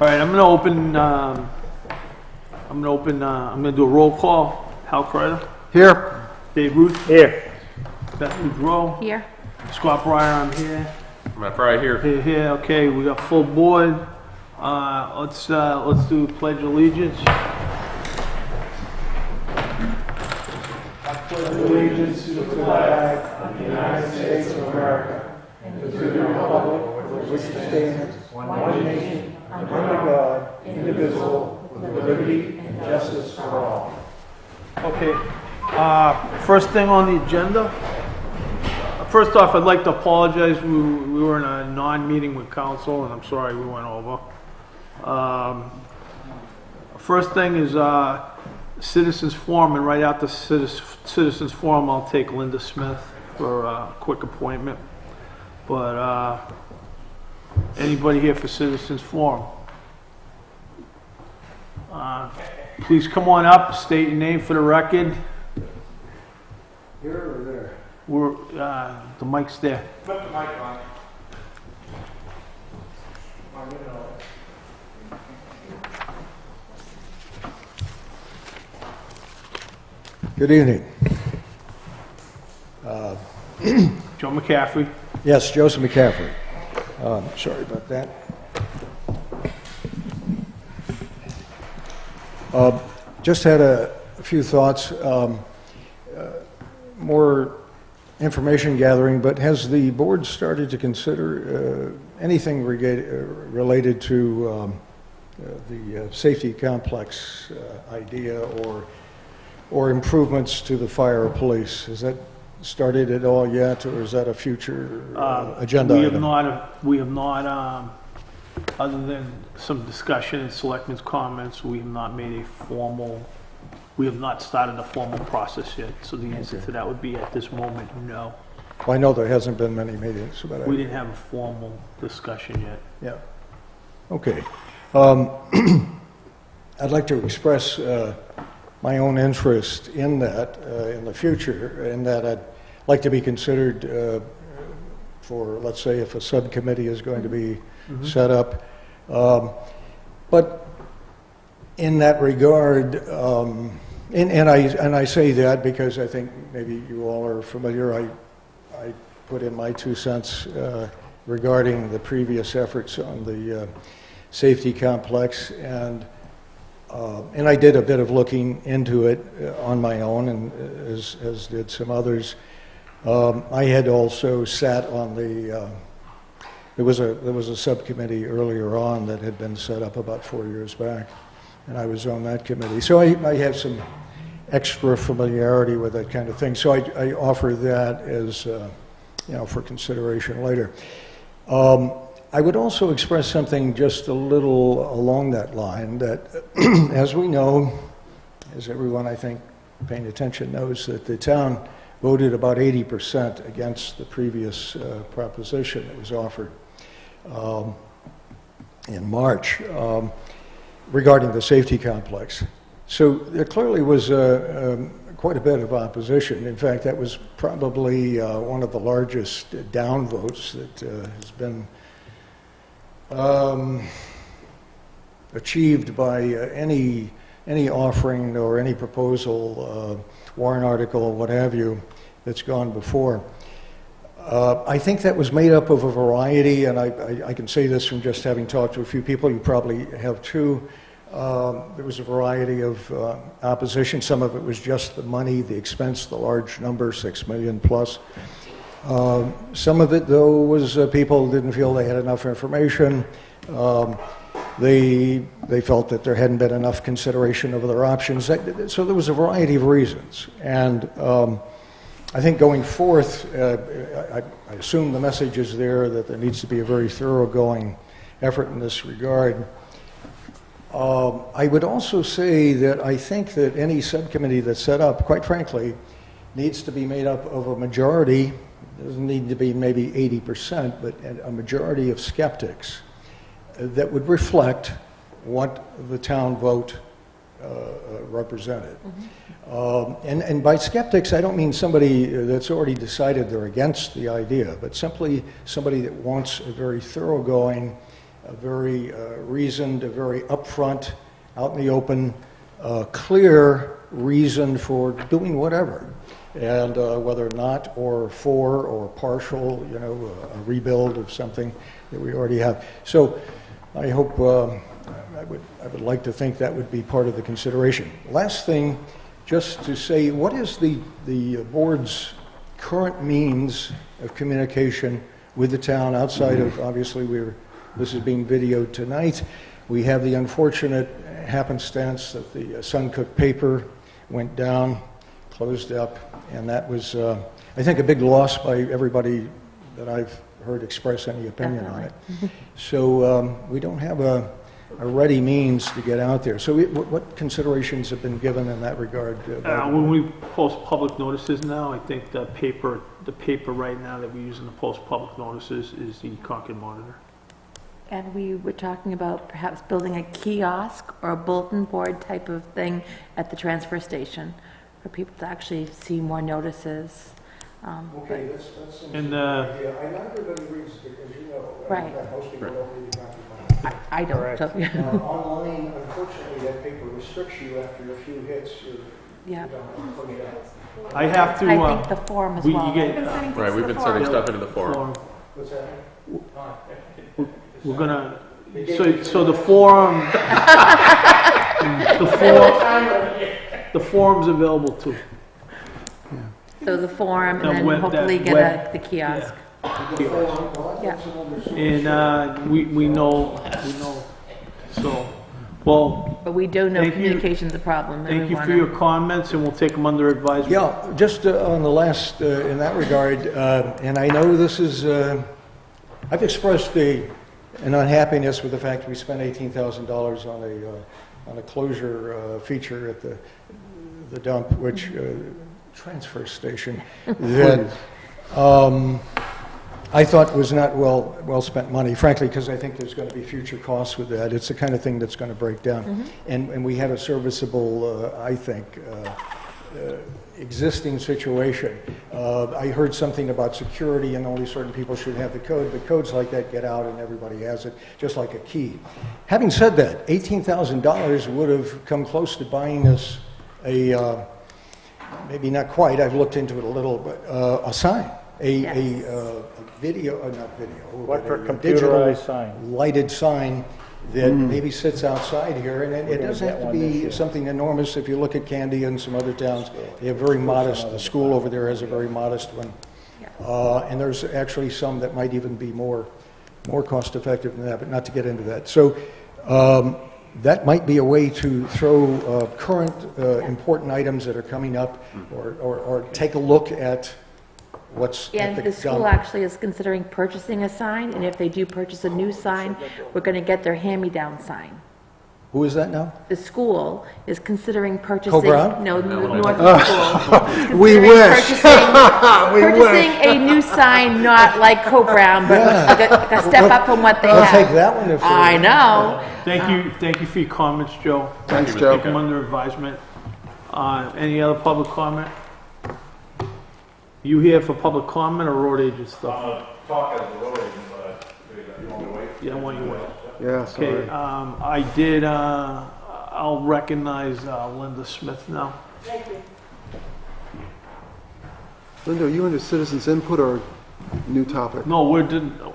All right, I'm gonna do a roll call. Hal Kreider. Here. Dave Ruth. Here. Beth Boudreau. Here. Scott Breyer, I'm here. Matt Fry here. Here, okay, we got full board. Let's do pledge allegiance. I pledge allegiance to the flag of the United States of America and to the republic for which it stands, one nation, under God, indivisible, with liberty and justice for all. Okay, first thing on the agenda. First off, I'd like to apologize. We were in a non-meeting with council, and I'm sorry we went over. First thing is citizens forum, and right after citizens forum, I'll take Linda Smith for a quick appointment. But anybody here for citizens forum? Please come on up, state your name for the record. Here or there? We're, the mic's there. Flip the mic on. Good evening. Joe McCaffrey. Yes, Joseph McCaffrey. Sorry about that. Just had a few thoughts. More information gathering, but has the board started to consider anything related to the safety complex idea or improvements to the fire or police? Has that started at all yet, or is that a future agenda item? We have not, other than some discussion and selectmen's comments, we have not made a formal, we have not started a formal process yet. So the answer to that would be at this moment, no. Well, I know there hasn't been many meetings, but We didn't have a formal discussion yet. yeah. Okay. I'd like to express my own interest in that in the future, in that I'd like to be considered for, let's say, if a subcommittee is going to be set up. But in that regard, and I say that because I think maybe you all are familiar. I put in my 2 cents regarding the previous efforts on the safety complex, and I did a bit of looking into it on my own, and as did some others. I had also sat on the. There was a subcommittee earlier on that had been set up about 4 years back, and I was on that committee. So I have some extra familiarity with that kind of thing. So I offer that as for consideration later. I would also express something just a little along that line, that as we know, as everyone I think paying attention knows, that the town voted about 80% against the previous proposition that was offered in March regarding the safety complex. So there clearly was quite a bit of opposition. In fact, that was probably one of the largest downvotes that has been achieved by any offering or any proposal, warrant article, what have you, that's gone before. I think that was made up of a variety, and I can say this from just having talked to a few people. You probably have too. There was a variety of opposition. Some of it was just the money, the expense, the large number, 6 million plus. Some of it, though, was people didn't feel they had enough information. They felt that there hadn't been enough consideration of other options. So there was a variety of reasons. And I think going forth, I assume the message is there that there needs to be a very thoroughgoing effort in this regard. I would also say that I think that any subcommittee that's set up, quite frankly, needs to be made up of a majority. It doesn't need to be maybe 80%, but a majority of skeptics that would reflect what the town vote represented. And by skeptics, I don't mean somebody that's already decided they're against the idea, but simply somebody that wants a very thoroughgoing a very reasoned, a very upfront, out in the open, clear reason for doing whatever. And whether not or for or partial, you know, a rebuild of something that we already have. So I hope, I would like to think that would be part of the consideration. Last thing, just to say, what is the board's current means of communication with the town outside of, obviously, this is being videoed tonight. We have the unfortunate happenstance that the Suncook paper went down, closed up, and that was, I think, a big loss by everybody that I've heard express any opinion on it. So we don't have a ready means to get out there. So what considerations have been given in that regard? When we post public notices now, I think the paper right now that we use in the post public notices is the Concord Monitor. And we were talking about perhaps building a kiosk or a bulletin board type of thing at the transfer station for people to actually see more notices. Okay, that's some And, idea. Not everybody reads it, as you know. Right. Most people don't read the I don't. So, online, unfortunately, that paper restricts you after a few hits. yeah. You don't put it out. I have to. I think the forum as well. You get, Right, we've been sending stuff into the forum. What's that? We're gonna. So the forum. The forum's available too. So the forum, The and then web- hopefully that get web- the kiosk. Yeah. And we know. So, well, But we do know Thank you. communication's a problem. and we thank you for wanna- your comments, and we'll take them under advisement. Yeah, just on the last, in that regard, and I know this is, I've expressed an unhappiness with the fact we spent $18,000 on a closure feature at the dump, which, transfer station, that I thought was not well spent money, frankly, because I think there's going to be future costs with that. It's the kind of thing that's going to break down. And we have a serviceable, I think, existing situation. I heard something about security and only certain people should have the code, but codes like that get out and everybody has it, just like a key. Having said that, $18,000 would have come close to buying us a, maybe not quite, I've looked into it a little, but a sign, a video, not video, What for but a digital computerized sign? lighted sign that maybe sits outside here, and it gonna doesn't get have to one this be year. something enormous. If you look at Candy and some other towns, they have very modest, the school over there has a very modest one. And there's actually some that might even be more cost effective than that, but not to get into that. So that might be a way to throw current important items that are coming up, or take a look at what's at And the school dump. actually is considering purchasing a sign, and if they do purchase a new sign, we're going to get their hand-me-down sign. Who is that now? The school is considering purchasing. Co-Brown? No, Northwood School. We wish. Purchasing a new sign, not like Co-Brown, but like a step up from what they I'll have. take that one if I know. Thank you for your comments, Joe. Thanks, Take Joe. them under advisement. Any other public comment? You here for public comment or road agent stuff? Talk as a road agent, but you want me to wait? Yeah, I want you to wait. Yeah, Okay, sorry. I'll recognize Linda Smith now. Linda, are you under citizens input or new topic? No,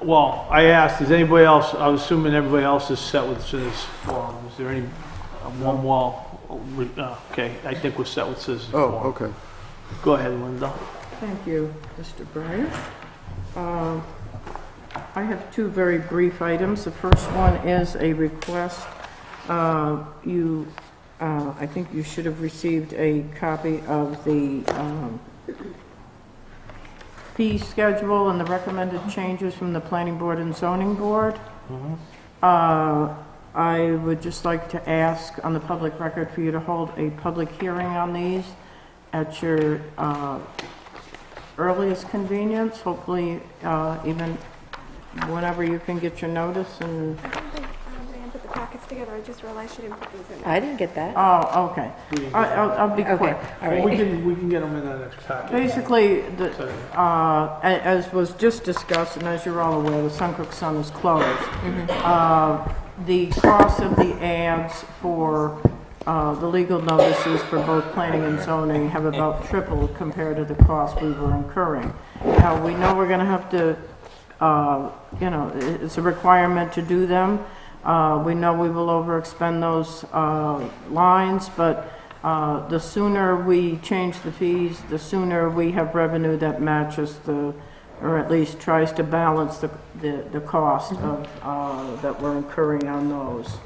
well, I asked, is anybody else, I was assuming everybody else is set with Citizens Forum. Is there any, one wall? Okay, I think we're set with Citizens Forum. Oh, okay. Go ahead, Linda. Thank you, Mr. Breyer. I have two very brief items. The first one is a request. I think you should have received a copy of the fee schedule and the recommended changes from the Planning Board and Zoning Board. I would just like to ask on the public record for you to hold a public hearing on these at your earliest convenience, hopefully even whenever you can get your notice. And I put the packets requests together. I just realized she didn't put these in. I didn't get that. Oh, okay. I'll be Okay, quick. all right. We can get them in the next packet. Basically, as was just discussed, and as you're all aware, the Suncook Sun is closed. The cost of the ads for the legal notices for both planning and zoning have about tripled compared to the cost we were incurring. Now, we know we're going to have to, it's a requirement to do them. We know we will overexpend those lines, but the sooner we change the fees, the sooner we have revenue that matches or at least tries to balance the cost of, that we're incurring on those.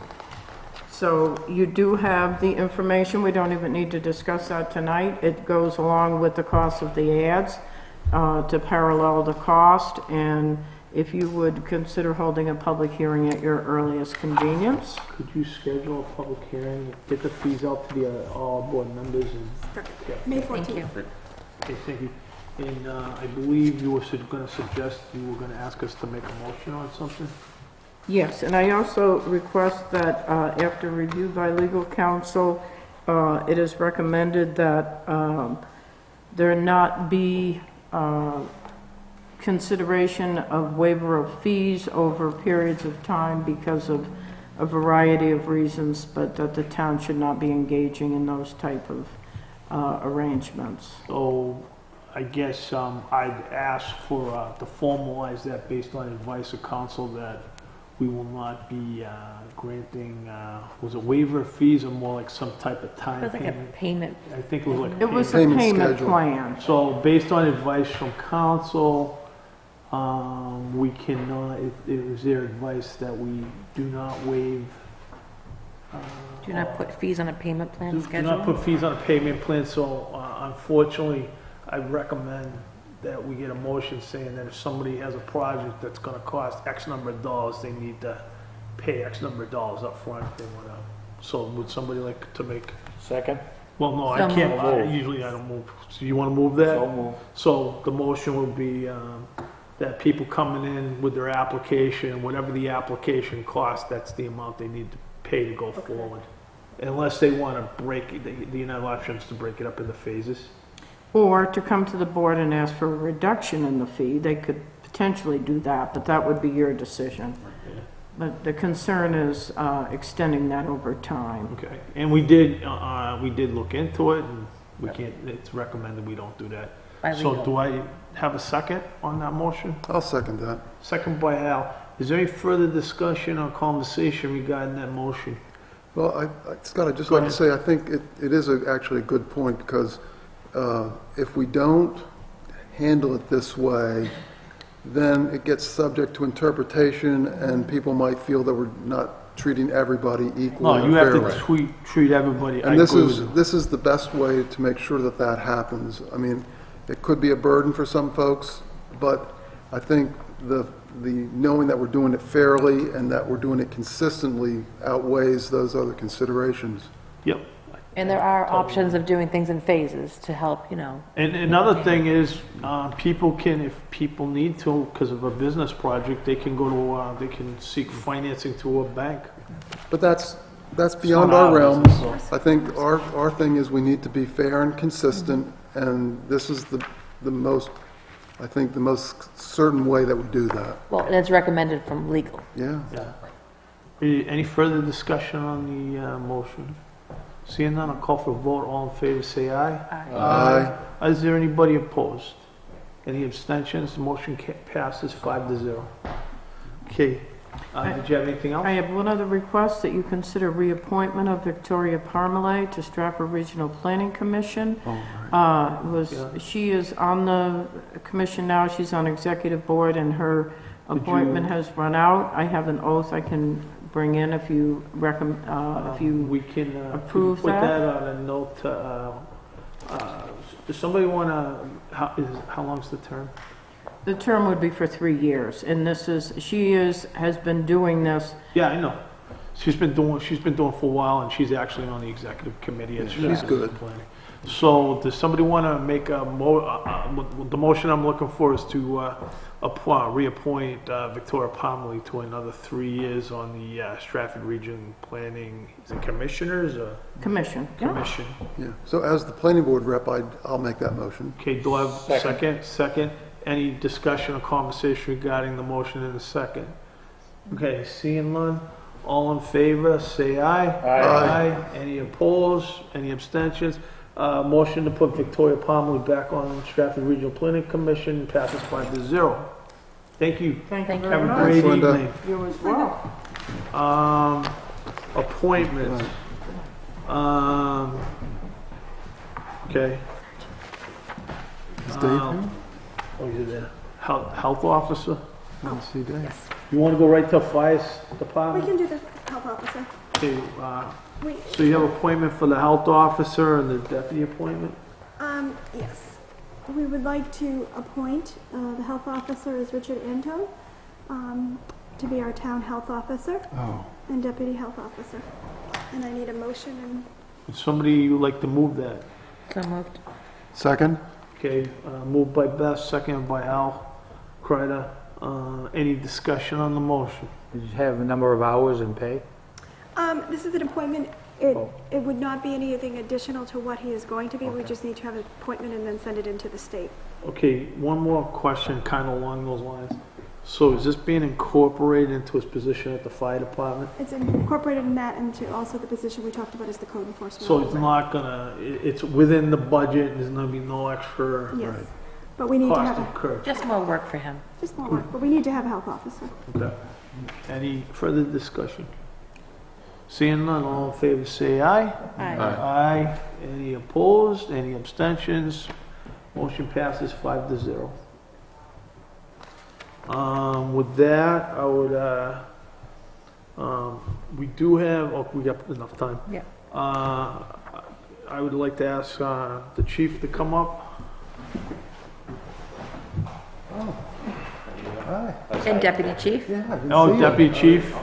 So you do have the information. We don't even need to discuss that tonight. It goes along with the cost of the ads to parallel the cost. And if you would consider holding a public hearing at your earliest convenience. Could you schedule a public hearing, get the fees out to the all board members and? Yeah. May Thank 14th. you. Okay, thank you. And I believe you were going to suggest you were going to ask us to make a motion on something? Yes, and I also request that after review by legal counsel, it is recommended that there not be consideration of waiver of fees over periods of time because of a variety of reasons, but that the town should not be engaging in those type of arrangements. So I guess I'd ask for, to formalize that based on advice of counsel that we will not be granting, was it waiver of fees or more like some type of time It was like a payment? payment. I think it was like. It was a Payment payment schedule. plan. So based on advice from council, we cannot, is there advice that we do not waive? Do not put fees on a payment plan Do schedule? not put fees on a payment plan, so unfortunately, I recommend that we get a motion saying that if somebody has a project that's gonna cost X number of dollars, they need to pay X number of dollars up front if they wanna. So would somebody like to make? Second? Well, no, I So can't, usually I don't move. So you wanna move that? move. So the motion would be, that people coming in with their application, whatever the application costs, that's the amount they need to pay to go forward. Unless they wanna break, the United options to break it up into phases. Or to come to the board and ask for a reduction in the fee. They could potentially do that, but that would be your decision. But the concern is extending that over time. Okay, and we did look into it, and we can't, it's recommended we don't do that. By So legal. do I have a second on that motion? I'll second that. Second by Al. Is there any further discussion or conversation regarding that motion? Well, Scott, I'd just Go like to ahead. say, I think it is actually a good point, because if we don't handle it this way, then it gets subject to interpretation, and people might feel that we're not treating everybody equally No, and you have fairly. to treat everybody, I And this agree with is, you. this is the best way to make sure that that happens. I mean, it could be a burden for some folks, but I think the knowing that we're doing it fairly and that we're doing it consistently outweighs those other considerations. Yep. And there are options of doing things in phases to help, And another thing is, people can, if people need to, because of a business project, they can go to, they can seek financing to a bank. But that's beyond not our our realms. business, I think our thing is we need to be fair and consistent, and this is the most, I think, the most certain way that we do that. well, and it's recommended from legal. Yeah. Yeah. Any further discussion on the motion? Seeing none, I'll call for a vote. All in favor, say aye. Aye. Is there anybody opposed? Any abstentions? The motion passes 5-0. Okay, did you have anything else? I have one other request, that you consider reappointment of Victoria Parmalee to Stratford Regional Planning Commission. She is on the commission now. She's on executive board, and her appointment has run out. I have an oath I can bring in if you if you We can approve put that? that on a note. Does somebody want to? How long's the term? The term would be for 3 years, and has been doing this. Yeah, I know. She's been doing for a while, and she's actually on the executive committee. She's good. So does somebody want to make the motion I'm looking for is to reappoint Victoria Pomeroy to another 3 years on the Stratford Region Planning, is it commissioners or Commission. Yeah. commission? Yeah, so as the planning board rep, I'll make that motion. Okay, do I have a second? Second. Any discussion or conversation regarding the motion in a second? Okay, seeing none, all in favor, say aye. Aye. Any opposed? Any abstentions? Motion to put Victoria Pomeroy back on Stratford Regional Planning Commission passes 5-0. Thank you. Thank you Have very a much. great Thanks, Linda. evening. You as well. Appointments. Okay. Is Dave here? Oh, you're there. Health officer? Let's see, Dave. Yes. You want to go right to fire We department? can do the health officer. Okay, We, so you have appointment for the health officer and the deputy appointment? yes. We would like to appoint, the health officer is Richard Anto, to be our town health officer Oh, and deputy health officer. And I need a motion and Would somebody like to move that? So moved. second? Okay, moved by Beth, seconded by Al Kreider. Any discussion on the motion? Did you have a number of hours and pay? this is an appointment. It would not be anything additional to what he is going to be. We just need to have an appointment and then send it into the state. Okay, one more question kind of along those lines. So is this being incorporated into his position at the fire department? It's incorporated in that and to also the position we talked about is the code enforcement. So it's officer. not gonna, it's within the budget, there's gonna be no extra Yes, but we need to cost have incurred? Just more work for him. just more work, but we need to have a health officer. Okay. Any further discussion? Seeing none, all in favor say aye. Aye. Aye. Any opposed? Any abstentions? Motion passes 5-0. With that, I would, we do have, oh, we got enough time. Yeah. I would like to ask the chief to come up. Hi. And deputy chief? Yeah, I didn't Oh, see you. Deputy Chief.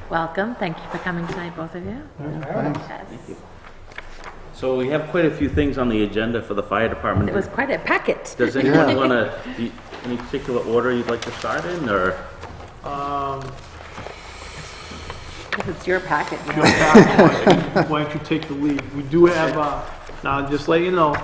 Welcome. Thank you for coming tonight, both of you. Yes. So we have quite a few things on the agenda for the fire department. It was quite a packet. Does anyone want to, any particular order you'd like to start in, or? If it's your packet. you Joe know. Pack, why don't you take the lead? We do have, now just let you know,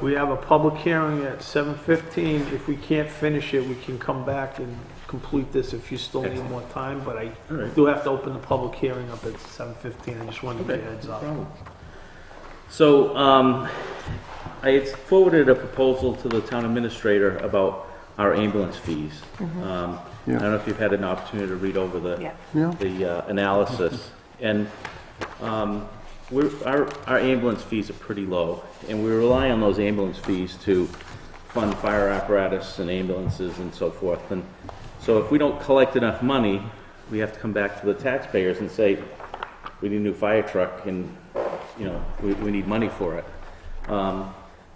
we have a public hearing at 7:15. If we can't finish it, we can come back and complete this if you still need more time, but I All right. do have to open the public hearing up at 7:15. I just wanted to give you a heads up. So, I had forwarded a proposal to the town administrator about our ambulance fees. I don't know if you've had an opportunity to read over Yeah. the analysis. And our ambulance fees are pretty low, and we rely on those ambulance fees to fund fire apparatus and ambulances and so forth. And so if we don't collect enough money, we have to come back to the taxpayers and say, we need a new fire truck, and we need money for it.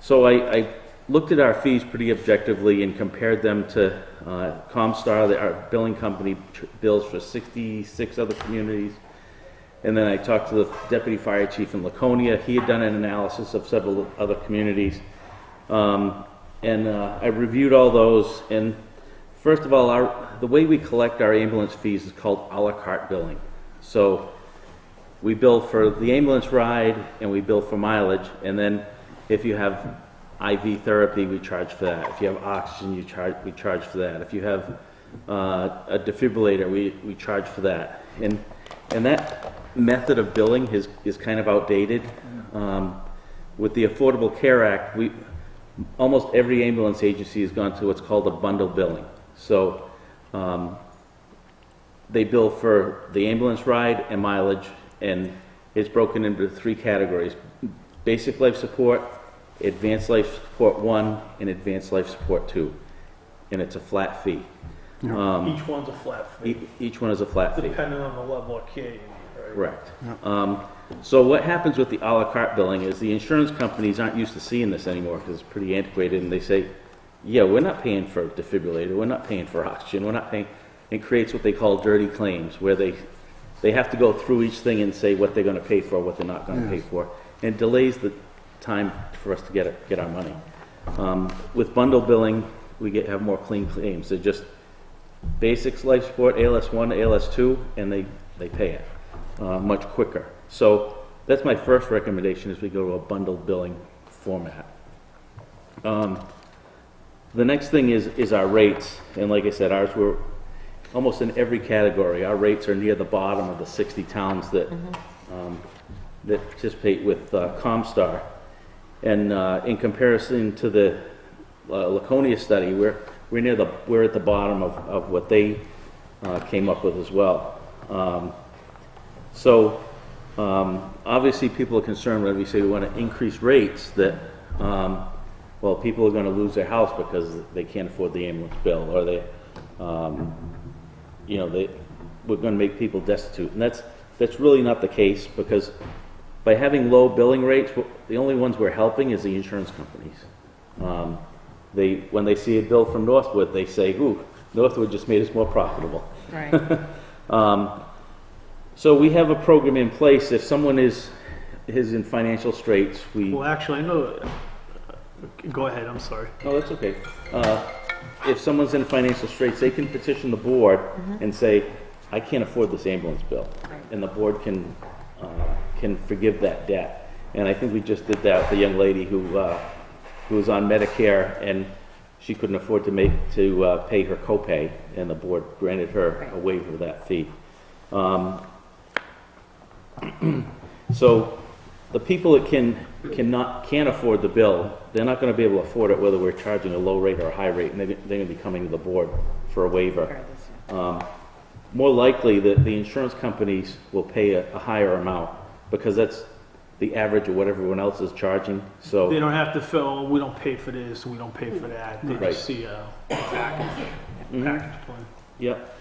So I looked at our fees pretty objectively and compared them to Comstar, our billing company bills for 66 other communities. And then I talked to the deputy fire chief in Laconia. He had done an analysis of several other communities. I reviewed all those. And first of all, the way we collect our ambulance fees is called a la carte billing. So we bill for the ambulance ride and we bill for mileage. And then if you have IV therapy, we charge for that. If you have oxygen, we charge for that. If you have a defibrillator, we charge for that. And that method of billing is kind of outdated. With the Affordable Care Act, almost every ambulance agency has gone to what's called a bundle billing. So they bill for the ambulance ride and mileage, and it's broken into 3 categories: basic life support, advanced life support 1, and advanced life support 2. And it's a flat fee. Each one's a flat fee, Each one is a flat fee. depending on the level of care you need, right? Correct. So what happens with the a la carte billing is the insurance companies aren't used to seeing this anymore because it's pretty antiquated, and they say, yeah, we're not paying for a defibrillator, we're not paying for oxygen, we're not paying. It creates what they call dirty claims, where they they have to go through each thing and say what they're gonna pay for, what they're not gonna pay for. And it delays the time for us to get our money. With bundle billing, we have more clean claims. They're just basics, life support, ALS1, ALS2, and they pay it much quicker. So that's my first recommendation, is we go to a bundled billing format. The next thing is our rates, and like I said, ours were almost in every category. Our rates are near the bottom of the 60 towns that that participate with ComStar. And in comparison to the Laconia study, we're at the bottom of what they came up with as well. Obviously people are concerned when we say we want to increase rates that, well, people are going to lose their house because they can't afford the ambulance bill, or we're going to make people destitute. And that's really not the case, because by having low billing rates, the only ones we're helping is the insurance companies. When they see a bill from Northwood, they say, ooh, Northwood just made us more profitable. Right. So we have a program in place. If someone is in financial straits, Well, actually, I know, go ahead, I'm sorry. Oh, that's okay. If someone's in financial straits, they can petition the board and say, I can't afford this ambulance bill. Right. And the board can forgive that debt. And I think we just did that with a young lady who was on Medicare, and she couldn't afford to pay her copay, and the board granted her a waiver of that fee. So the people that can't afford the bill, they're not going to be able to afford it whether we're charging a low rate or a high rate, and they're going to be coming to the board for a waiver. More likely that the insurance companies will pay a higher amount, because that's the average of what everyone else is charging. So They don't have to fill, we don't pay for this, we don't pay for that. They just see a package plan. Yep.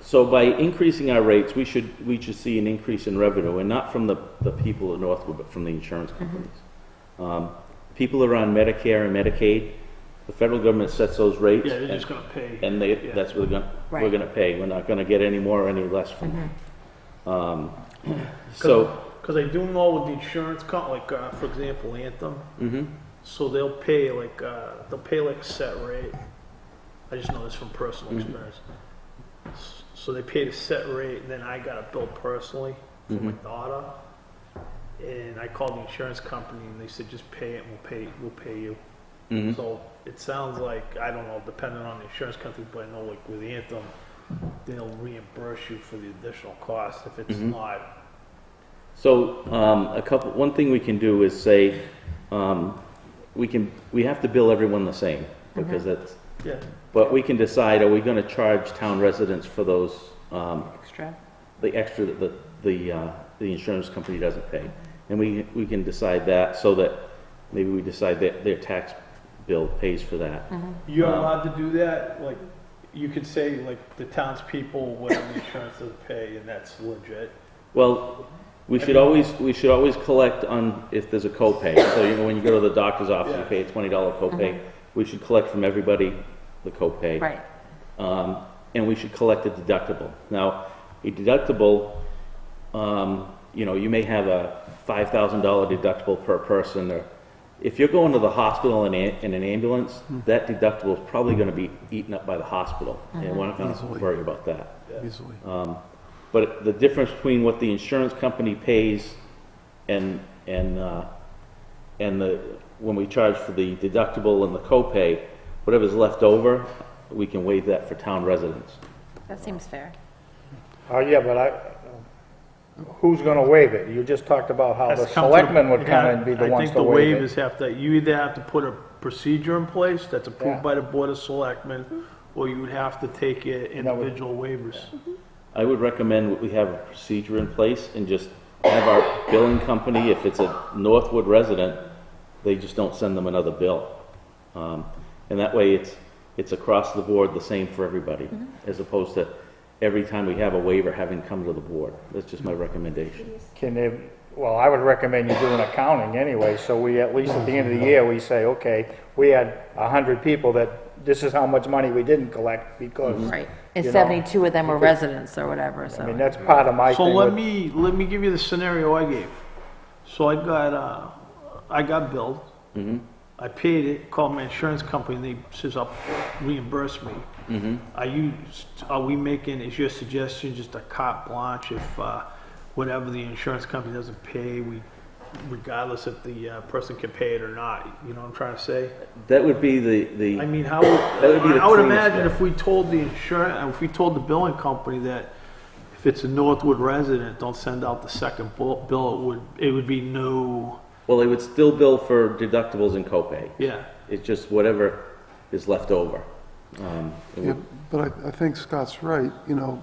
So by increasing our rates, we should see an increase in revenue, and not from the people of Northwood, but from the insurance companies. People that are on Medicare and Medicaid, the federal government sets those rates. Yeah, they're just gonna pay. And that's what we're gonna pay. We're not gonna get any more or any less from them. Because I do know with the insurance company, like, for example, Anthem, so they'll pay like a set rate. I just know this from personal experience. So they paid a set rate, and then I got a bill personally for my daughter, and I called the insurance company, and they said just pay it, and we'll pay you. So it sounds like, I don't know, depending on the insurance company, but I know like with Anthem, they'll reimburse you for the additional cost if it's not. So one thing we can do is say we have to bill everyone the same, because that's. Yeah. But we can decide, are we going to charge town residents for those the extra that the insurance company doesn't pay, and we can decide that, so that maybe we decide that their tax bill pays for that. You're allowed to do that, like, you could say, like, the townspeople, whatever the insurance doesn't pay, and that's legit. Well, we should always collect on if there's a copay. So when you go to the doctor's office, you pay a $20 copay. We should collect from everybody the copay. Right. And we should collect a deductible. Now, a deductible, you may have a $5,000 deductible per person, or if you're going to the hospital in an ambulance, that deductible is probably going to be eaten up by the hospital, and we're not going to worry about that. Easily. But the difference between what the insurance company pays and when we charge for the deductible and the copay, whatever's left over, we can waive that for town residents. That seems fair. Yeah, but who's going to waive it? You just talked about how the selectmen would come and be the ones to waive it. I think the waivers you either have to put a procedure in place that's approved by the Board of Selectmen, or you would have to take it individual waivers. I would recommend we have a procedure in place and just have our billing company, if it's a Northwood resident, they just don't send them another bill. And that way it's across the board the same for everybody, as opposed to every time we have a waiver having come to the board. That's just my recommendation. Well, I would recommend you do an accounting anyway, so we, at least at the end of the year, we say, okay, we had 100 people that this is how much money we didn't collect because, Right. And you know, 72 of them were residents or whatever, I so. mean, that's part of my So thing let with, me give you the scenario I gave. So I got billed. I paid it, called my insurance company, and they says, I'll reimburse me. Are we making, is your suggestion just a carte blanche if, whatever the insurance company doesn't pay, regardless if the person can pay it or not? You know what I'm trying to say? That would be the. I mean, That would be the I would cleanest imagine way. if we told if we told the billing company that if it's a Northwood resident, don't send out the second bill, it would be no, Well, they would still bill for deductibles and copay. yeah. It's just whatever is left over. It Yeah, would- but I think Scott's right, you know,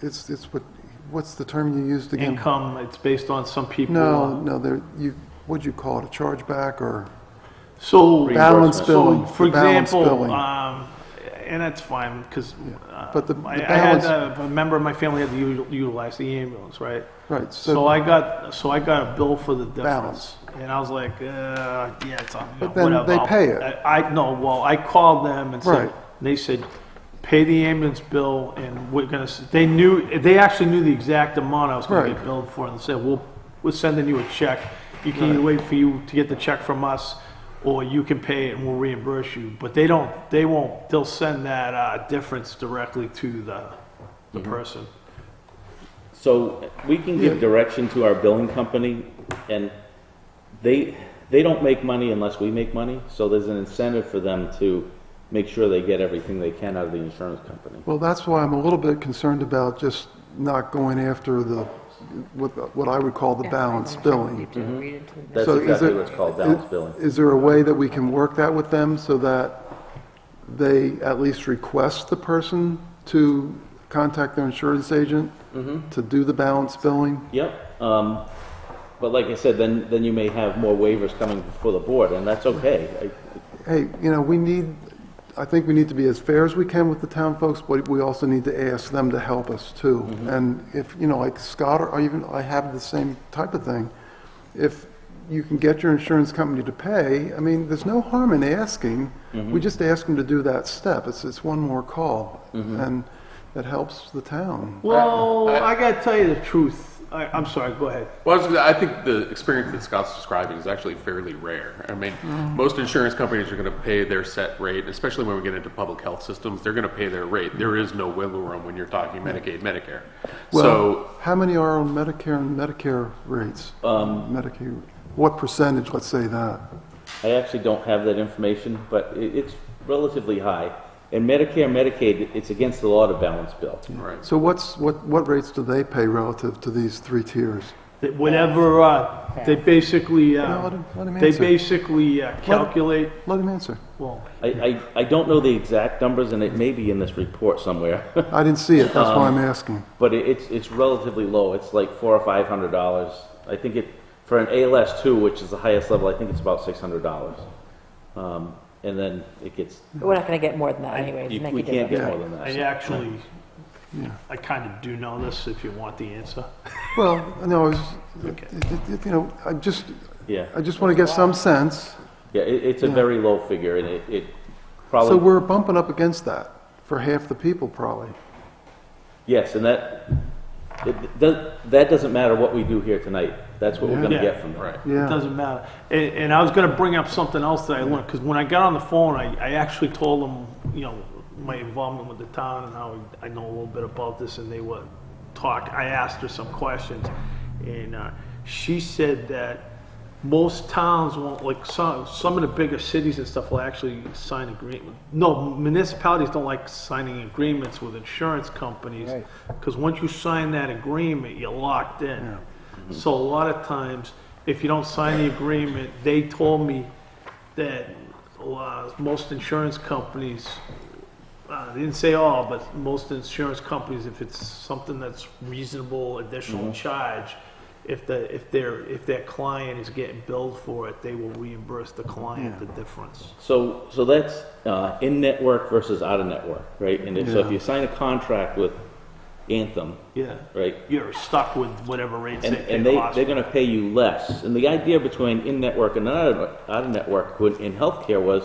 it's what's the term you used again? Income, it's based on some people. No, what'd you call it, a chargeback or So, balance Reimbursement. billing? for balance example, billing. and that's fine, because But the I had, balance- a member of my family had to utilize the ambulance, right? Right, So I got a bill for the Balance. difference, and I was like, yeah, it's on, But then whatever. they pay it. I called them and said, Right. they said, pay the ambulance bill, and we're gonna, they actually knew the exact amount I was gonna Right. get billed for, and they said, we're sending you a check. You can either wait for you to get the check from us, or you can pay it and we'll reimburse you. But they'll send that, difference directly to the person. So we can give direction to our billing company, and they don't make money unless we make money. So there's an incentive for them to make sure they get everything they can out of the insurance company. Well, that's why I'm a little bit concerned about just not going after what I would call the balance billing. That's So is exactly it- what's called balance billing. Is there a way that we can work that with them so that they at least request the person to contact their insurance agent to do the balance billing? Yep. But like I said, then you may have more waivers coming before the board, and that's okay. Hey, you know, I think we need to be as fair as we can with the town folks, but we also need to ask them to help us too. And if, you know, like Scott or even I have the same type of thing, if you can get your insurance company to pay, I mean, there's no harm in asking. We just ask them to do that step. It's one more call, and that helps the town. Well, I gotta tell you the truth. I'm sorry, go ahead. Well, I think the experience that Scott's describing is actually fairly rare. I mean, most insurance companies are going to pay their set rate, especially when we get into public health systems. They're going to pay their rate. There is no wiggle room when you're talking Medicaid, Medicare. Well, So, how many are on Medicare and Medicare rates? Medicaid, what percentage, let's say that? I actually don't have that information, but it's relatively high. And Medicare, Medicaid, it's against the law to balance bill. right. So what rates do they pay relative to these three tiers? Whatever, they basically, No, let him they answer. basically calculate, Let him answer. well, I don't know the exact numbers, and it may be in this report somewhere. I didn't see it, that's why I'm asking. But it's relatively low. It's like $400 or $500. I think for an ALS 2, which is the highest level, I think it's about $600. And then it gets, We're not gonna get more than that anyways. Make we a can't difference. get more than that. I actually, Yeah. I kind of do know this if you want the answer. Well, no, Okay. you know, I just Yeah, want to get some sense. yeah, it's a Yeah. very low figure, and it So probably, we're bumping up against that for half the people probably. yes, and that doesn't matter what we do here tonight. That's what we're gonna Yeah. get from them. Right. It Yeah, doesn't matter. And I was gonna bring up something else that I learned, because when I got on the phone, I actually told them, you know, my involvement with the town and how I know a little bit about this, and they would talk. I asked her some questions, and she said that most towns won't, like some of the bigger cities and stuff will actually sign agreement. No, municipalities don't like signing agreements with insurance companies, because once you sign that agreement, you're locked in. So a lot of times, if you don't sign the agreement, they told me that most insurance companies, they didn't say all, but most insurance companies, if it's something that's reasonable additional charge, if their client is getting billed for it, they will reimburse the client the difference. So that's in-network versus out-of-network, right? And so if you sign a contract with Anthem, Yeah, right, you're stuck with whatever rates and they they're cost. going to pay you less. And the idea between in-network and out-of-network in healthcare was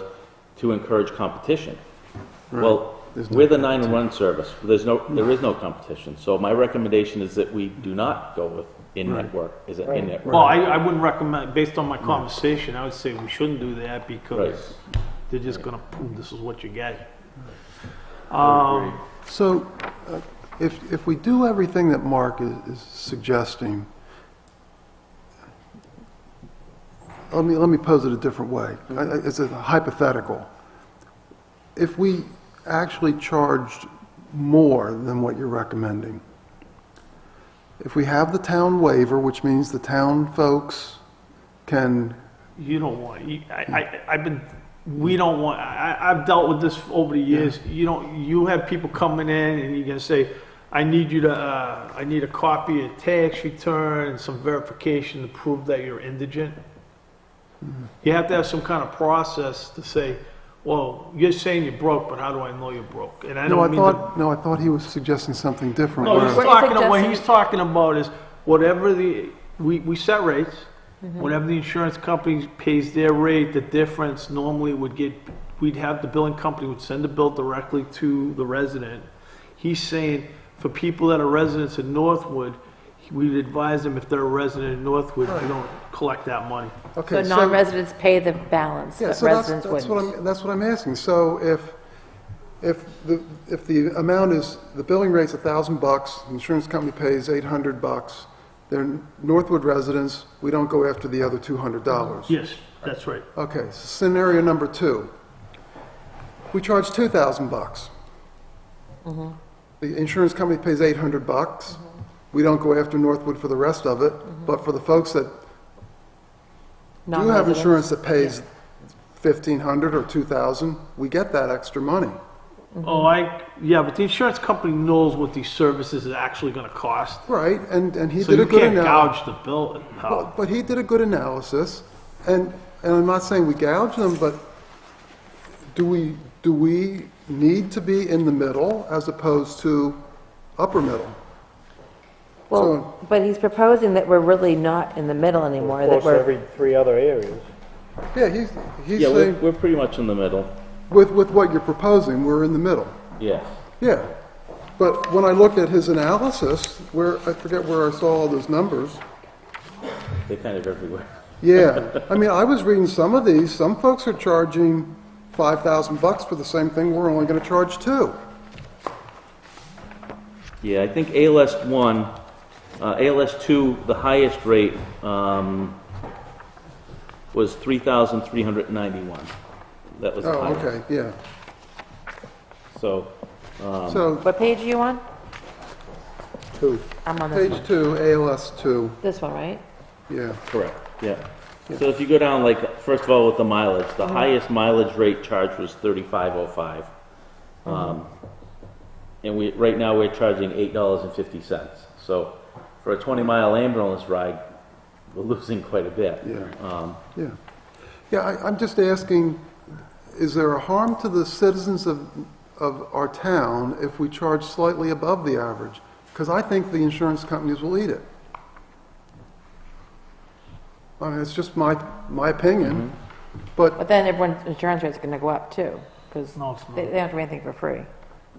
to encourage competition. Right. Well, There's no we're the 911 service. There is no competition. So my recommendation is that we do not go with in-network, is it in-network? Well, I wouldn't recommend, based on my conversation, I would say we shouldn't do that because they're just gonna prove this is what you get. So, if we do everything that Mark is suggesting, let me pose it a different way. It's a hypothetical. If we actually charged more than what you're recommending, if we have the town waiver, which means the town folks can, You don't want, I've dealt with this over the years. You have people coming in and you're gonna say, I need a copy of tax return and some verification to prove that you're indigent. You have to have some kind of process to say, well, you're saying you're broke, but how do I know you're broke? And I thought he was suggesting something different. No, where- what he's talking about is whatever we set rates, whatever the insurance company pays their rate, the difference normally we'd have the billing company would send the bill directly to the resident. He's saying for people that are residents in Northwood, we'd advise them if they're a resident in Northwood, we don't collect that money. Okay, So non-residents pay the balance, Yeah, but so residents wouldn't. that's what I'm asking. So if the amount is, the billing rate's $1,000, the insurance company pays $800, they're Northwood residents, we don't go after the other $200. Yes, that's right. Okay, so scenario number 2. We charge $2,000. The insurance company pays $800. We don't go after Northwood for the rest of it, but for the folks that do have Non-residents. insurance that pays $1,500 or $2,000, we get that extra money. Oh, but the insurance company knows what these services are actually gonna cost. Right, and he So did a you good can't analysis. gouge the bill. But he did a good analysis, and I'm not saying we gouge them, but do we need to be in the middle as opposed to upper middle? Well, but he's proposing that we're really not in the middle anymore, that Close to we're, every 3 other areas. Yeah, he's Yeah, saying, we're pretty much in the middle, with what you're proposing, we're in the middle. yes. Yeah, but when I looked at his analysis, I forget where I saw all those numbers. They're kind of everywhere. Yeah, I mean, I was reading some of these, some folks are charging $5,000 for the same thing, we're only gonna charge 2. Yeah, I think ALS 1, ALS 2, the highest rate was 3,391. That was the Oh, highest. okay, yeah. So, So, what page are you on? 2. I'm on this one. Page 2, ALS 2, This one, right? yeah. correct, yeah. So if you go down, like, first of all, with the mileage, the highest mileage rate charge was 3505. And right now, we're charging $8.50. So for a 20-mile ambulance ride, we're losing quite a bit. Yeah. Yeah, I'm just asking, is there a harm to the citizens of our town if we charge slightly above the average? Because I think the insurance companies will eat it. I mean, it's just my opinion, but, But then everyone's insurance rate's gonna go up too, because No, it's not. they don't do anything for free.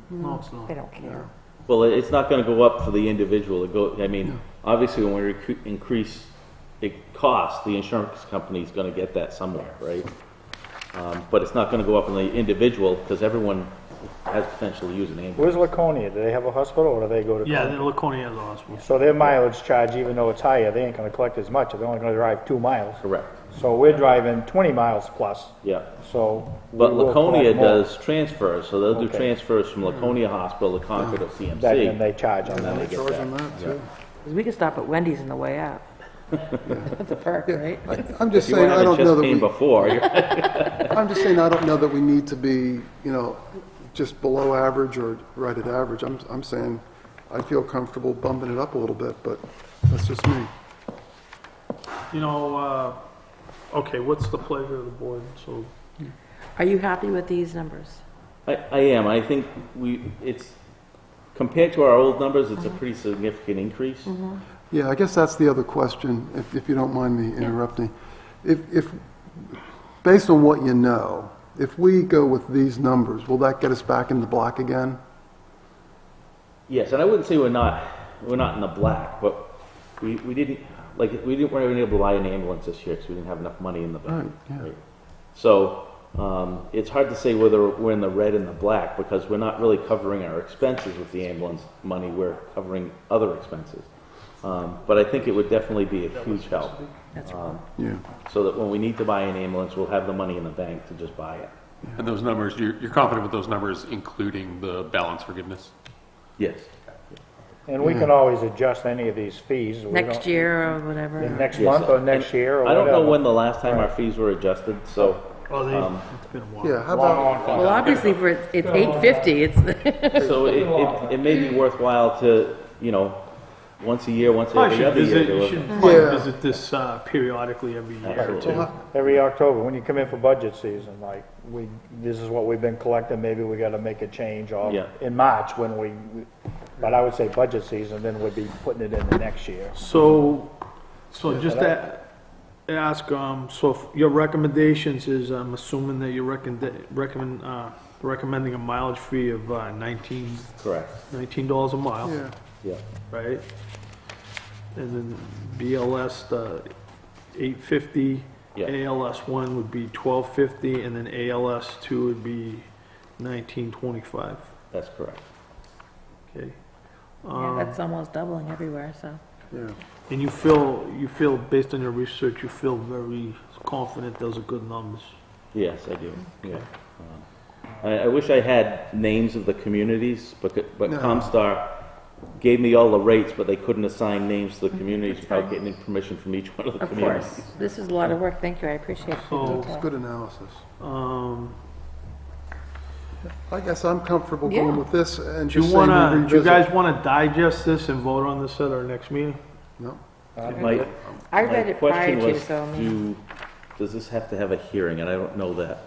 No, it's not. They don't care. Well, it's not gonna go up for the individual. I mean, obviously, when we increase it cost, the insurance company's gonna get that somewhere, right? But it's not gonna go up in the individual, because everyone has potential to use an ambulance. Where's Laconia? Do they have a hospital or do they go to? Yeah, the Laconia has a hospital. So their mileage charge, even though it's higher, they ain't gonna collect as much. They're only gonna drive 2 miles. Correct, So we're driving 20 miles plus, yeah. so. But we will Laconia collect more. does transfers, so they'll do Okay. transfers from Laconia Hospital to Concord or Then CMC. they charge on And then that. they get charge on that. that too. 'Cause we could stop at Wendy's on the way out. That's a perk, right? I'm just If you saying, I haven't don't know just that came we, before, I'm just saying, I don't know that we need to be, just below average or right at average. I'm saying, I feel comfortable bumping it up a little bit, but that's just me. Okay, what's the pleasure of the board? So, Are you happy with these numbers? I am. I think it's, compared to our old numbers, it's a pretty significant increase. Yeah, I guess that's the other question, if you don't mind me interrupting. If based on what you know, If we go with these numbers, will that get us back in the black again? Yes, and I wouldn't say we're not in the black, but we didn't, weren't even able to buy an ambulance this year because we didn't have enough money in the bank. Right, yeah. Right? So, it's hard to say whether we're in the red and the black because we're not really covering our expenses with the ambulance money, we're covering other expenses. But I think it would definitely be a huge help. Yeah. So that when we need to buy an ambulance, we'll have the money in the bank to just buy it. And those numbers, you're confident with those numbers, including the balance forgiveness? Yes. And we can always adjust any of these fees. Next year or whatever. Next Yes, month or next year or I don't know whatever. when the last time our fees were adjusted, so. It's been a while. Yeah, how about, Well, obviously, it's 850, it's, So it may be worthwhile to, once a year, once Probably every should other year. visit, do you it. should probably Yeah. visit this periodically every year or Absolutely. two. Every October, when you come in for budget season, like, this is what we've been collecting, maybe we gotta make a change, or Yeah. in March when but I would say budget season, then we'd be putting it in the next year. So just to ask, so if your recommendations is, I'm assuming that you're recommending a mileage fee of Correct, $19 a mile, yeah, yeah. right? And then BLS, the $850, Yeah. ALS 1 would be $1250, and then ALS 2 would be $1925, That's correct. okay? yeah, that's almost doubling everywhere, so. yeah. And you feel, based on your research, you feel very confident those are good numbers? Yes, I do, yeah. I wish I had names of the communities, but No. Comstar gave me all the rates, but they couldn't assign names to the communities without getting permission from each one of the Of communities. course, this is a lot of work, thank you, I appreciate the So- It's detail. good analysis. I guess I'm comfortable Yeah. going with this and Do you just saying we wanna, do you revisit. guys wanna digest this and vote on this at our next meeting? No? My, I my read it prior question to, was, so, I mean, does this have to have a hearing? And I don't know that.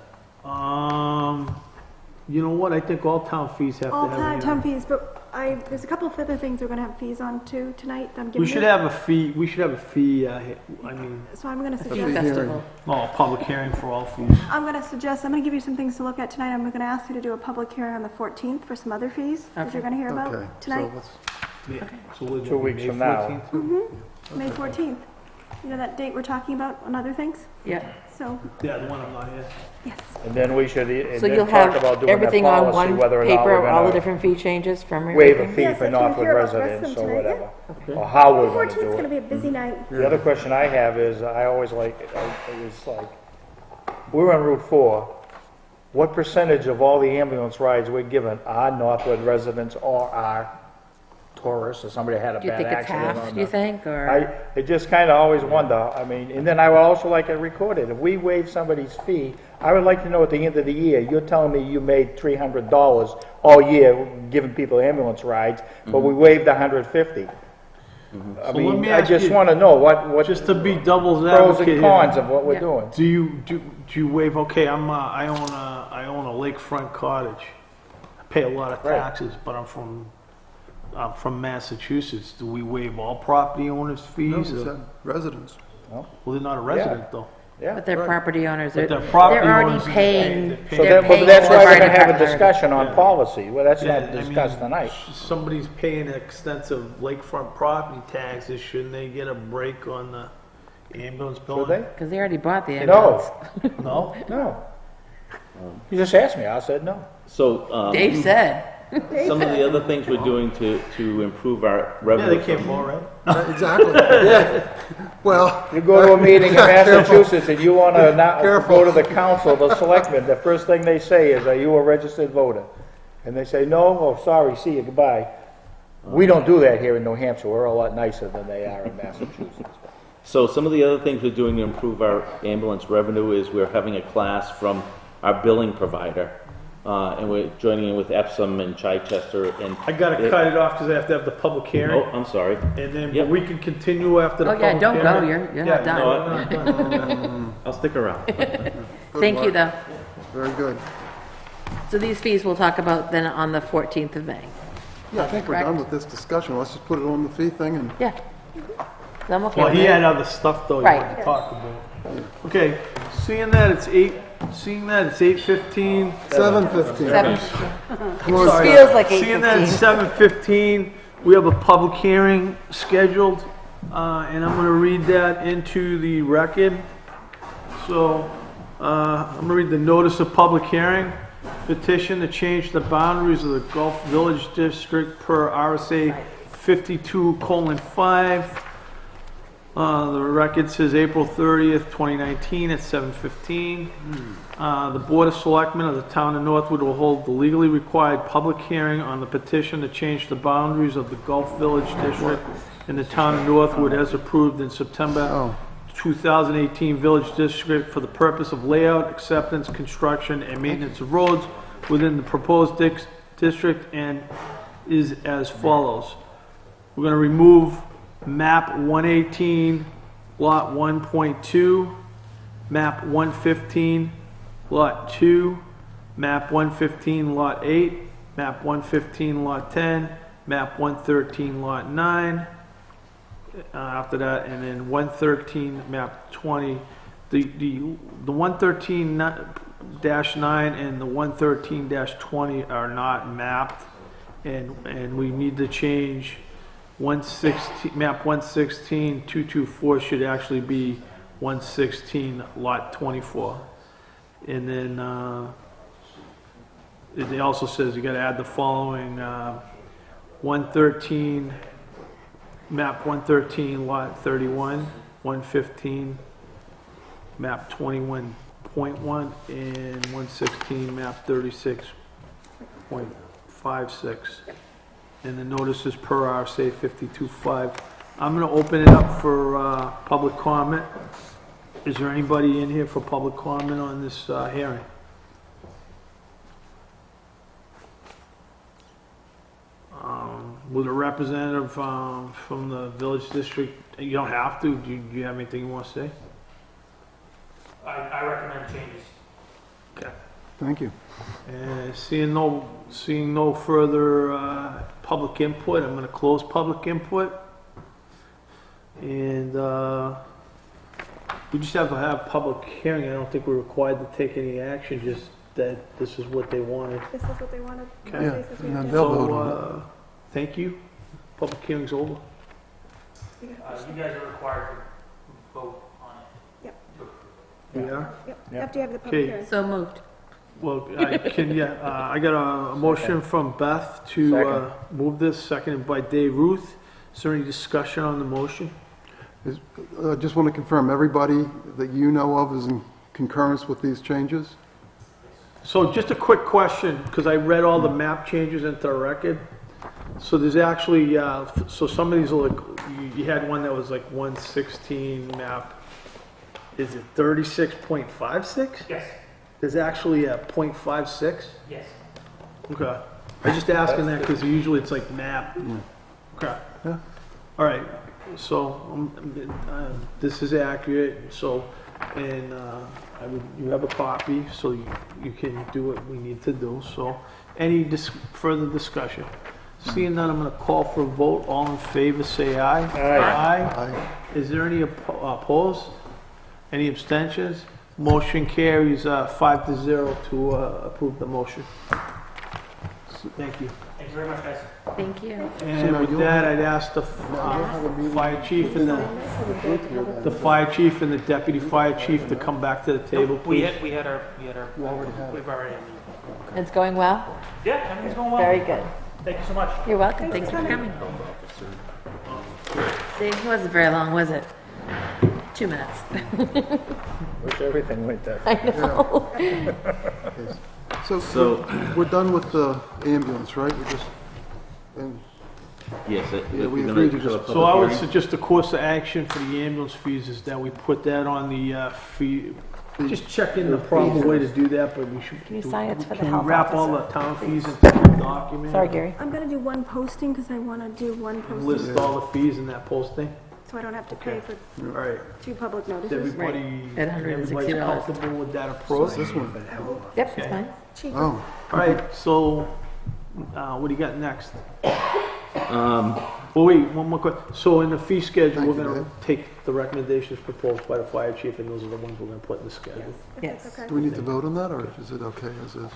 You know what, I think all town fees have to All have a town hearing. fees, but there's a couple of other things we're gonna have fees on too tonight that I'm giving We you. should have a fee, I mean, So I'm gonna fee suggest, festival. a public hearing for all fees. I'm gonna give you some things to look at tonight. I'm gonna ask you to do a public hearing on the 14th for some other fees that Okay. you're gonna hear Okay, about tonight. so let's, Yeah. So we'll do 2 weeks May from now. 14th? May 14th. You know that date we're talking about on other things? Yeah, So, Yeah, the one I'm not here. yes. And then we should, and so then you'll talk have about doing a everything on policy, one whether or not paper, we're all the gonna different fee changes from waive a everything? fee Yes, for that's what we Northwood hear about the rest of residents them or tonight, whatever. Or how we're gonna 14th is do gonna it. be a busy night. The other question I have is, I always it's like, we're on Route 4. What percentage of all the ambulance rides we're given are Northwood residents or are tourists or somebody had a Do you bad think it's accident half, on do you the... think, or? I just kind of always wonder, I mean, and then I would also like it recorded. If we waive somebody's fee, I would like to know at the end of the year, you're telling me you made $300 all year giving people ambulance rides, but we waived $150. I So let mean, me I ask just you- want to know what Just to be devil's pros advocate and here. cons of what we're Yeah. doing. Do you waive, okay, I own a lakefront cottage. I pay a lot of Right. taxes, but I'm from Massachusetts. Do we waive all property owners' no, fees? we or- said residents. Well, they're not a resident though. Yeah. But they're property owners, they're, But they're property they're already owners and paying, they're So paying- they're that, paying but that's for why the we're fire gonna have a department. discussion on Yeah. policy. Well, that's Yeah, not I mean, discussed tonight. Somebody's paying extensive lakefront property taxes, shouldn't they get a break on the ambulance Should billing? they? Because they already bought the ambulance. No, No? no. You just asked me, I said no. So, Dave said. some of the other things we're doing to improve our Yeah, revenue. they can't vote, right? Exactly, yeah. Well, You go to a meeting in Massachusetts and you wanna not Careful. go to the council, the selectmen, the first thing they say is, are you a registered voter? And they say, no, oh, sorry, see you, goodbye. We don't do that here in New Hampshire, we're a lot nicer than they are in Massachusetts. So some of the other things we're doing to improve our ambulance revenue is we're having a class from our billing provider. And we're joining in with Epsom and Chichester and. I gotta cut it off because I have to have the public hearing. Oh, I'm sorry. And then, Yep. but we can continue after the Oh, public yeah, hearing. don't go, you're not done. no, we're not done. I'll stick around. Thank you, though. very good. So these fees we'll talk about then on the 14th of May. Yeah, I think we're done Correct. with this discussion. Let's just put it on the fee thing and, Yeah. I'm okay Well, with he it. had other stuff though he Right. wanted to talk about. Okay, seeing that it's Seeing that it's 8:15. 7:15. Sorry. Feels like Seeing that it's 8:15. 7:15, we have a public hearing scheduled, and I'm gonna read that into the record. So, I'm gonna read the notice of public hearing. Petition to change the boundaries of the Gulf Village District per RSA 52:5. The record says April 30th, 2019 at 7:15. The Board of Selectmen of the Town of Northwood will hold the legally required public hearing on the petition to change the boundaries of the Gulf Village District in the Town of Northwood as approved in September 2018 Village District for the purpose of layout, acceptance, construction, and maintenance of roads within the proposed district, and is as follows. We're going to remove map 118, lot 1.2, map 115, lot 2, map 115, lot 8, map 115, lot 10, map 113, lot 9, after that, and then 113, map 20. The 113-9 and the 113-20 are not mapped, and we need to change 116, map 116, 224 should actually be 116, lot 24. And then, it also says you gotta add the following, 113, map 113, lot 31, 115, map 21.1, and 116, map 36.56. And the notice is per RSA 52.5. I'm gonna open it up for, public comment. Is there anybody in here for public comment on this, hearing? With a representative, from the village district, you don't have to, do you have anything you wanna say? I recommend changes. Okay. Thank you. And seeing no further, public input, I'm gonna close public input. And, we just have to have public hearing. I don't think we're required to take any action, just that this is what they wanted. This is what they wanted. Okay. Yeah, This is and what then they- they'll vote So, on thank you. Public hearing's over. You guys are required to vote on it. We are? Yep, Yeah. after you have the public Okay. hearing. So moved. Well, I got a motion from Beth to, Second. move this, seconded by Dave Ruth. Is there any discussion on the motion? I just want to confirm, everybody that you know of is in concurrence with these changes? So just a quick question, because I read all the map changes into the record. So there's actually, so some of these are like, you had one that was like 116 map, is it 36.56? Yes, There's actually a .56? yes. Okay. I'm just asking that because usually it's like map. Okay. Yeah. All right, so, this is accurate, so, and, you have a copy, so you can do what we need to do, so, any further discussion? Seeing none, I'm gonna call for a vote, all in favor, say aye. Aye. Aye. Is there any opposed? Any abstentions? Motion carries, 5-0 to, approve the motion. Thank you. Thank you very much, guys. Thank you. And now with you'll that, I'd ask the fire chief and the fire chief and the deputy fire chief to come back to the table, We please. had, we've already had. It's going well? Yeah, everything's going well. Very good. Thank you so much. You're welcome. Thanks for coming. See, it wasn't very long, was it? 2 minutes. Wish everything went that. I know. So we're done with the ambulance, right? We just, and Yes, Yeah, we we're agreed gonna to have a just- So I would public hearing. suggest the course of action for the ambulance fees is that we put that on the, fee, just check in the proper way to do that, but we should. Can you sign it for the Can we health wrap all the officer? town fees into one document? Sorry, Gary. I'm gonna do one posting because I wanna do one And posting, list all the fees in that posting? so I don't have to pay for All right. 2 public Is notices. everybody, At $160. everybody comfortable with that approach? this one. Yep, it's Okay. fine. Cheaper. Oh, All right, so, what do you got next? Well, wait, one more question. So in the fee schedule, Thank we're you, gonna Dave. take the recommendations proposed by the fire chief, and those are the ones we're gonna put in the schedule. Yes. Okay. Do we need to vote on that, or is it okay as is?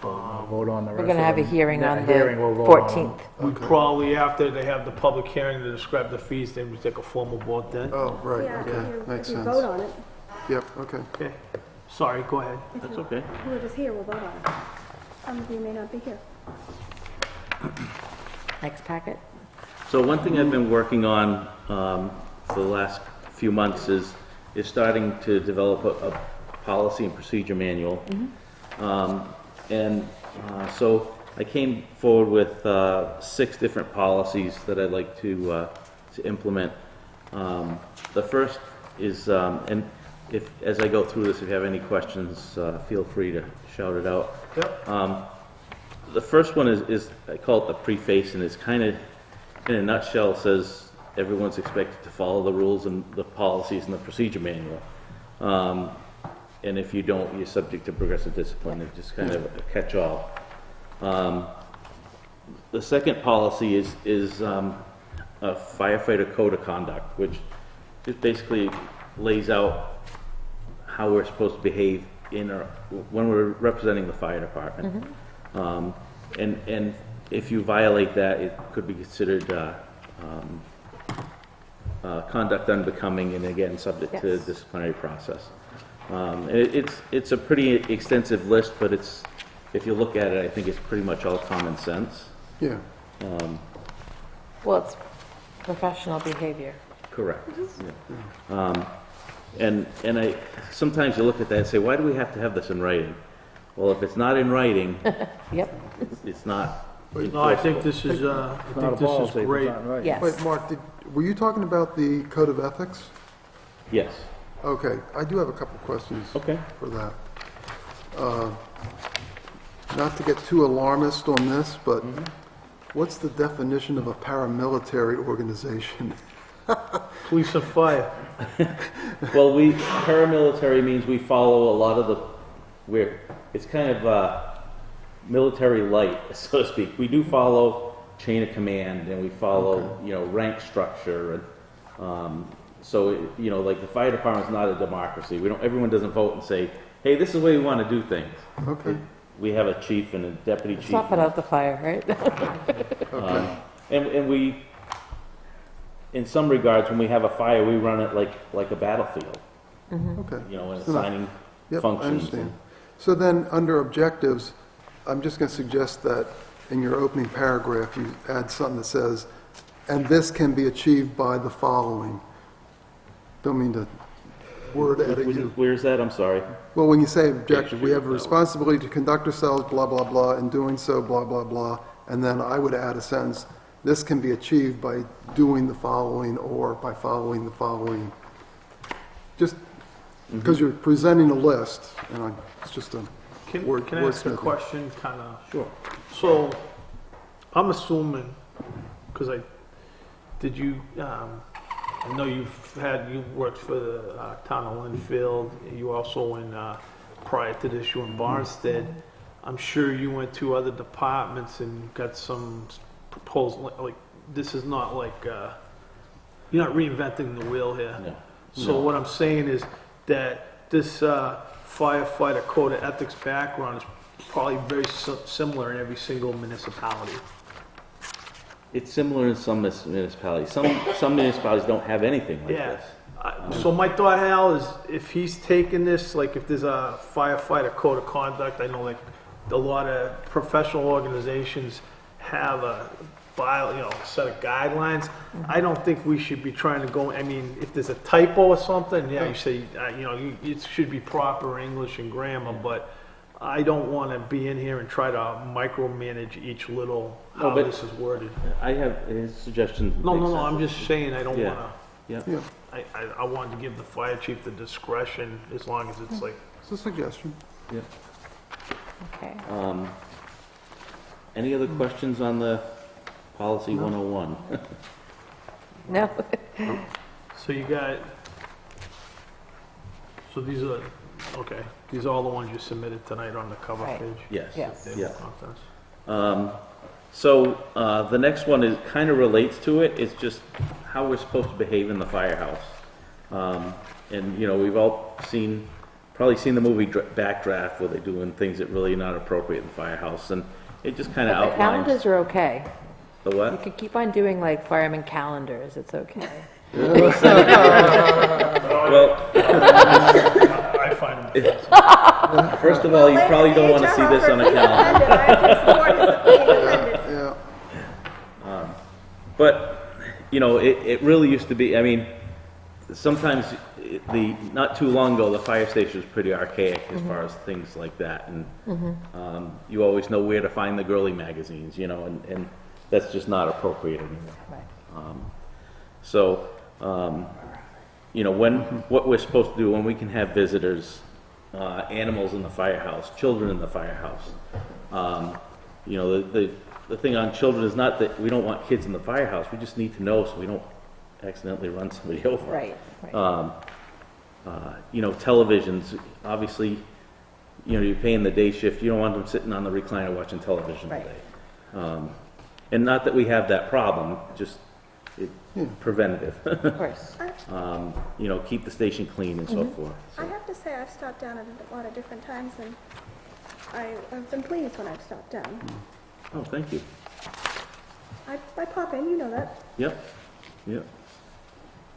Vote on the We're rest gonna of have a them. hearing That on the hearing we'll vote on. 14th. We probably, after they have the public hearing to describe the fees, then we take a formal vote then. Oh, right, Yeah, okay, makes if you sense. vote on it, Yep, okay. Okay. Sorry, go ahead. That's okay. who is here will vote on it. Some of you may not be here. Next packet? So one thing I've been working on for the last few months is starting to develop a policy and procedure manual. So I came forward with 6 different policies that I'd like to implement. The first is, and if as I go through this, if you have any questions, feel free to shout it out. Yep. The first one is I call it the preface, and it's kind of, in a nutshell, says everyone's expected to follow the rules and the policies and the procedure manual. And if you don't, you're subject to progressive discipline. It's just kind of a catch-all. The second policy is a firefighter code of conduct, which just basically lays out how we're supposed to behave when we're representing the fire department. And if you violate that, it could be considered conduct unbecoming, and again, subject to Yes. disciplinary process. It's a pretty extensive list, but if you look at it, I think it's pretty much all common sense. Yeah, Well, it's professional behavior. Correct. Yeah. And I sometimes you look at that and say, why do we have to have this in writing? Well, if it's not in writing, Yep, it's not. No, I think this is, great. yes. wait, Mark, were you talking about the code of ethics? Yes. Okay, I do have a couple questions Okay. for that. Not to get too alarmist on this, but what's the definition of a paramilitary organization? Police and fire. Well, paramilitary means we follow a lot of it's kind of military light, so to speak. We do follow chain of command, and we follow, rank structure, and so, like the fire department's not a democracy. Everyone doesn't vote and say, hey, this is the way we want to do things. Okay, We have a chief and a deputy chief. Stop it out the fire, right? okay, And we, in some regards, when we have a fire, we run it like a battlefield, okay. and assigning Yep, I functions. understand. So then, under objectives, I'm just going to suggest that in your opening paragraph, you add something that says, and this can be achieved by the following. Don't mean to word edit you. Where's that? I'm sorry. Well, when you say objective, we have a responsibility to conduct ourselves, blah, blah, blah, in doing so, blah, blah, blah. And then I would add a sentence, this can be achieved by doing the following or by following the following. Just because you're presenting a list, and it's just a Can word. can I ask a wordsmithing. question, kind of? Sure. So, I'm assuming, because I know you worked for the town of Linfield, you also prior to this, you were in Barnstead. I'm sure you went to other departments and got some proposal, like, this is not like, you're not reinventing the wheel here. No. So what I'm saying is that this firefighter code of ethics background is probably very similar in every single municipality. It's similar in some municipalities. Some municipalities don't have anything like Yeah. this. So my thought, Hal, is if he's taking this, like if there's a firefighter code of conduct, I know like a lot of professional organizations have a set of guidelines. I don't think we should be trying to go, I mean, if there's a typo or something, yeah, you say, it should be proper English and grammar, but I don't want to be in here and try to micromanage each little, how but- this is worded. I have his suggestion. No, makes I'm sense. just saying, I don't Yeah. want Yeah. Yeah, to, I wanted to give the fire chief the discretion as long as it's like, it's a suggestion. Yeah. Okay. Any other questions on the policy 101? No? so you got, so these are, okay, these are all the ones you submitted tonight on the cover Right. page? Yes. Yes. Table Yeah. of contents. So, the next one is, kind of relates to it, it's just how we're supposed to behave in the firehouse. And, you know, we've all probably seen the movie Backdraft, where they're doing things that really are not appropriate in the firehouse, and it just kind of But the outlines. calendars are okay. The You what? could keep on doing like fireman calendars, it's okay. Well, I find them. first of all, you probably don't want to see this on a calendar. Yeah. But, you know, it really used to be, I mean, sometimes not too long ago, the fire station was pretty archaic as far as things like that. And you always know where to find the girly magazines, you know, and that's just not appropriate anymore. You know, what we're supposed to do when we can have visitors, animals in the firehouse, children in the firehouse. You know, the thing on children is not that we don't want kids in the firehouse, we just need to know so we don't accidentally run somebody over. Right. You know, televisions, obviously, you know, you're paying the day shift, you don't want them sitting on the recliner watching television all Right. day. And not that we have that problem, just preventative. Of course. You know, keep the station clean and so forth. I have to say, I've stopped down at a lot of different times, and I've been pleased when I've stopped down. Oh, thank you. I pop in, you know that. Yep.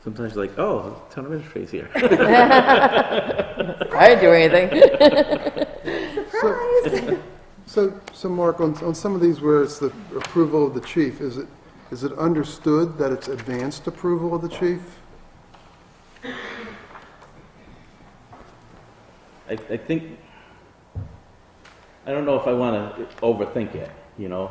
Sometimes like, oh, town administrator's here. I didn't do anything. Surprise! So Mark, on some of these where it's the approval of the chief, is it understood that it's advanced approval of the chief? I think, I don't know if I want to overthink it, you know?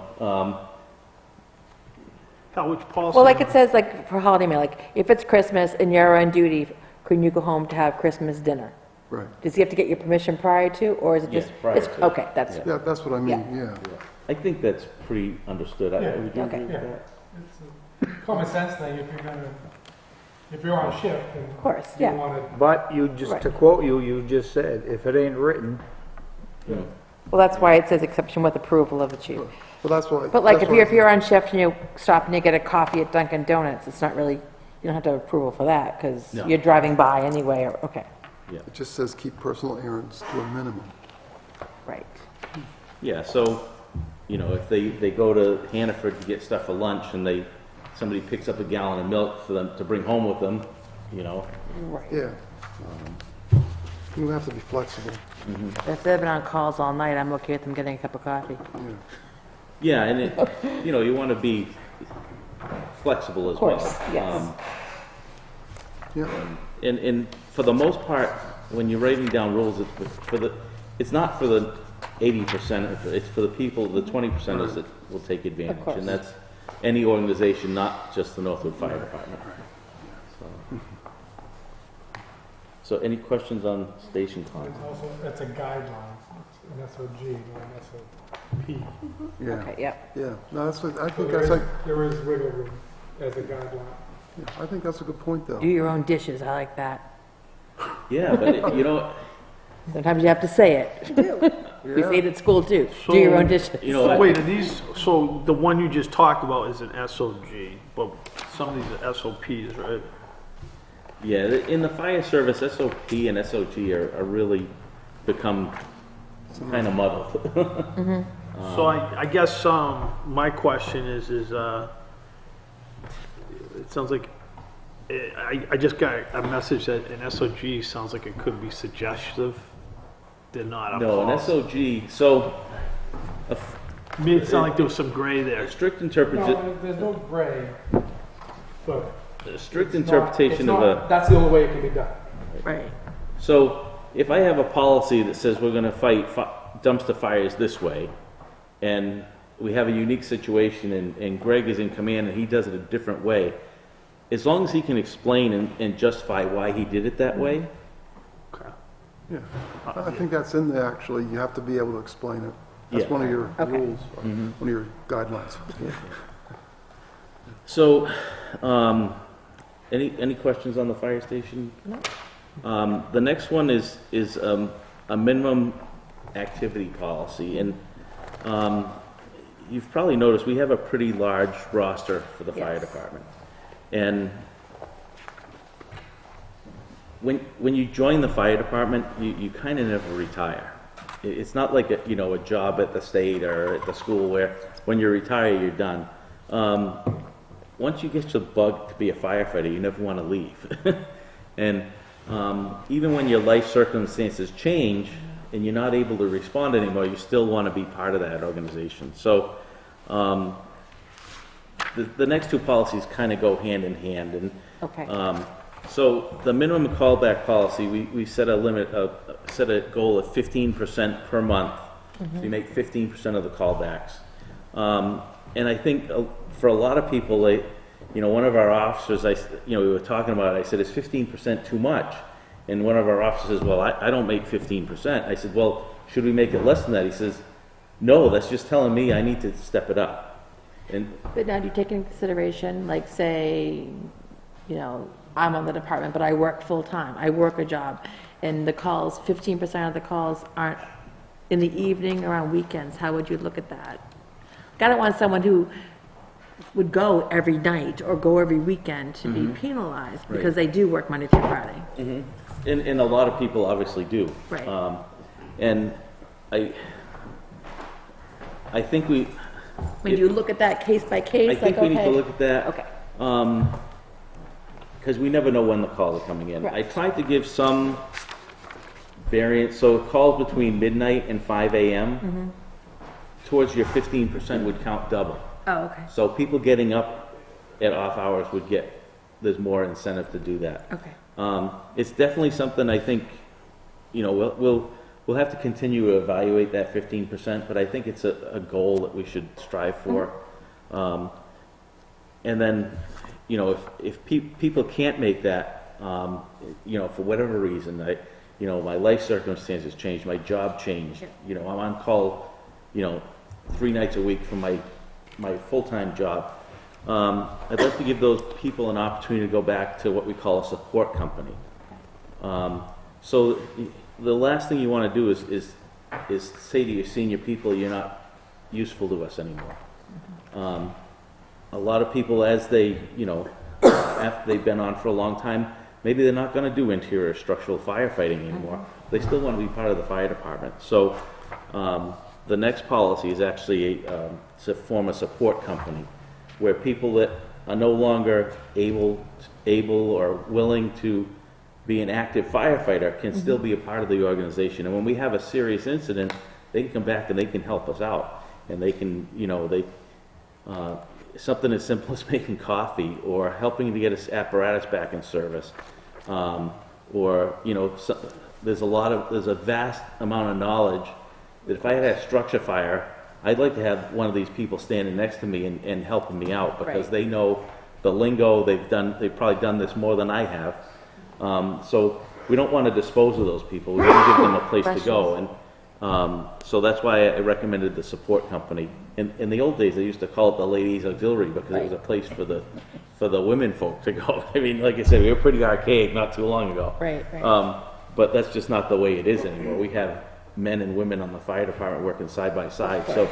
How, which policy? Well, like it says, like for holiday meal, like if it's Christmas and you're on duty, couldn't you go home to have Christmas dinner? Right. Does he have to get your permission prior to, or is it Yes, just? prior it's- to. Okay, that's, Yeah, that's what I mean, yeah. I think that's pretty understood. Would you Okay. agree with that? It's a common sense thing, if you're on shift and of course, you yeah. want to, But you just, to quote you, you just said, if it ain't written, Well, that's why it says exception with approval of the chief. Well, that's why. But like that's if why- you're on shift and you stop and you get a coffee at Dunkin' Donuts, it's not really, you don't have to have approval for that, because No. you're driving by anyway, or, okay, It just says keep personal errands to a minimum. right. Yeah, so, you know, if they go to Hannaford to get stuff for lunch and somebody picks up a gallon of milk for them to bring home with them, you know, Right. Yeah. You have to be flexible. If they've been on calls all night, I'm okay with them getting a cup of coffee. yeah, and you know, you want to be flexible as Of course, well. yes. Yeah. And for the most part, when you're writing down rules, it's not for the 80%, it's for the people, the 20%ers that will take advantage. course. And that's any organization, not just the Northwood Fire Department. So any questions on station cons? it's also, that's a guideline, it's an SOG, not an SOP. Yeah. Okay, yep. Yeah. No, that's what, I So think that's like, there is wiggle room as a guideline. yeah, I think that's a good point, though. Do your own dishes, I like that. Yeah, but you know, Sometimes you have to say it. We say it at school too. Do your own dishes. you know, Wait, are these, so the one you just talked about is an SOG, but some of these are SOPs, right? yeah, in the fire service, SOP and SOG are really become kind of muddled. So I guess, my question is, it sounds like, I just got a message that an SOG sounds like it could be suggestive. They're not. No, an SOG, so To me, it sounded like there was some gray there. a strict interpretation, No, there's no gray, but a strict it's interpretation not, of that's the only way it can be done. Right. So if I have a policy that says we're going to fight dumpster fires this way, and we have a unique situation, and Greg is in command and he does it a different way, as long as he can explain and justify why he did it that way, Okay. Yeah. I think that's in there, actually. You have to be able to explain it. That's Yeah. one of your Okay. rules, one of your guidelines. So, any questions on the fire station? No. The next one is a minimum activity policy, and you've probably noticed we have a pretty large roster for the fire Yes. department. And when you join the fire department, you kind of never retire. It's not like a job at the state or at the school where when you retire, you're done. Once you get your bug to be a firefighter, you never want to leave. And even when your life circumstances change and you're not able to respond anymore, you still want to be part of that organization. So the next two policies kind of go hand in hand. And Okay. so the minimum callback policy, we set a limit set a goal of 15% per month. So we make 15% of the callbacks. And I think for a lot of people, one of our officers, we were talking about it, I said, is 15% too much? And one of our officers says, well, I don't make 15%. I said, well, should we make it less than that? He says, no, that's just telling me I need to step it up. But now do you take into consideration, like, say, I'm on the department, but I work full-time, I work a job, and the calls, 15% of the calls aren't in the evening or on weekends, how would you look at that? I don't want someone who would go every night or go every weekend to be penalized because they do work Monday through Friday. Mm-hmm. And a lot of people obviously do. Right. And I think When you look at that case by case, I think we need to look at that. Okay. Because we never know when the calls are coming in. Right. I tried to give some variance, so calls between midnight and 5 a.m. Towards your 15% would count double. Oh, okay. So people getting up at off hours there's more incentive to do that. Okay. It's definitely something I think, we'll have to continue to evaluate that 15%, but I think it's a goal that we should strive for. And then, if people can't make that, for whatever reason, my life circumstances changed, my job changed, I'm on call, 3 nights a week from my full-time job. I'd like to give those people an opportunity to go back to what we call a support company. So the last thing you want to do is say to your senior people, you're not useful to us anymore. A lot of people, as they, after they've been on for a long time, maybe they're not going to do interior structural firefighting anymore. They still want to be part of the fire department. So the next policy is actually to form a support company where people that are no longer able or willing to be an active firefighter can still be a part of the organization. And when we have a serious incident, they can come back and they can help us out. And they can, something as simple as making coffee or helping to get us apparatus back in service. There's a vast amount of knowledge that if I had a structure fire, I'd like to have one of these people standing next to me and helping me out because they know the lingo. They've probably done this more than I have. So we don't want to dispose of those people. We want to give them a place to go. And so that's why I recommended the support company. In the old days, they used to call it the ladies' auxiliary because it was a place for the women folk to go. I mean, like I said, we were pretty archaic not too long ago. Right. But that's just not the way it is anymore. We have men and women on the fire department working side by side. So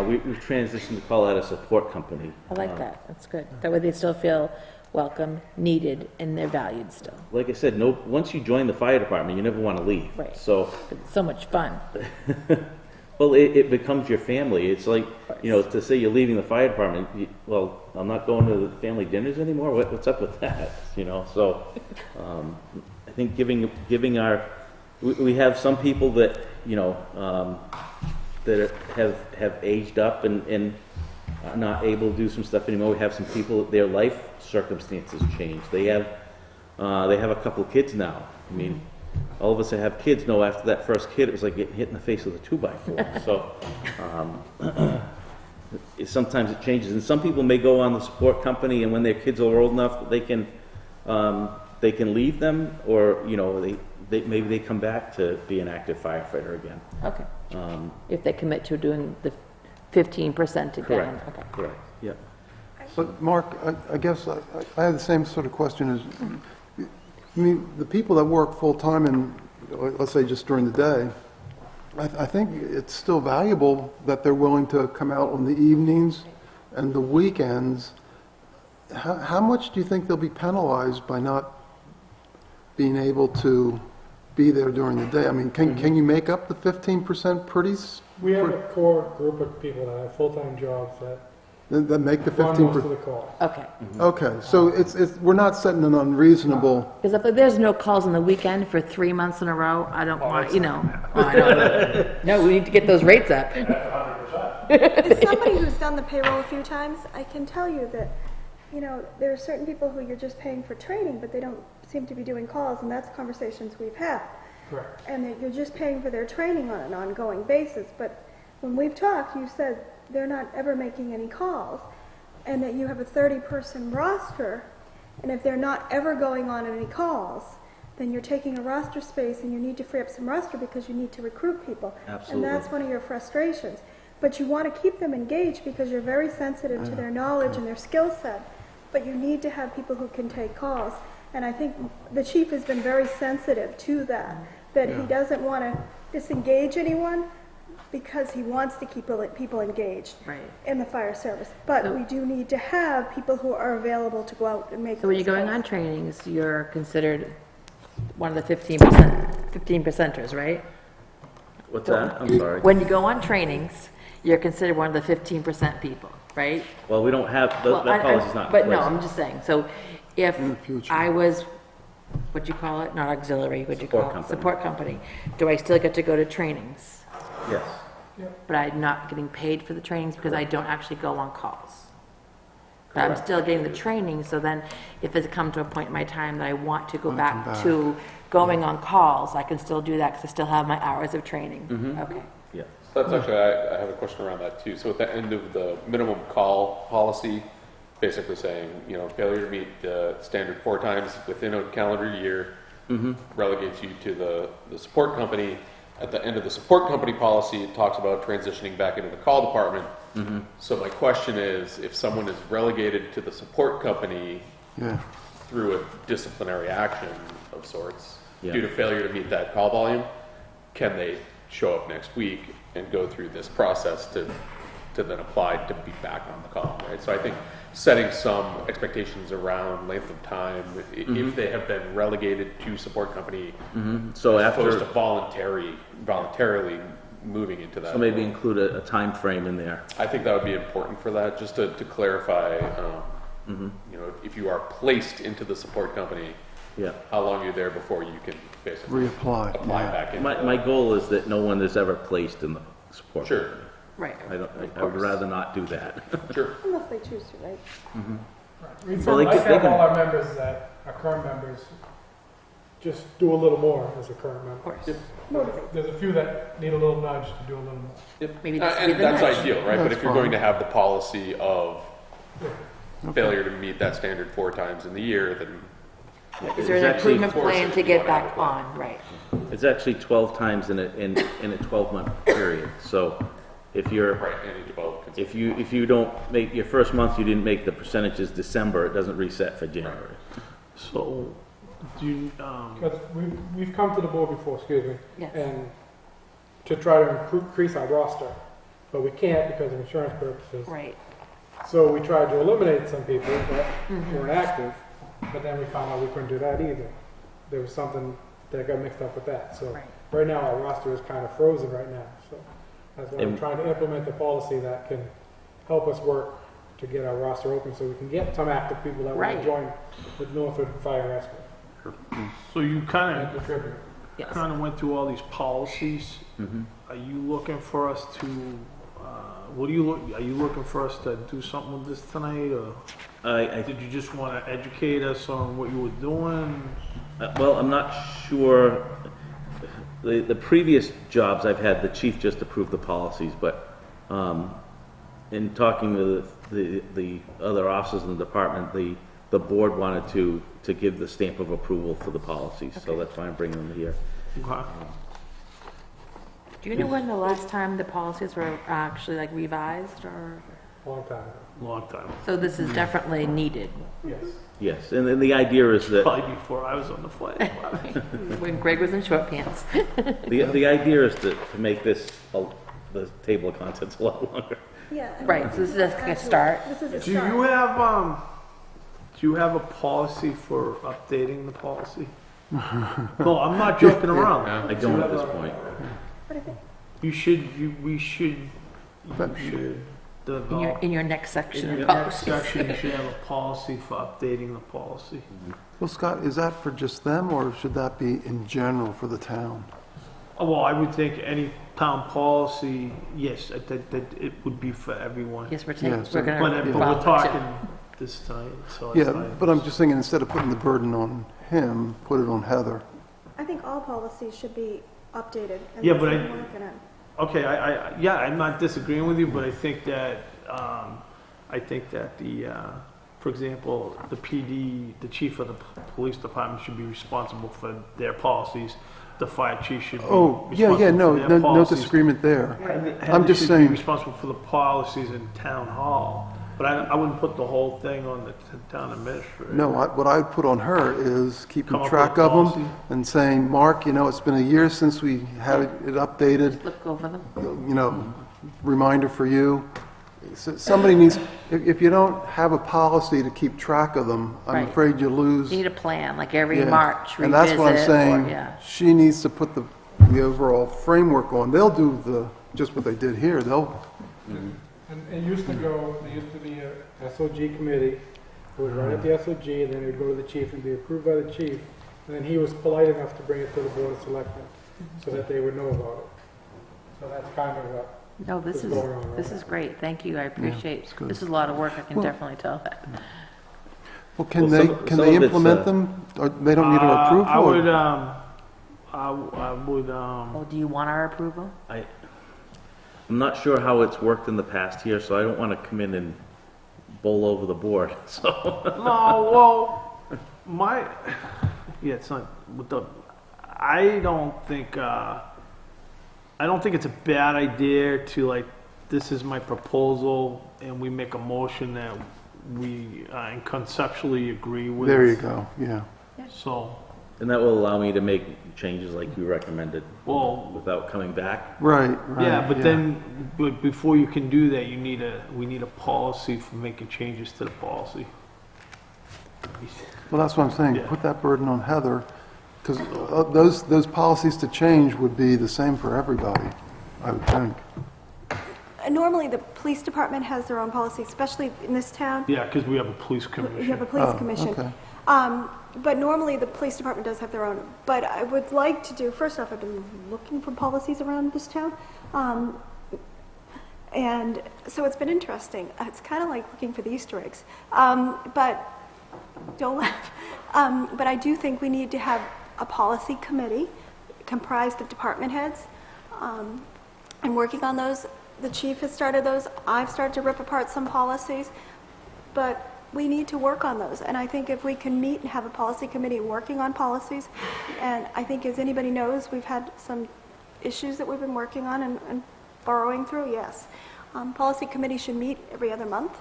we've transitioned to call that a support company. I like that. That's good. That way they still feel welcome, needed, and they're valued still. Like I said, once you join the fire department, you never want to leave. Right. So it's so much fun. well, it becomes your family. It's like, to say you're leaving the fire department, I'm not going to the family dinners anymore. What's up with that? So I think we have some people that, that have aged up and are not able to do some stuff anymore. We have some people, their life circumstances change. They have a couple of kids now. I mean, all of us that have kids know after that first kid, it was like getting hit in the face with a 2x4. So sometimes it changes. And some people may go on the support company, and when their kids are old enough, they can leave them, or maybe they come back to be an active firefighter again. Okay. If they commit to doing the 15% again. Correct. Okay. Correct. Yeah. But Mark, I guess I have the same sort of question as, the people that work full-time and, let's say just during the day, I think it's still valuable that they're willing to come out on the evenings and the weekends. How much do you think they'll be penalized by not being able to be there during the day? I mean, can you make up the 15% We have a core group of people that have full-time jobs that make the run most 15%? of the calls. Okay. Okay, so it's, we're not setting an unreasonable, Because if there's no calls on the weekend for 3 months in a row, I don't want, you know. Oh, I don't. No, we need to get those rates up. As somebody who's done the payroll a few times, I can tell you that, you know, there are certain people who you're just paying for training, but they don't seem to be doing calls, and that's conversations we've had. Correct. And that you're just paying for their training on an ongoing basis. But when we've talked, you said they're not ever making any calls, and that you have a 30-person roster, and if they're not ever going on any calls, then you're taking a roster space and you need to free up some roster because you need to recruit people. Absolutely. And that's one of your frustrations. But you want to keep them engaged because you're very sensitive to their knowledge and their skill set. But you need to have people who can take calls. And I think the chief has been very sensitive to that, that he doesn't want to disengage anyone because he wants to keep people engaged in the fire service. But we do need to have people who are available to go out and make So when you're those going calls. on trainings, you're considered one of the 15%ers, right? What's that? I'm sorry. When you go on trainings, you're considered one of the 15% people, right? Well, we don't have, that policy's not in But no, place. I'm just saying, so if in the future. I was, what'd you call it, not auxiliary, what'd you Support call it? company. Support company, do I still get to go to trainings? Yes. But I'm not getting paid for the trainings because I don't actually go on calls. But I'm still getting the training, so then if it's come to a point in my time that I want to go back to going on calls, I can still do that because I still have my hours of training. Okay. Yeah. So that's actually, I have a question around that too. So at the end of the minimum call policy, basically saying, you know, failure to meet the standard 4 times within a calendar year relegates you to the support company. At the end of the support company policy, it talks about transitioning back into the call department. So my question is, if someone is relegated to the support company through a disciplinary action of sorts due to failure to meet that call volume, can they show up next week and go through this process to then apply to be back on the call, right? So I think setting some expectations around length of time, if they have been relegated to support company, So as after, opposed to voluntarily moving into that. so maybe role. include a time frame in there. I think that would be important for that, just to clarify, you know, if you are placed into the support company, Yeah. how long you're there before you can basically Reapply, apply yeah. back in. My goal is that no one is ever placed in the support. Sure, Right. I would rather not do that. sure. Unless they choose to, right? We Well, they like could- to they have can- all our members that are current members just do a little more as a current member. Of course. Motivate. There's a few that need a little nudge to do a little more. Maybe this would be And the that's nudge. ideal, right? But That's if you're fine. going to have the policy of failure to meet that standard 4 times in the year, then Is there an It's actually improvement force plan it to if you get wanna have back a plan. on? Right. It's actually 12 times in a 12-month period. So if you're, right, any 12. if you don't make, your first month you didn't make the percentages December, it doesn't reset for January. So, do you, Because we've come to the board before, excuse me, Yes. and to try to increase our roster, but we can't because of insurance purposes. Right. So we tried to eliminate some people that weren't active, but then we found out we couldn't do that either. There was something that got mixed up with that. So Right. right now our roster is kind of frozen right now. So that's why we're And- trying to implement the policy that can help us work to get our roster open so we can get some active people that want Right. to join with Northwood Fire Rescue so you kind and of contribute. Yes. went through all these policies. Are you looking for us to, what are you looking for us to do something with this tonight, or did you just want to educate us on what you were doing? Well, I'm not sure. The previous jobs I've had, the chief just approved the policies, but in talking with the other officers in the department, the board wanted to give the stamp of approval for the policies, so that's why I'm bringing them here. Okay. Do you know when the last time the policies were actually like revised or? long time ago. long time, So this is definitely needed. Yes. Yes, and then the idea is that, probably before I was on the flight. When Greg was in short pants. the idea is to make this, the table of contents a lot longer. Yeah. I Right, mean, so this is just a start. This is a Do start. you have a policy for updating the policy? No, I'm not joking around. I don't at this point. But I think, We should develop. In your next section In of the next policies. section, you should have a policy for updating the policy. Well, Scott, is that for just them, or should that be in general for the town? Oh, well, I would think any town policy, yes, that it would be for everyone. Yes, we're Yeah, taking, so- we're gonna. But we're follow it. talking this tonight, so. it's Yeah, like- but I'm just thinking, instead of putting the burden on him, put it on Heather. I think all policies should be updated. and Yeah, that's but what I- I'm working on. Okay, yeah, I'm not disagreeing with you, but I think that, for example, the PD, the chief of the police department should be responsible for their policies. The fire chief should be Oh, responsible yeah, for their no policies. disagreement there. Heather I'm just should be saying- responsible for the policies in town hall, but I wouldn't put the whole thing on the town administrator. No, what I'd put on her is Come keeping up track with a of policy. them and saying, Mark, it's been a year since we had it updated, Look over them. reminder for you. So somebody needs, if you don't have a policy to keep track of them, I'm Right. afraid you lose. You need a plan, like every Yeah. March, And that's what I'm revisit, or, saying. yeah. She needs to put the overall framework on. They'll do just what they did here. They'll, And it used to go, there used to be a SOG committee, it would run at the SOG, and then it would go to the chief and be approved by the chief, and then he was polite enough to bring it to the board of selectmen, so that they would know about it. So that's kind of what, No, this What's is, going on, this right? is great, thank you, I appreciate, it's good. this is a lot of work, I can Well- definitely tell that. well, can Well, they, some can of they it's, implement them? Or they don't need our approval? I or- would, I would, Oh, do you want our approval? I'm not sure how it's worked in the past here, so I don't want to come in and bowl over the board, so. no, well, it's not, I don't think it's a bad idea to this is my proposal, and we make a motion that we conceptually agree with. There you go, yeah. So, And that will allow me to make changes like you recommended well, without coming back. Right, right. yeah, but before you can do that, we need a policy for making changes to the policy. Well, that's what I'm saying. Yeah. Put that burden on Heather, because those policies to change would be the same for everybody, I would think. Normally, the police department has their own policy, especially in this town. Yeah, because we have a police You have a commission. police Oh, commission. okay. But normally, the police department does have their own. But I would like to do, first off, I've been looking for policies around this town. And so it's been interesting. It's kind of like looking for the Easter eggs. But don't laugh. But I do think we need to have a policy committee comprised of department heads. I'm working on those. The chief has started those. I've started to rip apart some policies. But we need to work on those. And I think if we can meet and have a policy committee working on policies, and I think as anybody knows, we've had some issues that we've been working on and borrowing through, yes. Policy committee should meet every other month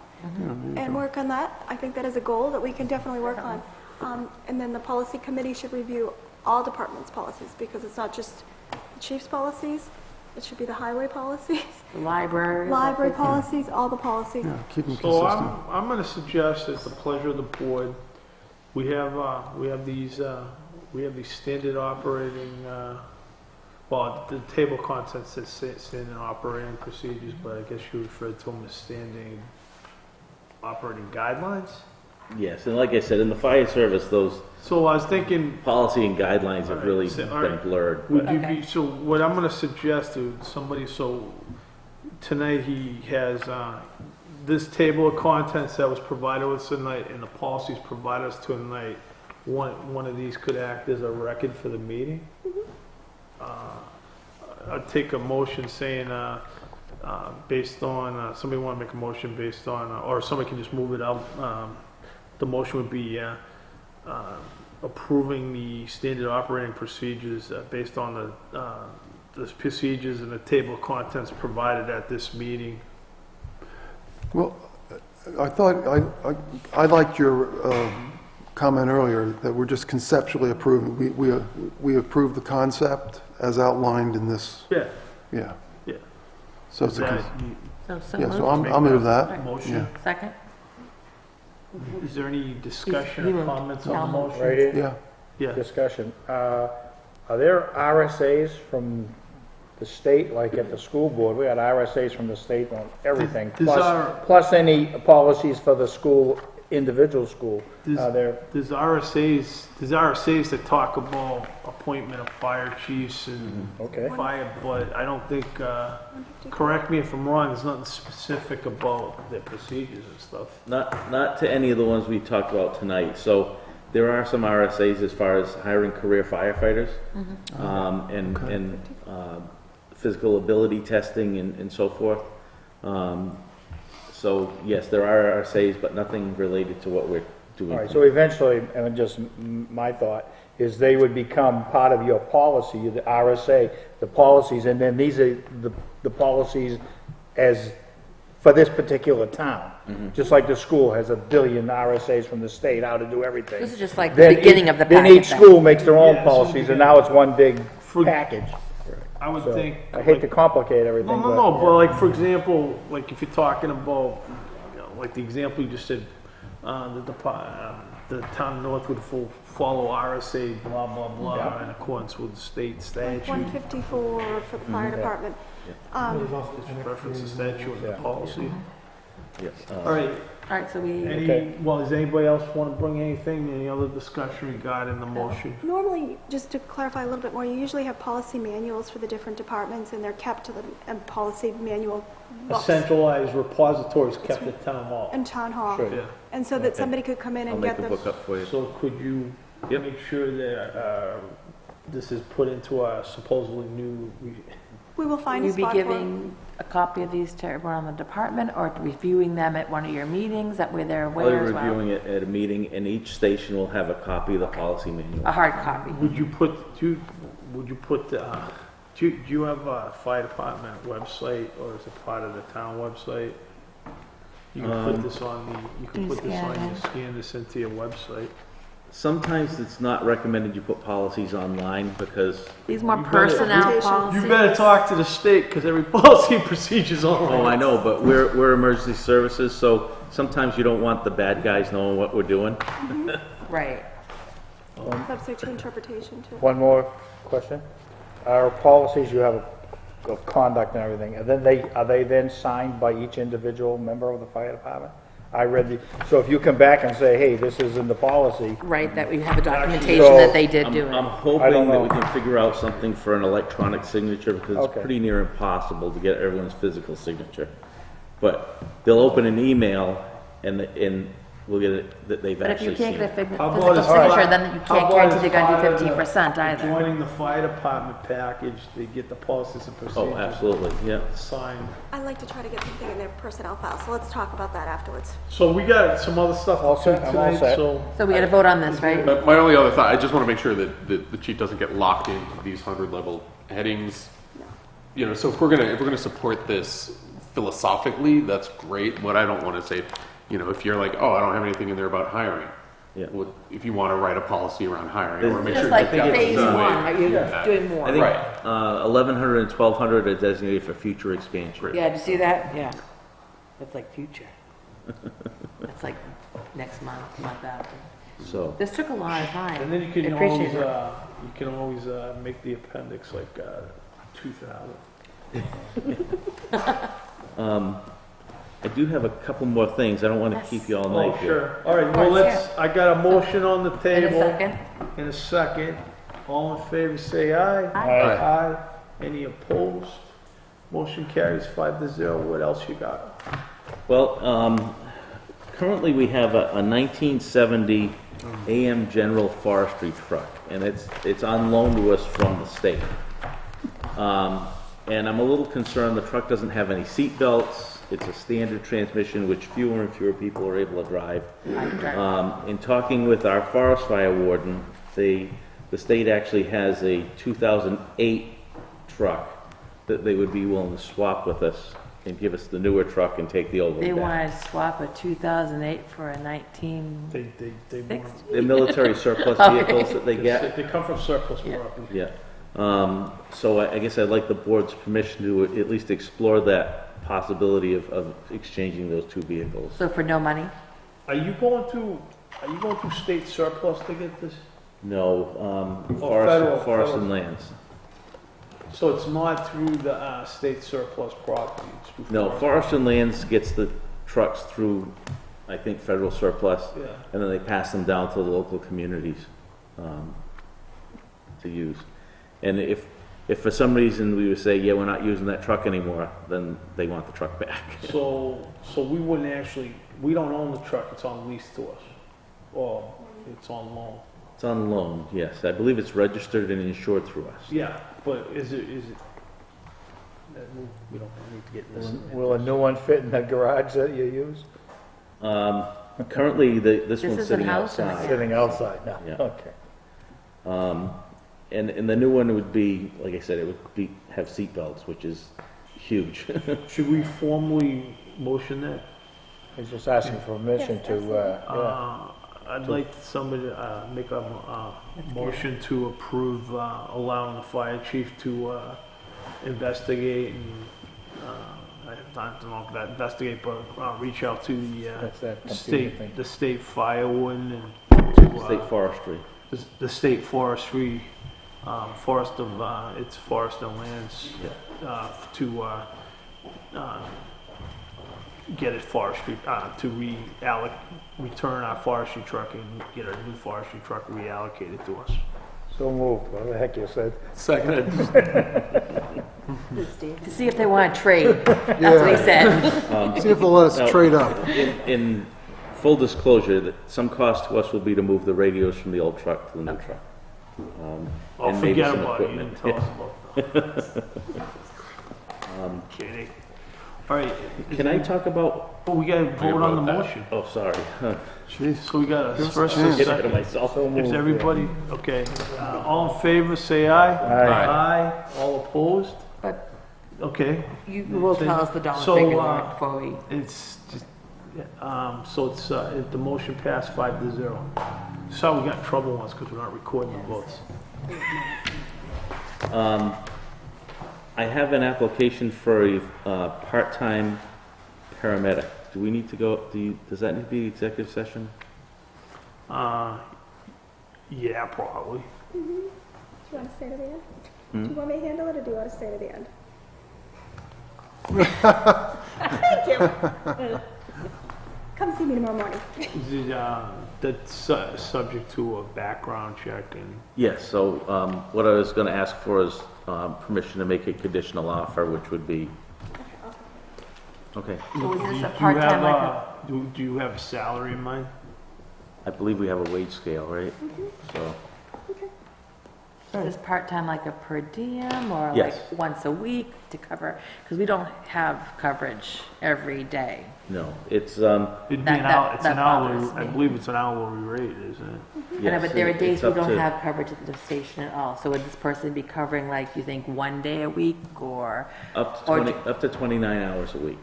and work on that. I think that is a goal that we can definitely work on. And then the policy committee should review all departments' policies, because it's not just the chief's policies, it should be the highway policies, Library. library policies, all the policies. Yeah, keep them So consistent. I'm going to suggest, at the pleasure of the board, we have these standard operating, the table of contents says standard operating procedures, but I guess you refer to them as standing operating guidelines. Yes, and like I said, in the fire service, those So I was thinking, policy and guidelines have really All right. been blurred. would you be, so what I'm gonna suggest to somebody, so tonight he has, this table of contents that was provided us tonight and the policies provided us tonight, one of these could act as a record for the meeting. I'd take a motion saying, based on, somebody wanna make a motion based on, or somebody can just move it up. The motion would be, approving the standard operating procedures based on the procedures and the table of contents provided at this meeting. Well, I thought, I liked your comment earlier that we're just conceptually approving. We approve the concept as outlined in this, Yeah, yeah. yeah. So it's Is that- So yeah, so moved. I'll move that. Motion. Second? Is there any discussion he or moved. comments on Cal the moved. motion? Right here, Yeah. Yeah. discussion. Are there RSAs from the state, like at the school board? We got RSAs from the state on everything, Does our- plus any policies for the school, individual school. Are there? There's RSAs that talk about appointment of fire chiefs and Okay. fire, but I don't think, correct me if I'm wrong, there's nothing specific about their procedures and stuff. Not to any of the ones we talked about tonight. So there are some RSAs as far as hiring career firefighters, and physical ability testing and so forth. So yes, there are RSAs, but nothing related to what we're doing. All right, so eventually, and just my thought, is they would become part of your policy, the RSA, the policies, and then these are the policies as, for this particular town. Just like the school has a billion RSAs from the state, how to do everything. This is just like the Then beginning of the Then packet each then. school makes their own Yeah, so policies, we and now it's one big For- package. I would So, think. I hate to complicate everything, No, but. no, no, but like, for example, like if you're talking about, you know, like the example you just said, the town of Northwood will follow RSA, blah, blah, blah, Yeah. in accordance with state Like statute. 154 for the fire department. Just reference the statute and the Yeah. policy. Yes. All right, All right, so we, any, well, does anybody else want to bring anything, any other discussion regarding the motion? Normally, just to clarify a little bit more, you usually have policy manuals for the different departments, and they're kept to the policy manual A books centralized repository is kept at town hall. in town hall. Sure. Yeah, And so that somebody could come in I'll and make get a the, book up for you. so could you Yep. make sure that, this is put into our supposedly new, we will find will a you be spot for it. giving a copy of these to everyone on the department or reviewing them at one of your meetings? That way they're I'll be aware as well? reviewing it at a meeting, and each station will have a copy of the policy manual. A hard copy. would you put, do you have a fire department website, or is it part of the town website? You can put this on you Can can you put this scan on, it? you scan this into your website. Sometimes it's not recommended you put policies online because, These more You better- personnel You policies. You better talk to the state, because every policy and procedure's online. oh, I know, but we're emergency services, so sometimes you don't want the bad guys knowing what we're doing. Right. Subject to interpretation too. One more question. Our policies, you have of conduct and everything, and then are they then signed by each individual member of the fire department? I read so if you come back and say, hey, this is in the policy, Right, that we have a documentation So, that they did do I'm it. hoping that know. we can figure out something for an electronic signature because it's Okay. pretty near impossible to get everyone's physical signature. But they'll open an email and we'll get it that they've But if you actually can't seen get a it. How about physical as part- signature, then you how can't about guarantee as they're gonna part do of the 15% either. Joining the fire department package, they get the policies and procedures. Oh, absolutely, yeah. Signed. I'd like to try to get something in their personnel file, so let's talk about that afterwards. So we got some other stuff All to set, do I'm all tonight, set. so. So we gotta vote on this, right? But my only other thought, I just want to make sure that the chief doesn't get locked into these 100-level headings. You know, so if we're gonna support this philosophically, that's great. What I don't want to say, you know, if you're like, oh, I don't have anything in there about hiring. Yeah. Well, if you want to write a policy around hiring, I want to make Just sure like that gets phase done. one, right, you're Yeah. doing more. I think Right. 1,100 and 1,200 are designated for future expansion. Yeah, did you see that? Yeah. That's like future. That's like next month after. So, This took a lot of time. And then you can I appreciate always, it. make the appendix like, 2,000. I do have a couple more things. I don't want to Yes. keep you all Oh, night here. sure. All right, well, course, let's, I got a motion on the In table. a second. In a second. All in favor, say aye. Aye. Aye. Any opposed? Motion carries 5-0. What else you got? Well, currently we have a 1970 AM General Forestry truck, and it's on loan to us from the state. And I'm a little concerned the truck doesn't have any seat belts. It's a standard transmission, which fewer and fewer people are able to drive. In talking with our forest fire warden, the state actually has a 2008 truck that they would be willing to swap with us and give us the newer truck and take the old They one back. want to swap a 2008 for a 19. They want, The military surplus Okay. vehicles that they get. they come from surplus Yeah. property. Yeah. So I guess I'd like the board's permission to at least explore that possibility of exchanging those two vehicles. So for no money? Are you going through state surplus to get this? No, federal- forest federal. and lands. So it's not through the state surplus property? It's through No, forest and lands gets the trucks through, I think, federal surplus, Yeah. and then they pass them down to the local communities to use. And if for some reason we would say, yeah, we're not using that truck anymore, then they want the truck back. So we wouldn't actually, we don't own the truck, it's on lease to us, or it's on loan? It's on loan, yes. I believe it's registered and insured through us. Yeah, but is it, we don't need to get this. Will a new one fit in the garage that you use? Currently, this one's is sitting in-house or- outside. Sitting outside now, Yeah. okay. And the new one would be, like I said, it would have seat belts, which is huge. Should we formally motion that? He's just asking for permission Yes, to, absolutely. I'd like somebody to make a motion to approve allowing the fire chief to investigate and, I don't know if that investigate, but reach out to That's that computer state, thing. the state fire warden and to, State forestry. the state forestry, forest of, it's forest and lands, to, get it forestry, to return our forestry truck and get a new forestry truck reallocated to us. So moved, what the heck you said? Seconded. To see if they want to trade. That's what he said. See if they'll let Now, us trade up. In full disclosure, that some cost to us will be to move the radios from the old truck to the new truck. Oh, And maybe forget some about it, you didn't tell equipment. us about that. Kidding. All right, Can I talk about? oh, we gotta vote on the motion. Oh, sorry. Jeez. So we got a first chance. and Get ahead of second. myself. Is everybody, okay, all in favor, say aye. Aye. All opposed? But Okay, you will tell us the dollar So, figure before we. it's just, so it's, the motion passed 5-0. So we got in trouble once because we're not recording the votes. I have an application for a part-time paramedic. Do we need to go, does that need to be executive session? Yeah, probably. Do you want to stay to the end? Do you want me to handle it, or do you want to stay to the end? Thank you. Come see me tomorrow morning. That's subject to a background check and, Yes, so what I was going to ask for is permission to make a conditional offer, which would be, okay, So is this a do you part-time like have, do you have a salary in mind? I believe we have a wage scale, right? So, Is this part-time like a per diem or Yes. like once a week to cover? Because we don't have coverage every day. no, it's, It'd be That- an that- hour, it's that an hourly, bothers I me. believe it's an hourly rate, isn't it? I know, yes, but there are it's days we up don't to- have coverage at the station at all. So would this person be covering like, you think, one day a week or? Up to or 20, up to 29 hours a week.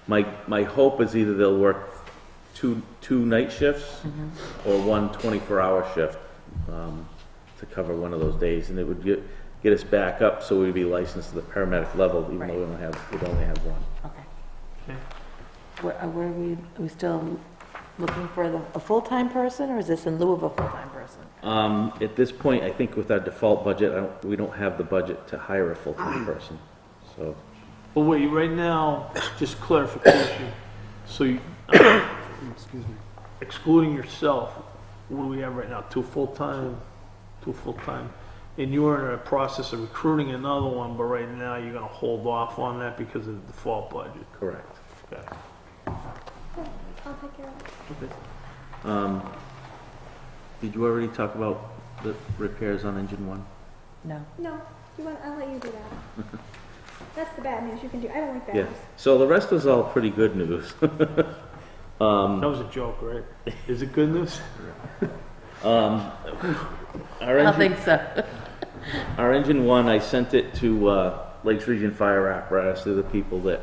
My hope is either they'll work two night shifts or one 24-hour shift to cover one of those days, and it would get us back up so we'd be licensed to the paramedic level, even though we'd only have one. Okay. Okay. Where are we still looking for a full-time person, or is this in lieu of a full-time person? At this point, I think with our default budget, we don't have the budget to hire a full-time person, so. But wait, right now, just clarification, so you, Excuse me. excluding yourself, what do we have right now, two full-time, and you are in a process of recruiting another one, but right now you're gonna hold off on that because of the default budget. Correct. Okay. I'll take care of it. Did you already talk about the repairs on engine one? No. No, I'll let you do that. That's the bad news you can do. I don't like bad Yeah, news. so the rest was all pretty good news. That was a joke, right? Is it good news? Our I don't engine, think so. our engine one, I sent it to Lakes Region Fire Apparatus, they're the people that,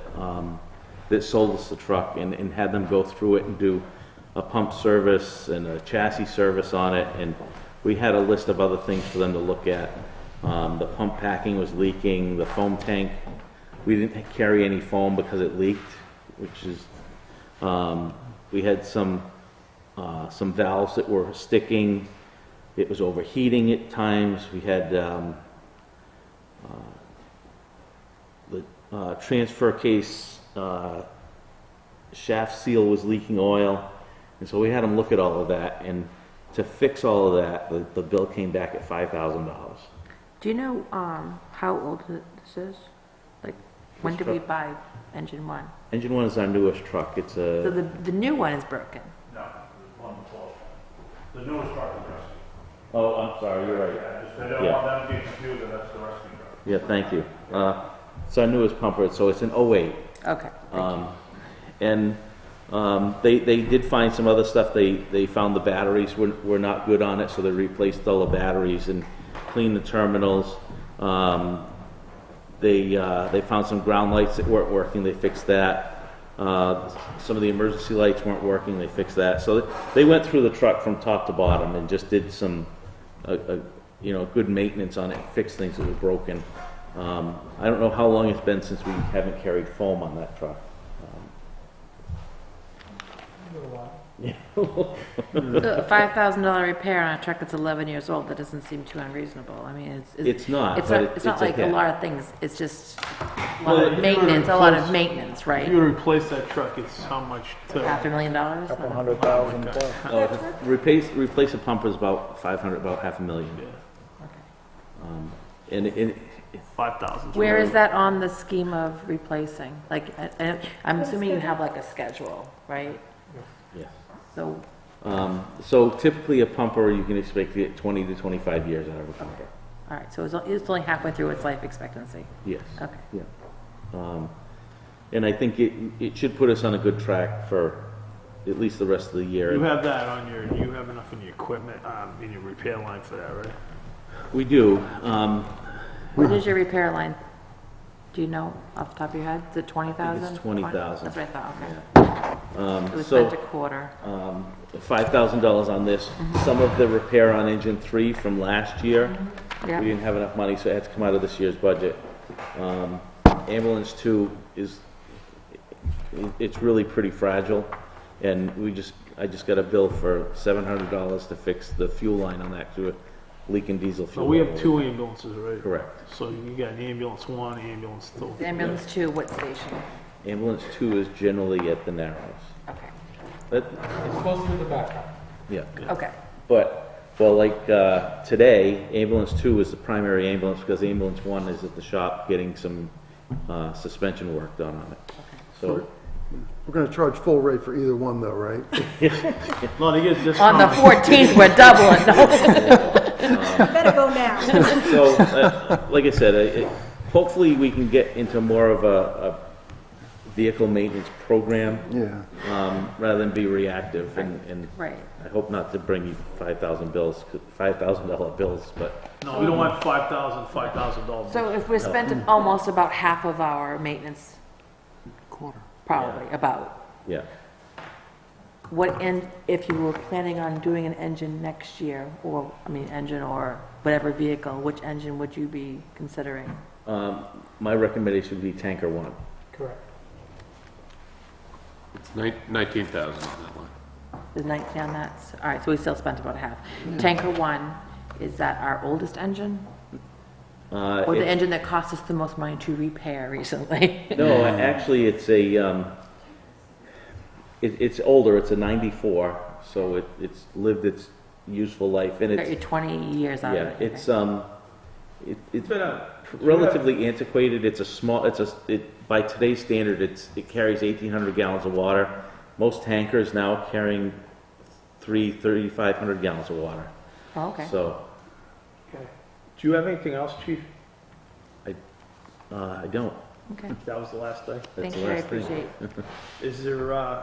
that sold us the truck and had them go through it and do a pump service and a chassis service on it, and we had a list of other things for them to look at. The pump packing was leaking, the foam tank, we didn't carry any foam because it leaked, which is, we had some valves that were sticking, it was overheating at times, we had the transfer case shaft seal was leaking oil, and so we had them look at all of that, and to fix all of that, the bill came back at $5,000. Do you know how old this is? Like, when did we buy engine one? Engine one is our newest truck. It's So a, the new one is broken. No, one before. The newest truck is rusty. oh, I'm sorry, you're right. Yeah, just, I don't Yeah. want them to get confused that that's the rusty truck. Yeah, thank you. It's our newest pumper, so it's an 08. Okay. And they did find some other stuff. They found the batteries were not good on it, so they replaced all the batteries and cleaned the terminals. They found some ground lights that weren't working. They fixed that. Some of the emergency lights weren't working. They fixed that. So they went through the truck from top to bottom and just did some good maintenance on it, fixed things that were broken. I don't know how long it's been since we haven't carried foam on that truck. A $5,000 repair on a truck that's 11 years old, that doesn't seem too unreasonable. I mean, It's not, It's but not, it's not it's a like a hit. lot of things, it's just a Well, lot if you of were maintenance, to a lot of replace- maintenance, right? If you replace that truck, it's how much to? $500,000? Couple No. $100,000 plus. Oh, to replace a pumper is about $500, about $500,000. And it, 5,000. Where is that on the scheme of replacing? Like, I'm assuming you have like a schedule, right? yeah. So, So typically a pumper, you can expect to get 20 to 25 years out of a pumper. all right, so it's only halfway through its life expectancy. Yes. Okay. Yeah. And I think it should put us on a good track for at least the rest of the year. You have that on you have enough in your equipment, in your repair line for that, right? We do. What is your repair line? Do you know off the top of your head? Is it 20,000? It's 20,000. That's what I thought, okay. So we So, spent a quarter. $5,000 on this. Some of the repair on engine 3 from last year, Yeah. we didn't have enough money, so it had to come out of this year's budget. Ambulance 2 it's really pretty fragile, and I just got a bill for $700 to fix the fuel line on that to a leaking diesel So fuel. we have two ambulances, right? Correct. So you got an ambulance 1, ambulance 2. Ambulance 2, what station? Ambulance 2 is generally at the Narrows. Okay. But, It's supposed to be the backup. yeah. Okay. But, well, like today, ambulance 2 is the primary ambulance because ambulance 1 is at the shop getting some suspension work done on it. So, We're gonna charge full rate for either one though, right? No, they get On discount. the 14th, we're doubling. No. Better go now. so like I said, hopefully we can get into more of a vehicle maintenance program Yeah. rather than be reactive. And Right. I hope not to bring you $5,000 bills, but No, we don't want $5,000. So if we spent almost about half of our maintenance, Quarter. probably, about, yeah. what end, if you were planning on doing an engine next year, or, engine or whatever vehicle, which engine would you be considering? My recommendation would be tanker 1. Correct. It's 19,000 on that one. Is 19 on that? All right, so we still spent about half. Tanker 1, is that our oldest engine? Or the It- engine that cost us the most money to repair recently? No, actually, it's it's older. It's a '94, so it's lived its useful life, and Got your 20 years out yeah, of it. it's okay. it's relatively antiquated. It's a small. By today's standard, it carries 1,800 gallons of water. Most tankers now carrying 3,500 gallons of water. Oh, okay. So Do you have anything else, Chief? I don't. Okay. That was the last thing. That's Thank the you, I last thing. appreciate. Is there,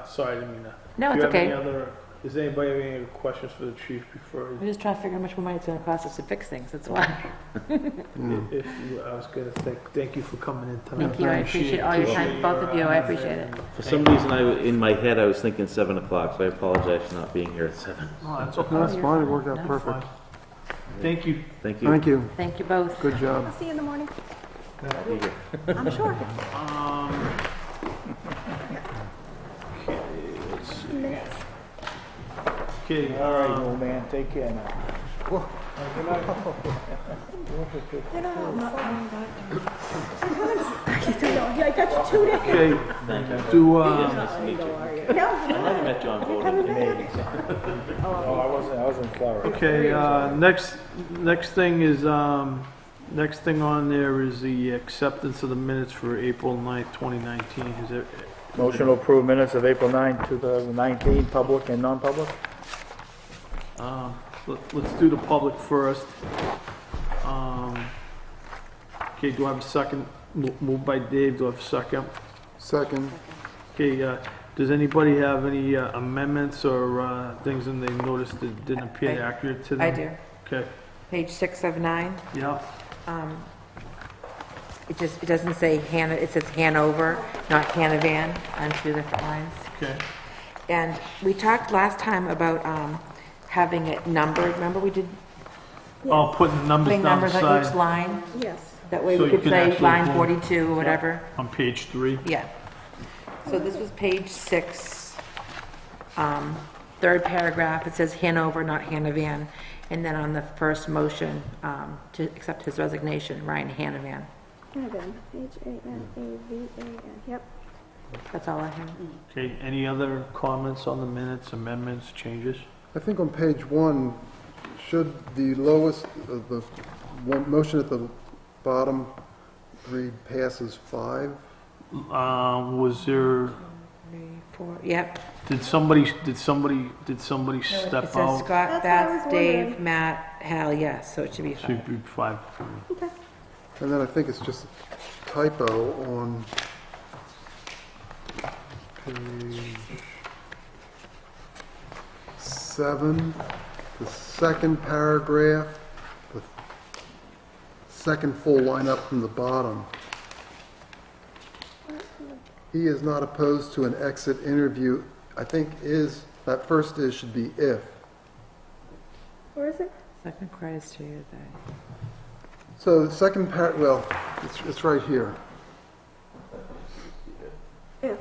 sorry, I didn't mean to. No, Do it's you okay. have any other Does anybody have any questions for the chief before? I'm just trying to figure out how much more money it's gonna cost us to fix things, that's why. If you, I was gonna thank you for coming in tonight. Thank you, I appreciate all your time, both of you, I appreciate it. For some reason, in my head, I was thinking 7 o'clock, so I apologize for not being here at 7. Oh, that's okay. That's fine, it worked out That's perfect. Thank you. Thank you. Thank you, Thank you both. good job. I'll see you in the morning. Be here. I'm sure. Okay, let's see. Minutes. Okay, All right, old man, take care now. They're not on the phone. I got you 2 days. okay, Thank you. do, Nice to meet you. No, I might have met John Bowden. Oh, I was in Florida. okay, next thing on there is the acceptance of the minutes for April 9th, 2019. Is there, Motion to approve minutes of April 9, 2019, public and non-public? let's do the public first. Okay, do I have a second? Moved by Dave, do I have a second? Second, Okay, does anybody have any amendments or things in they noticed that didn't appear accurate to them? I do. Okay, Page 6 of 9, yeah, it doesn't say it says Hanover, not Hanavan, on 2 different lines. okay. And we talked last time about having it numbered, remember we did Oh, putting numbers putting down the numbers on each side line? yes. That way So we you could can say actually line boom. 42 or whatever. on page 3. Yeah. So this was page 6, third paragraph, it says Hanover, not Hanavan. And then on the first motion, to accept his resignation, Ryan Hanavan. Hanavan, Hanavan, yep. That's all I have. Okay, any other comments on the minutes, amendments, changes? I think on page 1, should the lowest, the one motion at the bottom read passes 5? Was there, 3, 4, yep. did somebody step It says out? Scott, That's what I was Beth, Dave, wondering. Matt, Hal, yes, so it should be 5. Should be 5. And then I think it's just a typo on page 7, the second paragraph, the second full line up from the bottom. He is not opposed to an exit interview. I think that first should be if. Where is it? Second criteria there. So the second it's right here. If.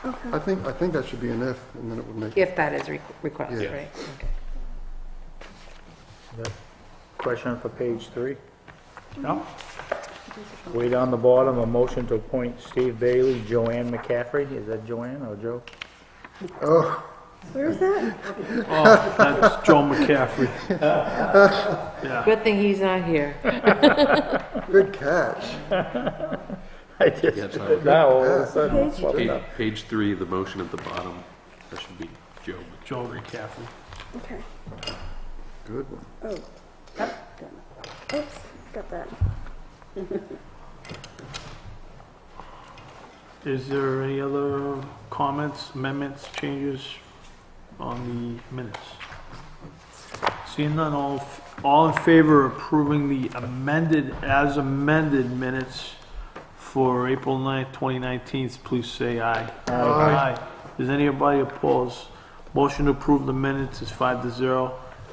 Okay. I think that should be an if, and then it would make. If that is requested, Yeah. right? Okay. Question for page 3. No? Way down the bottom, a motion to appoint Steve Bailey, Joanne McCaffrey. Is that Joanne or Joe? Oh, Where is that? Oh, that's Joe McCaffrey. Yeah, Good thing he's not here. good catch. I just, Yeah, sorry. now all of a sudden, Page it's popping Page, up. page 3, the motion at the bottom, that should be Joe. Joe McCaffrey. Okay. Good one. Oh. Oops, got that. Is there any other comments, amendments, changes on the minutes? Seeing none, all in favor of approving the as amended minutes for April 9th, 2019, please say aye. Aye. Is anybody opposed? Motion to approve the minutes is 5-0.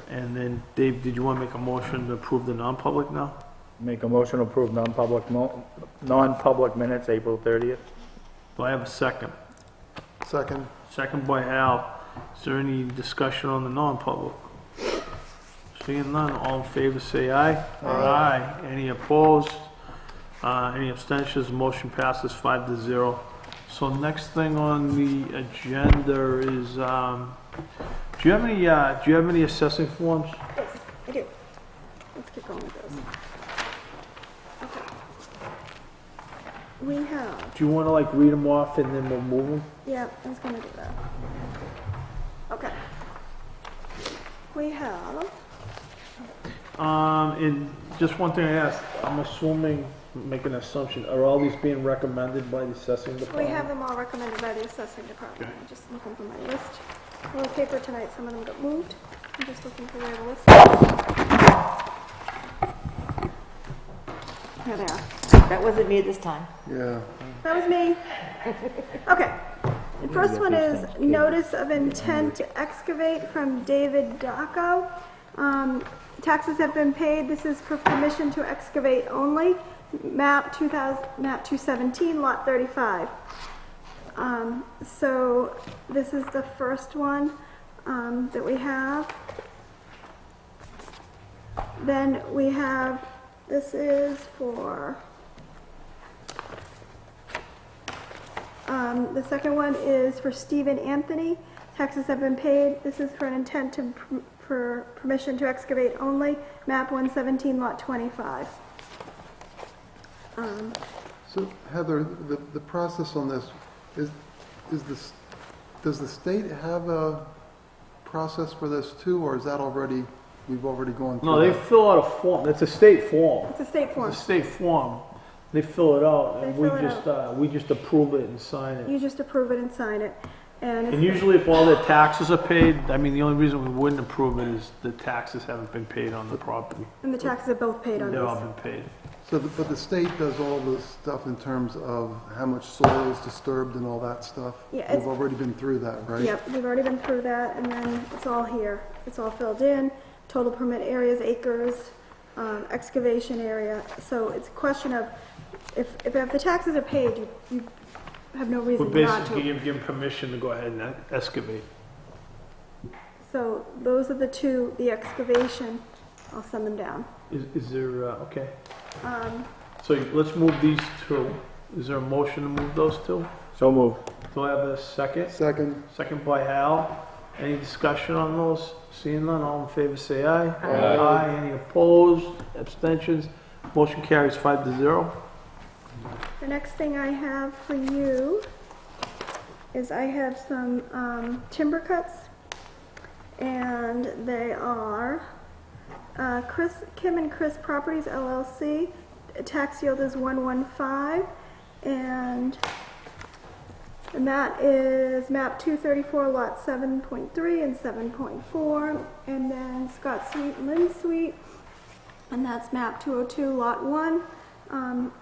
And then, Dave, did you want to make a motion to approve the non-public now? Make a motion to approve non-public minutes, April 30th. Do I have a second? Second. Second by Al. Is there any discussion on the non-public? Seeing none, all in favor say aye. Aye. Any opposed? Any abstentions? Motion passes 5-0. So next thing on the agenda is, do you have any assessing forms? Yes, I do. Let's keep going with those. Okay. We have, Do you want to read them off and then we'll move them? yeah, I was gonna do that. Okay. We have, And just one thing I asked, I'm assuming, make an assumption, are all these being recommended by the assessing we department? have them all recommended by the assessing department. I'm just looking for my list. on the paper tonight, some of them got moved. I'm just looking for where the list is. Here they are. That wasn't me this time. Yeah. That was me. Okay. The first one is notice of intent to excavate from David Dacco. Taxes have been paid. This is for permission to excavate only. Map 217, lot 35. So this is the first one that we have. Then we have, this is for, the second one is for Stephen Anthony. Taxes have been paid. This is for an intent to, for permission to excavate only. Map 117, lot 25. So Heather, the process on this, does the state have a process for this too, or is that already, we've already gone through No, they that? fill out a form. It's a state form. It's a state form. It's a state form. They fill it out, and They fill it we just approve it and sign it. You just approve it and sign it. And And it's, usually if all their taxes are paid, I mean, the only reason we wouldn't approve it is the taxes haven't been paid on the property. and the taxes are both paid on They've all this. been paid. So, but the state does all the stuff in terms of how much soil is disturbed and all that stuff? Yeah, it's- We've already been through that, right? Yep, we've already been through that, and then it's all here. It's all filled in, total permit areas, acres, excavation area. So it's a question of, if the taxes are paid, you have no We reason not basically to. give them permission to go ahead and excavate. So those are the two, the excavation, I'll send them down. Is there, okay. Um, So let's move these two. Is there a motion to move those two? So move. Do I have a second? Second, Second by Hal. Any discussion on those? Seeing none, all in favor say aye. Aye. Any opposed? Abstentions? Motion carries 5-0. The next thing I have for you is I have some timber cuts, and they are Kim and Chris Properties LLC. Tax yield is 115, and that is map 234, lot 7.3 and 7.4, and then Scott Sweet and Lynn Sweet, and that's map 202, lot 1.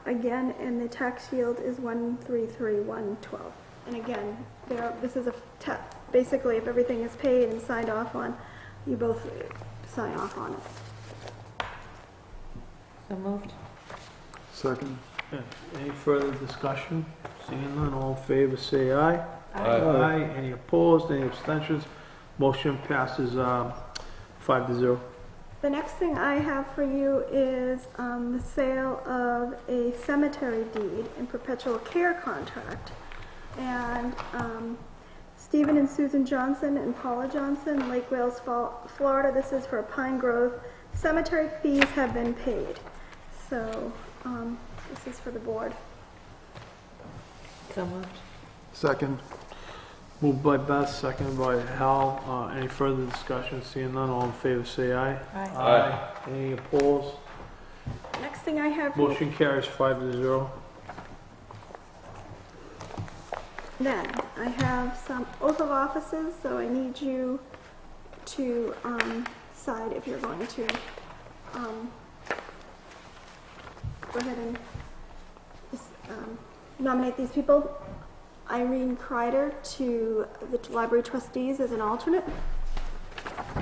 Again, and the tax yield is 133,112. And again, this is basically if everything is paid and signed off on, you both sign off on it. So moved. second. Any further discussion? Seeing none, all in favor say aye. Aye. Any opposed? Any abstentions? Motion passes 5-0. The next thing I have for you is the sale of a cemetery deed and perpetual care contract. And Stephen and Susan Johnson and Paula Johnson, Lake Wales, Florida. This is for Pine Grove. Cemetery fees have been paid. So this is for the board. So moved. Second, Moved by Beth, seconded by Hal. Any further discussion? Seeing none, all in favor say aye. Aye. Any opposed? Next thing I have for you. Motion carries 5-0. Then I have some oath of offices, so I need you to decide if you're going to go ahead and just, nominate these people. Irene Kreider to the library trustees as an alternate.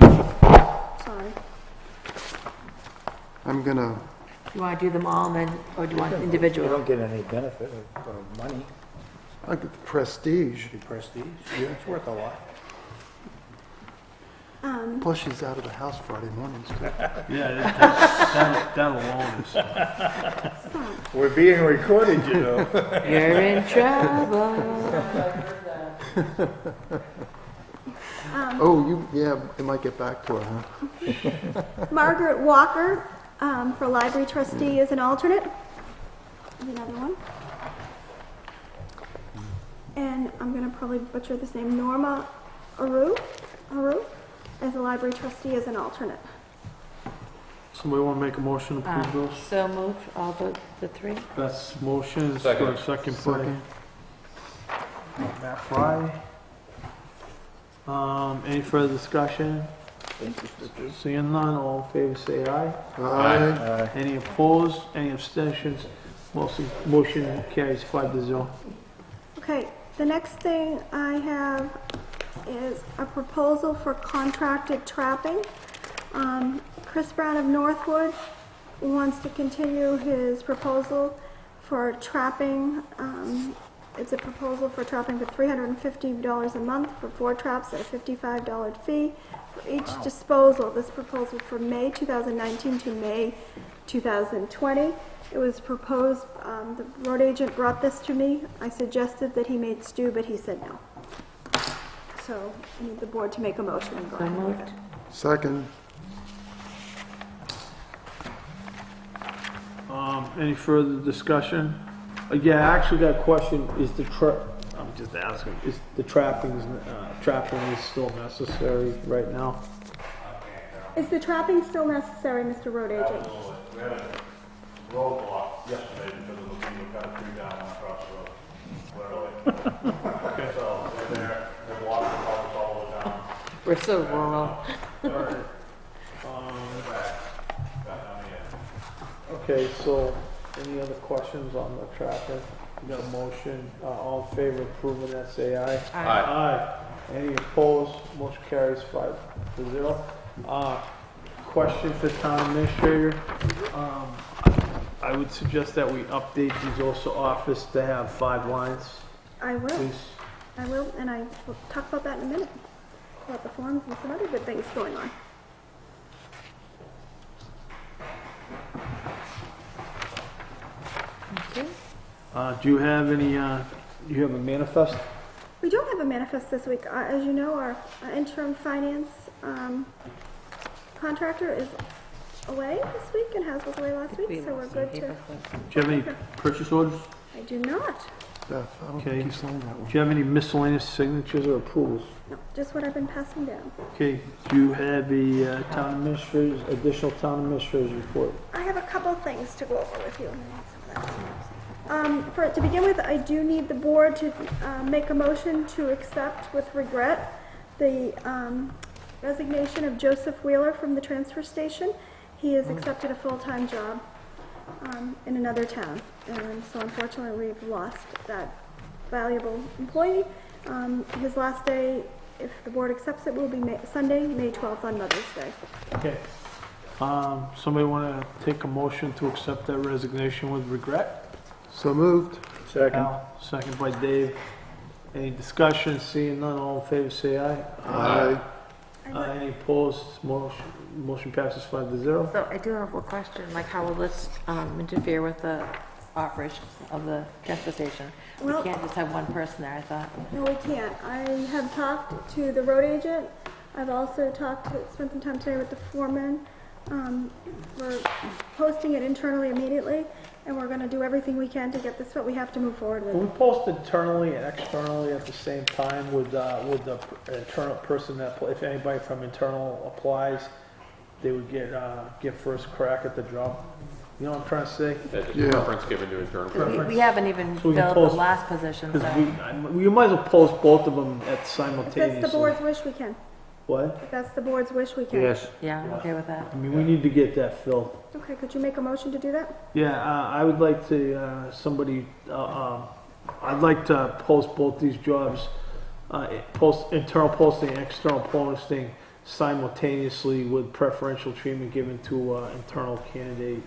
Sorry. I'm gonna, You want to do them all, and then, or do you want You individual? don't get any benefit of money, I get the prestige, the prestige. Yeah, it's worth a lot. plus she's out of the house Friday mornings. Yeah, that alone is... We're being recorded, you know. You're in trouble. Oh, yeah, it might get back to her, huh? Margaret Walker for library trustee as an alternate. Another one. And I'm going to probably butcher this name, Norma Aru, as a library trustee as an alternate. Somebody want to make a motion to approve those? So moved, all the three? Beth's motion is for a second by Second. Matt Fry. Any further discussion? Seeing none, all in favor say aye. Aye. Any opposed, any abstentions? Motion carries 5-0. Okay, the next thing I have is a proposal for contracted trapping. Chris Brown of Northwood wants to continue his proposal for trapping. It's a proposal for trapping for $350 a month for 4 traps at a $55 fee for each disposal. This proposal from May 2019 to May 2020. It was proposed, the road agent brought this to me. I suggested that he made stew, but he said no. So I need the board to make a motion and go ahead with it. Second. Any further discussion? Yeah, I actually got a question. Is the I'm just asking, is the trapping is still necessary right now? Is the trapping still necessary, Mr. Road Agent? We had a roadblock yesterday because of the people cut a tree down across the road, literally. So they're there, they're blocking the culverts all the way down. We're so rural. Okay, so any other questions on the trapping? You got a motion, all in favor of approving that, say aye. Aye. Any opposed? Motion carries 5-0. Question for town administrator. I would suggest that we update these also office to have 5 lines, I will. please. I will, and I will talk about that in a minute. About the forms and some other good things going on. Do you have any, you have a manifest? We don't have a manifest this week. As you know, our interim finance contractor is away this week and was away last week, so we're good to... Do you have any purchase orders? I do not. Beth, I don't Okay. think you signed that one. Do you have any miscellaneous signatures or approvals? No, just what I've been passing down. Okay, do you have a additional town administrator's report? I have a couple things to go over with you. To begin with, I do need the board to make a motion to accept with regret the resignation of Joseph Wheeler from the transfer station. He has accepted a full-time job in another town, and so unfortunately we've lost that valuable employee. His last day, if the board accepts it, will be Sunday, May 12th on Mother's Day. Okay. Somebody want to take a motion to accept that resignation with regret? So moved. Second. Al, second by Dave. Any discussion? Seeing none, all in favor say aye. Aye. Any opposed? Motion passes 5-0. So I do have a question, like how will this interfere with the operations of the transfer station? We Well- can't just have one person there, I thought. No, we can't. I have talked to the road agent. I've also spent some time today with the foreman. We're posting it internally immediately, and we're gonna do everything we can to get this, but we have to move forward with Can we it. post internally and externally at the same time with the internal person that, if anybody from internal applies, they would get first crack at the job? You know what I'm trying to say? That's just Yeah. preference given to internal. We haven't even So we can filled post- the last position, Because so. we might as well post both of them at If simultaneously. that's the board's wish, we can. What? If that's the board's wish, we can. Yes. Yeah, I'm okay with that. I mean, we need to get that filled. Okay, could you make a motion to do that? Yeah, I would like to, I'd like to post both these jobs, post internal posting and external posting simultaneously with preferential treatment given to internal candidate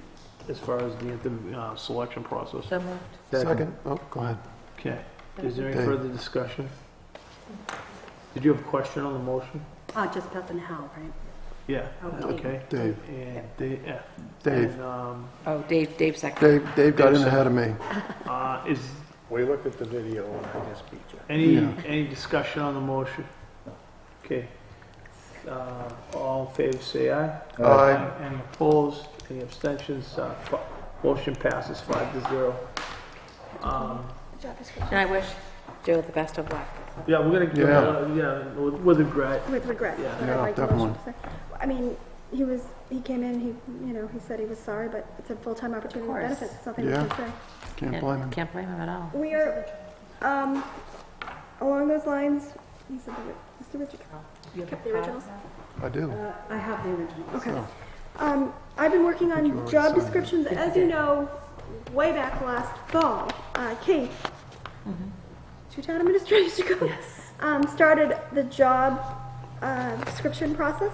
as far as the selection process. So moved. Second. Oh, go ahead. Okay, is there any Dave. further discussion? Did you have a question on the motion? Just Beth and Hal, right? Yeah, okay. Dave. And Dave, yeah. Dave. And, Oh, Dave seconded. Dave got in ahead of me. is We looked at the video and I just beat you. any discussion on the motion? Okay. All in favor, say aye. Aye. Any opposed? Any abstentions? Motion passes 5-0. Job description. And I wish Joe the best of luck. Yeah, we're gonna give, with regret. With regret. Yeah. That's what I'd Yeah, like the motion definitely. to say. I mean, he came in, he said he was sorry, but it's a full-time opportunity with course. benefits. It's nothing we Yeah. can say. Can't blame him. Can't blame him at all. We are, along those lines, These are the original. You Kept the originals? I do. I have the original. Okay. I've been working on already job signed it. descriptions, as you know, way back last fall. Kate, 2 town administrators ago, started the job description process,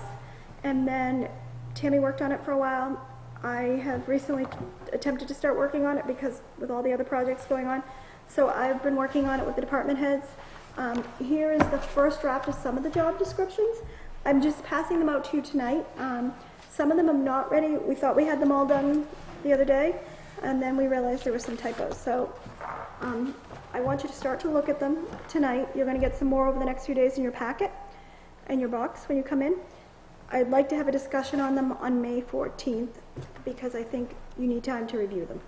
and then Tammy worked on it for a while. I have recently attempted to start working on it because with all the other projects going on. So I've been working on it with the department heads. Here is the first draft of some of the job descriptions. I'm just passing them out to you tonight. Some of them I'm not ready. We thought we had them all done the other day, and then we realized there were some typos. So I want you to start to look at them tonight. You're going to get some more over the next few days in your packet and your box when you come in. I'd like to have a discussion on them on May 14th because I think you need time to review them.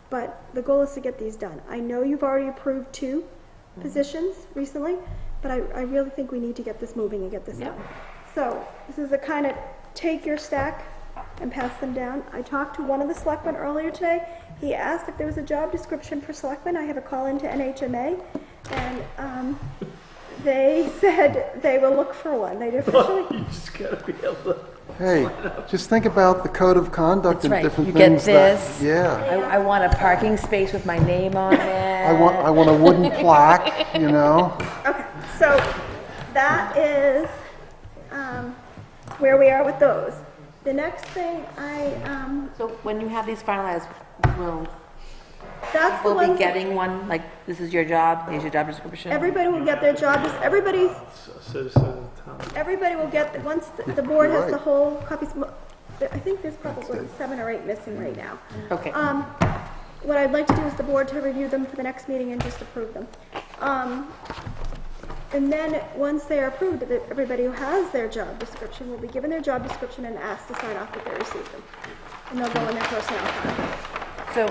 But the goal is to get these done. I know you've already approved 2 positions recently, but I really think we need to get this moving and get this done. So this is a kind of take your stack and pass them down. I talked to one of the selectmen earlier today. He asked if there was a job description for selectmen. I have a call into NHMA, and they said they will look for one. They officially. You just gotta be able to. Hey, just think about the code of conduct That's and right. different You get things this. yeah. I want a parking space with my name on it. I want a wooden plaque, you know? Okay, so that is where we are with those. The next thing So when you have these finalized, will that's the we'll be ones, getting one, like, this is your job, here's your job description? everybody will get their job, everybody will get, once the board has the whole copies, I think there's probably 7 or 8 missing right now. Okay. What I'd like to do is the board to review them for the next meeting and just approve them. And then, once they are approved, everybody who has their job description will be given their job description and asked to sign off that they received them. And they'll go in their personnel file. So,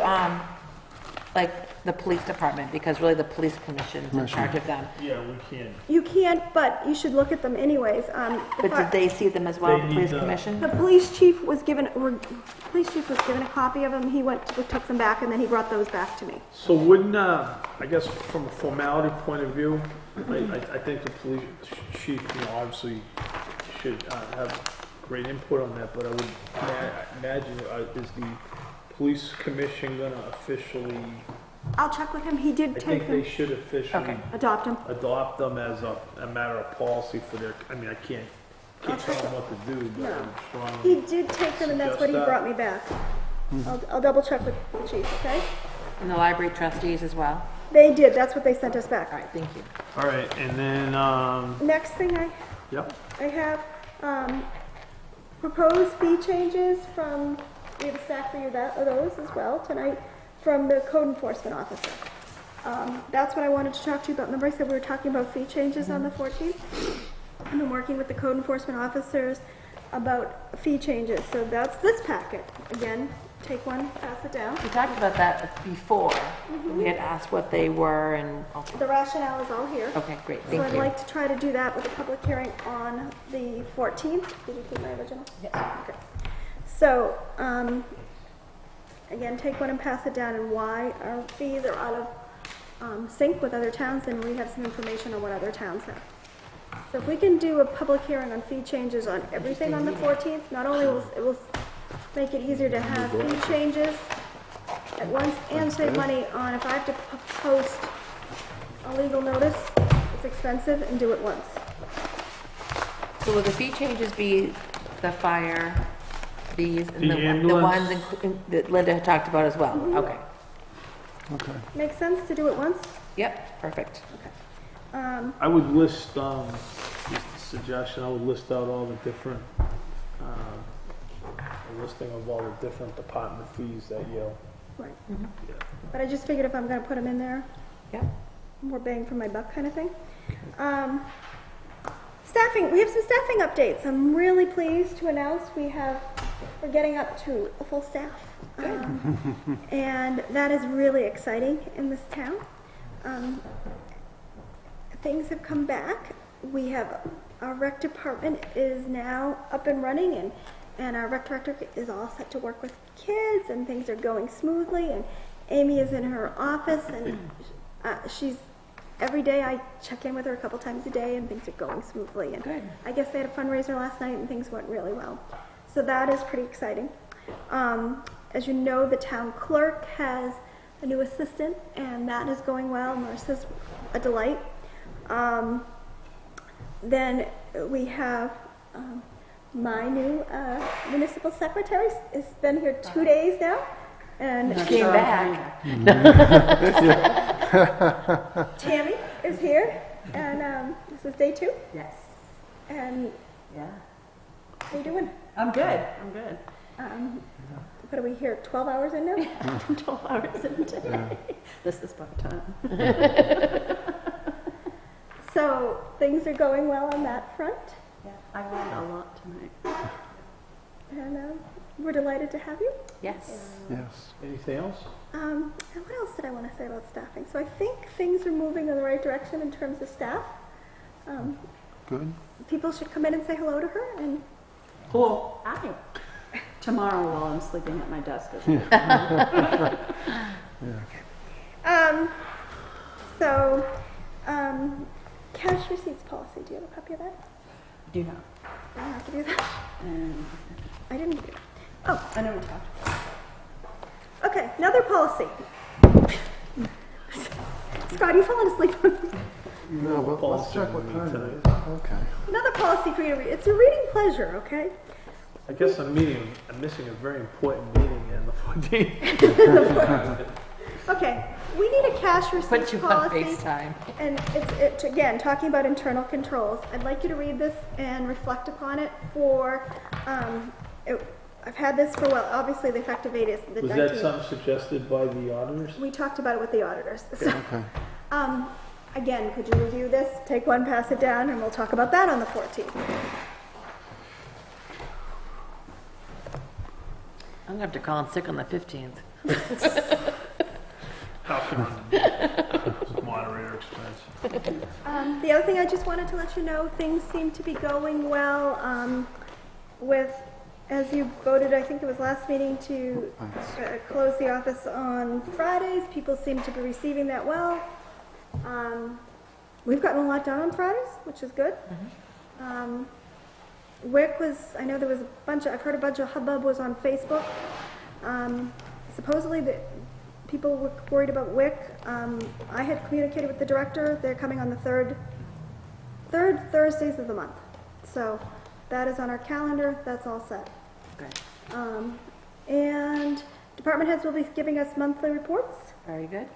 like, the police department, because really the police commission's in charge of them. Yeah, we can't. You can't, but you should look at them anyways. But did they see them as well, They the police need, commission? The police chief was given a copy of them. He took them back, and then he brought those back to me. So wouldn't, I guess from a formality point of view, I think the police chief, obviously should have great input on that, but I would imagine, is the police commission gonna officially, I'll check with him. He did I take think them, they should officially adopt them. adopt them as a matter of policy for their, I mean, I can't tell them what to do, but I would He strongly. did take them, and that's what he Suggest brought me back. I'll double check with the chief, okay? And the library trustees as well? They did. That's what they sent us back. All right, thank you. All right, and then, Next thing yep, I have proposed fee changes from, we have a stack for you of those as well tonight, from the code enforcement officer. That's what I wanted to talk to you about. Remember I said we were talking about fee changes on the 14th? I've been working with the code enforcement officers about fee changes. So that's this packet. Again, take one, pass it down. We talked about that before. We had asked what they were and, okay. The rationale is all here. Okay, great, So thank I'd you. like to try to do that with a public hearing on the 14th. Did you take my original? Yes. Okay. So, again, take one and pass it down, and why our fees are out of sync with other towns, and we have some information on what other towns have. So if we can do a public hearing on fee changes on everything on the 14th, not only will it will make it easier to have fee changes at once and save money on, if I have to post a legal notice, it's expensive, and do it once. So will the fee changes be the fire, these, and The the ambulance? ones that Linda had talked about as well? Okay. Okay. Make sense to do it once? Yep, perfect. I would list, just a suggestion, I would list out all the different, a listing of all the different department fees that you'll, Right. yeah. But I just figured if I'm gonna put them in there, Yep. more bang for my buck kind of thing. Staffing, we have some staffing updates. I'm really pleased to announce we're getting up to a full staff. And that is really exciting in this town. Things have come back. Our rec department is now up and running, and our rec director is all set to work with kids, and things are going smoothly, and Amy is in her office, and she's every day I check in with her a couple times a day, and things are going smoothly. And Good. I guess they had a fundraiser last night, and things went really well. So that is pretty exciting. As you know, the town clerk has a new assistant, and that is going well. Marissa's a delight. Then we have my new municipal secretary. Has been here 2 days now, and She came back. Tammy is here, and this is day 2. Yes. And Yeah. how you doing? I'm good. I'm good. What are we here? 12 hours in now? 12 hours in today. This is part time. So things are going well on that front, Yeah, I learned a lot tonight. and we're delighted to have you. Yes. Yes. Anything else? And what else did I want to say about staffing? So I think things are moving in the right direction in terms of staff. Good. People should come in and say hello to her, and Cool. Hi. Tomorrow while I'm sleeping at my desk. cash receipts policy. Do you have a copy of that? Do not. I don't have to do that. I didn't do that. Oh, I know we talked. okay. Another policy. Scott, you falling asleep? No, but let's check what time it is. Okay. Another policy for you to read. It's a reading pleasure, okay? I guess I'm missing a very important meeting on the 14th. Okay, we need a cash receipts Put you on policy. FaceTime. And it's again, talking about internal controls. I'd like you to read this and reflect upon it for, I've had this for, well, obviously the effective date is the 19th. Was that something suggested by the auditors? We talked about it with the auditors. So, Okay. again, could you review this, take one, pass it down, and we'll talk about that on the 14th. I'm gonna have to call in sick on the 15th. How come? Moderator expense. The other thing I just wanted to let you know, things seem to be going well with, as you voted, I think it was last meeting, to close the office on Fridays. People seem to be receiving that well. We've gotten a lot done on Fridays, which is good. WIC was, I know there was a bunch of, I've heard a bunch of hubbub was on Facebook. Supposedly the people were worried about WIC. I had communicated with the director. They're coming on the third Thursdays of the month. So that is on our calendar. That's all set. Good. And department heads will be giving us monthly reports. Very good.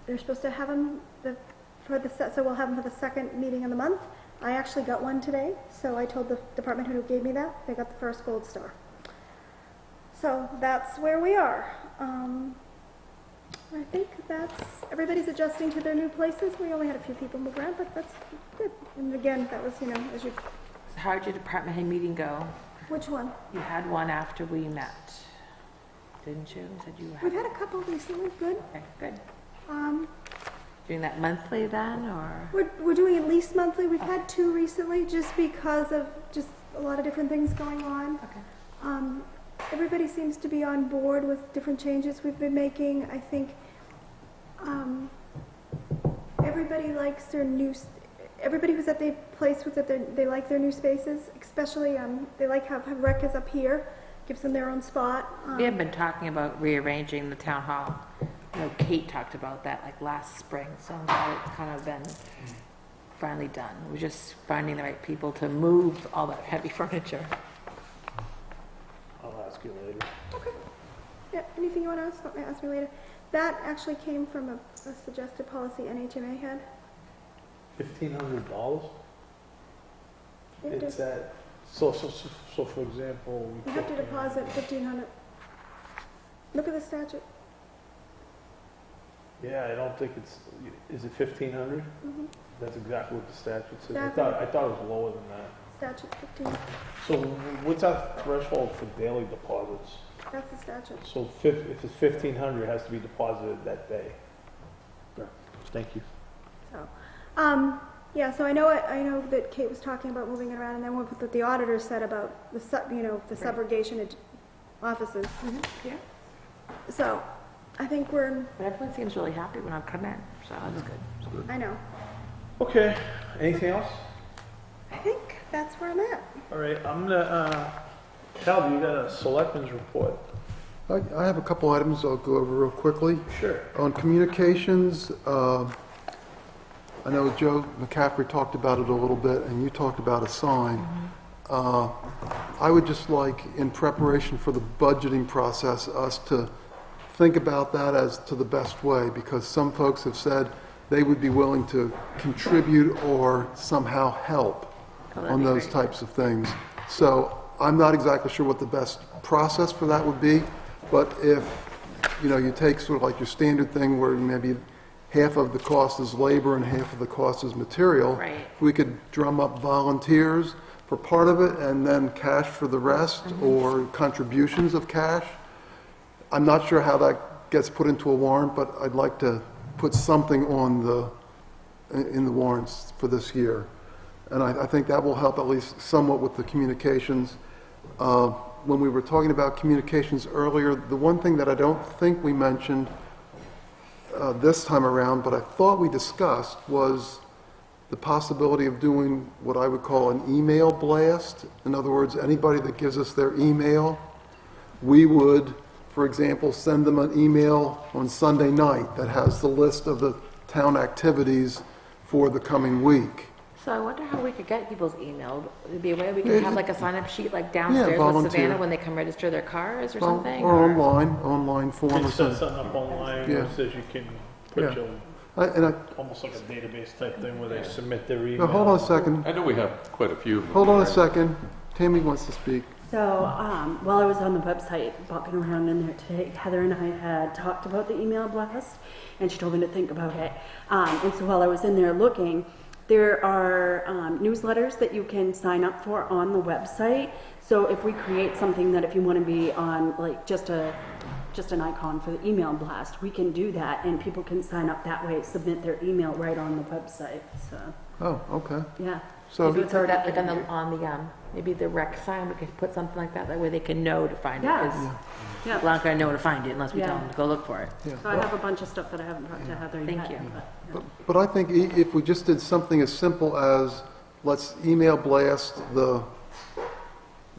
They're supposed to have them so we'll have them for the second meeting of the month. I actually got one today, so I told the department head who gave me that. They got the first gold star. So that's where we are. I think everybody's adjusting to their new places. We only had a few people move around, but that's good. And again, that was, as you... So how did your department head meeting go? Which one? You had one after we met, didn't you? You said you had. We've had a couple recently. Good. Okay, good. Doing that monthly then, or? We're doing at least monthly. We've had 2 recently just because of just a lot of different things going on. Okay. Everybody seems to be on board with different changes we've been making. I think everybody likes their new, everybody who's at the place was that they like their new spaces, especially they like how rec is up here, gives them their own spot. We have been talking about rearranging the town hall. I know Kate talked about that like last spring, so I'm glad it's kind of been finally done. We're just finding the right people to move all that heavy furniture. I'll ask you later. Okay. Yeah, anything you want to ask me later? That actually came from a suggested policy NHMA had. $1,500? It It's does- at, so for example, You have to deposit $1,500. Look at the statute. Yeah, I don't think is it 1,500? Mm-hmm. That's exactly what the statute says. Exactly. I thought it was lower than that. Statute 15. So what's our threshold for daily deposits? That's the statute. So if it's 1,500, it has to be deposited that day. Yeah, thank you. So, yeah. So I know that Kate was talking about moving it around, and then what the auditor said about the subrogation of offices. Mm-hmm. Yeah. So, I think we're. But everyone seems really happy when I come in, so that's good. I know. Okay, anything else? I think that's where I'm at. All right, I'm gonna, Calvi, you got a selectmen's report? I have a couple items I'll go over real quickly. Sure. On communications, I know Joe McCaffrey talked about it a little bit, and you talked about a sign. I would just like, in preparation for the budgeting process, us to think about that as to the best way, because some folks have said they would be willing to contribute or somehow help on those types of things. So I'm not exactly sure what the best process for that would be, but if, you know, you take sort of like your standard thing where maybe half of the cost is labor and half of the cost is material. Right. If we could drum up volunteers for part of it and then cash for the rest, or contributions of cash. I'm not sure how that gets put into a warrant, but I'd like to put something on in the warrants for this year. And I think that will help at least somewhat with the communications. When we were talking about communications earlier, the one thing that I don't think we mentioned this time around, but I thought we discussed, was the possibility of doing what I would call an email blast. In other words, anybody that gives us their email, we would, for example, send them an email on Sunday night that has the list of the town activities for the coming week. So I wonder how we could get people's email. Would be a way we could have like a sign-up sheet like downstairs with volunteer. Savannah when they come register their cars or something? Or online form or You set something. something up online Yeah. where it says you can put Yeah. your, And almost like a database type thing where they submit their now, email. hold on a second. I know we have quite a few. Hold on a second. Tammy wants to speak. So, while I was on the website walking around in there today, Heather and I had talked about the email blast, and she told me to think about it. And so while I was in there looking, there are newsletters that you can sign up for on the website. So if we create something that if you want to be on like just an icon for the email blast, we can do that, and people can sign up that way, submit their email right on the website. So Oh, okay. yeah. So, Maybe it's already like on the maybe the rec sign, we could put something like that way they can know to find it. Yeah. 'Cause Yeah. we're not gonna know to find it unless we Yeah. tell them to go look for it. So I have a bunch of stuff that I haven't talked to Heather yet. Thank you. but I think if we just did something as simple as, let's email blast the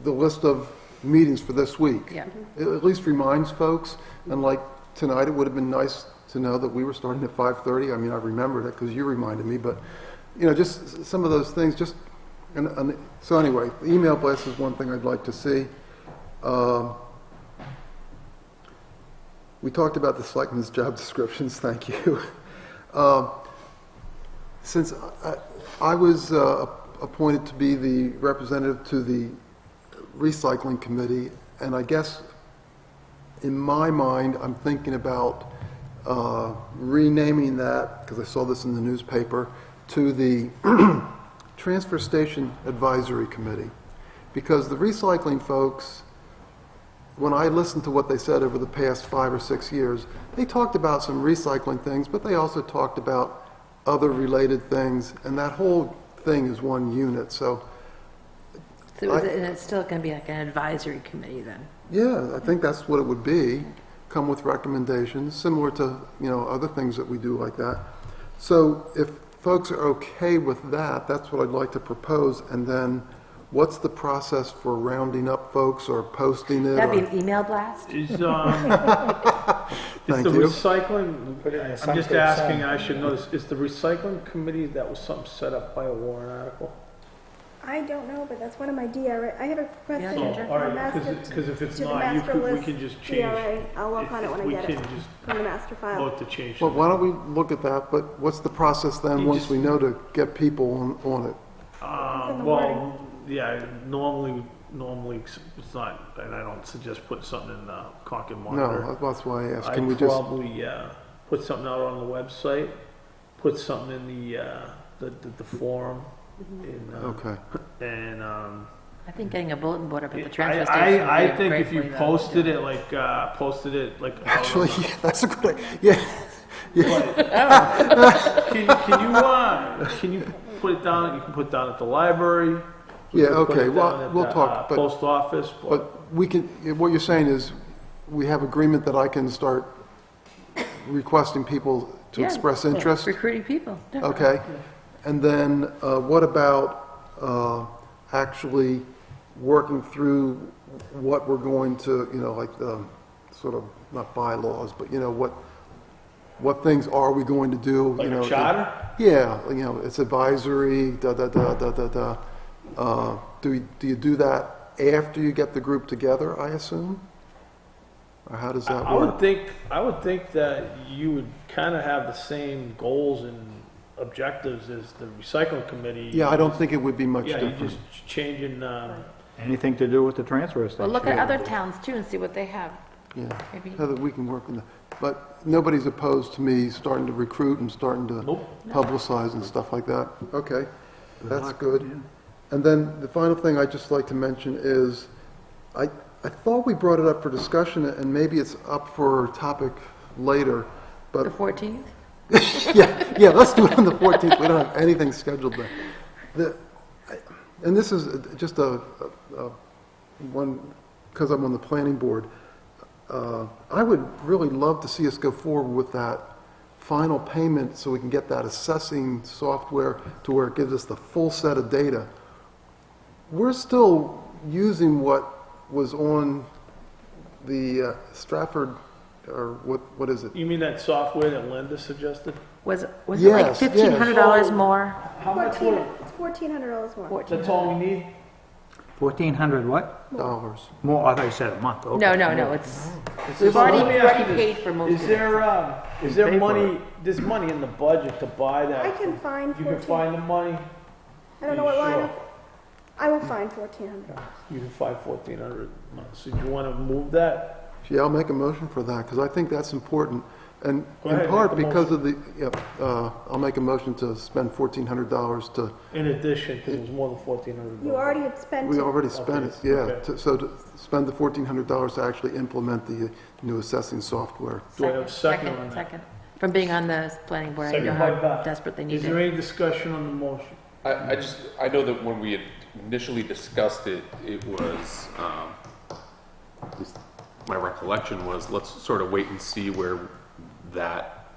list of meetings for this week. Yeah. It at least reminds folks, and like tonight, it would have been nice to know that we were starting at 5:30. I mean, I remembered it because you reminded me, but, you know, just some of those things, just, and so anyway, the email blast is one thing I'd like to see. We talked about the selectmen's job descriptions, thank you. Since I was appointed to be the representative to the recycling committee, and I guess in my mind, I'm thinking about renaming that, because I saw this in the newspaper, to the Transfer Station Advisory Committee. Because the recycling folks, when I listened to what they said over the past 5 or 6 years, they talked about some recycling things, but they also talked about other related things, and that whole thing is one unit. So And it's still gonna be like an advisory committee then? yeah, I think that's what it would be, come with recommendations, similar to, you know, other things that we do like that. So if folks are okay with that, that's what I'd like to propose, and then what's the process for rounding up folks or posting it? That'd or- be an email blast? Is, is Thank the you. recycling, Put it in a I'm sign just for the asking, sign. I should know this, is the recycling committee, that was something set up by a warrant article? I don't know, but that's one of my DRA. I have a question Yeah, So, sure. all from the right, master. because if it's to the not, you master could, we list can just change. DRA. I'll work on it when I get We it can just from the master file. vote to change. Well, why don't we look at that, but what's the process then, You once just- we know to get people on it? in the Well, yeah, normally it's not, and I don't suggest putting something in the Concord Monitor. No, that's why I asked, I'd can we just, probably put something out on the website, put something in the forum, okay. and I think getting a bulletin board up at the transfer station would be I a think great if you way to posted do it like Actually, yeah, that's a good idea, can you put it down? You can put it down at the library. You Yeah, can put okay, it well, down at we'll the, talk, but- post office, but we can, what you're saying is, we have agreement that I can start requesting people to Yeah. express interest? Recruiting people. Okay. And then what about actually working through what we're going to, like sort of, not bylaws, but what things are we going to do? Like a charter? Yeah, it's advisory, da. Do you do that after you get the group together, I assume? Or how does that I work? would think that you would kind of have the same goals and objectives as the recycling committee. Yeah, I don't think it would be much Yeah, you're different. just changing, Anything to do with the transfer station? Well, look at other towns too and see what they have. Yeah, Maybe. Heather, we can work on that. But nobody's opposed to me starting to recruit and starting to Nope. publicize and stuff like that. Okay, that's good. And then the final thing I'd just like to mention is, I thought we brought it up for discussion, and maybe it's up for topic later, The but, 14th? yeah, let's do it on the 14th. We don't have anything scheduled there. And this is just one, because I'm on the planning board. I would really love to see us go forward with that final payment so we can get that assessing software to where it gives us the full set of data. We're still using what was on the Stratford, or what is it? you mean that software that Linda suggested? Was it like Yes, yes. $1,500 more? How much would it? It's $1,400 more. That's all we need? 1,400 what? Dollars. More, I thought you said a month. Okay. No, it's, we've already Let me ask you this. paid for most Is of it. there Pay for money, there's money in the budget to buy that? I can find You can 14. find the money? I don't know Are what you line sure? of, I will find $1,400. You can find 1,400. So do you want to move that? Yeah, I'll make a motion for that, because I think that's important. And Go in ahead, part make a because of the, I'll make a motion to spend $1,400 to, In addition, because it was more than 1,400. You already had spent we it. already spent it, Okay, yeah. okay. So to spend the $1,400 to actually implement the new assessing software. Do I have a second on that? Second. From being on the planning board, I know Second by how Beth. desperate they need Is there it. any discussion on the motion? I know that when we had initially discussed it, it was, at least my recollection was, let's sort of wait and see where that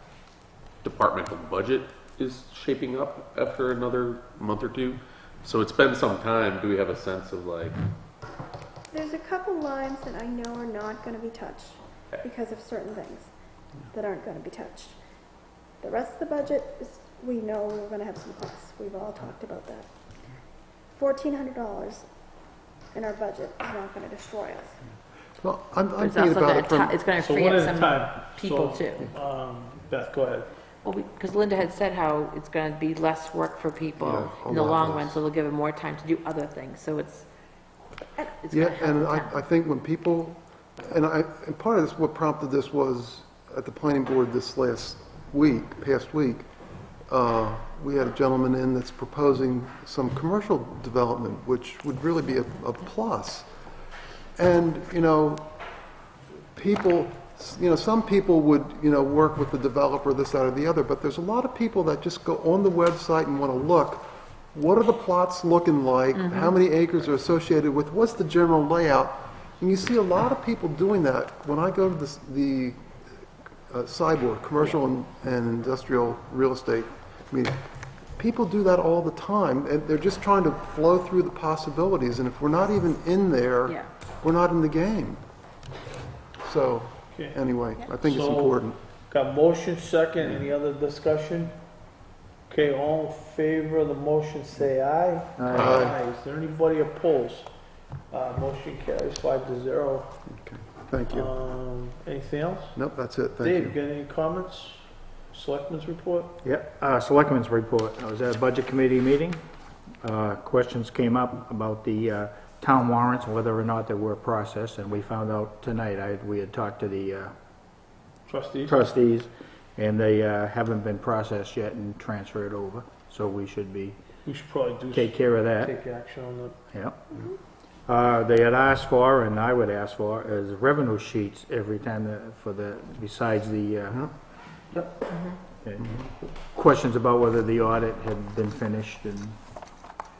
departmental budget is shaping up after another month or two. So it's been some time. Do we have a sense of like, There's a couple lines that I know are not going to be touched because of certain things that aren't going to be touched. The rest of the budget is, we know we're going to have some costs. We've all talked about that. $1,400 in our budget is not going to destroy us. Well, I'm But it's thinking also about gonna it from, it's gonna So free one up at a some time. people So, too. Beth, go ahead. Well, because Linda had said how it's gonna be less work for people Yeah, a in the lot long less. run, so they'll give them more time to do other things, so it's yeah, gonna help and the I town. think when people, and part of this, what prompted this was at the planning board this past week, we had a gentleman in that's proposing some commercial development, which would really be a plus. And, people, some people would, work with the developer, this, that, or the other, but there's a lot of people that just go on the website and want to look, what are the plots looking like? How many acres are associated with, what's the general layout? And you see a lot of people doing that. When I go to the CYBOR, commercial and industrial real estate, people do that all the time, and they're just trying to flow through the possibilities, and if we're not even in there, Yeah. we're not in the game. So, Okay. anyway, I think it's So, important. Got motion second, any other discussion? Okay, all in favor of the motion, say aye. Aye. Is there anybody opposed? Motion carries 5-0. Thank you. Anything else? Nope, that's it, thank Dave, you. got any comments? Selectmen's report? Yeah, Selectmen's report. I was at a budget committee meeting. Questions came up about the town warrants, whether or not they were processed, and we found out tonight, we had talked to the Trustees? trustees, and they haven't been processed yet and transferred over, so we should We should probably take care of that. take action on that. Yeah. They had asked for, and I would ask for, is revenue sheets every time besides the, okay. Questions about whether the audit had been finished and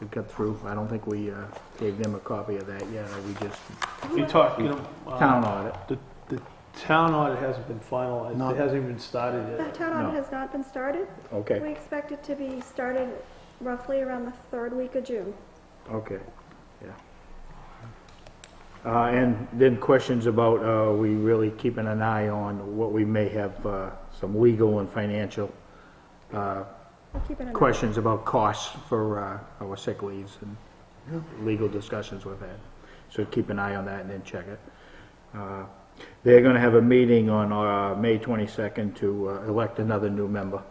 had got through. I don't think we gave them a copy of that yet, or we just, You talking, town audit. the Town audit hasn't been finalized, No. it hasn't even started The yet. town audit has not been started. Okay, We expect it to be started roughly around the third week of June. okay, yeah. And then questions about, we really keeping an eye on what we may have, some legal and financial, We'll keep it in. questions about costs for, our sick leaves and legal discussions we've had. So keep an eye on that and then check it. They're gonna have a meeting on, May 22nd to, elect another new member.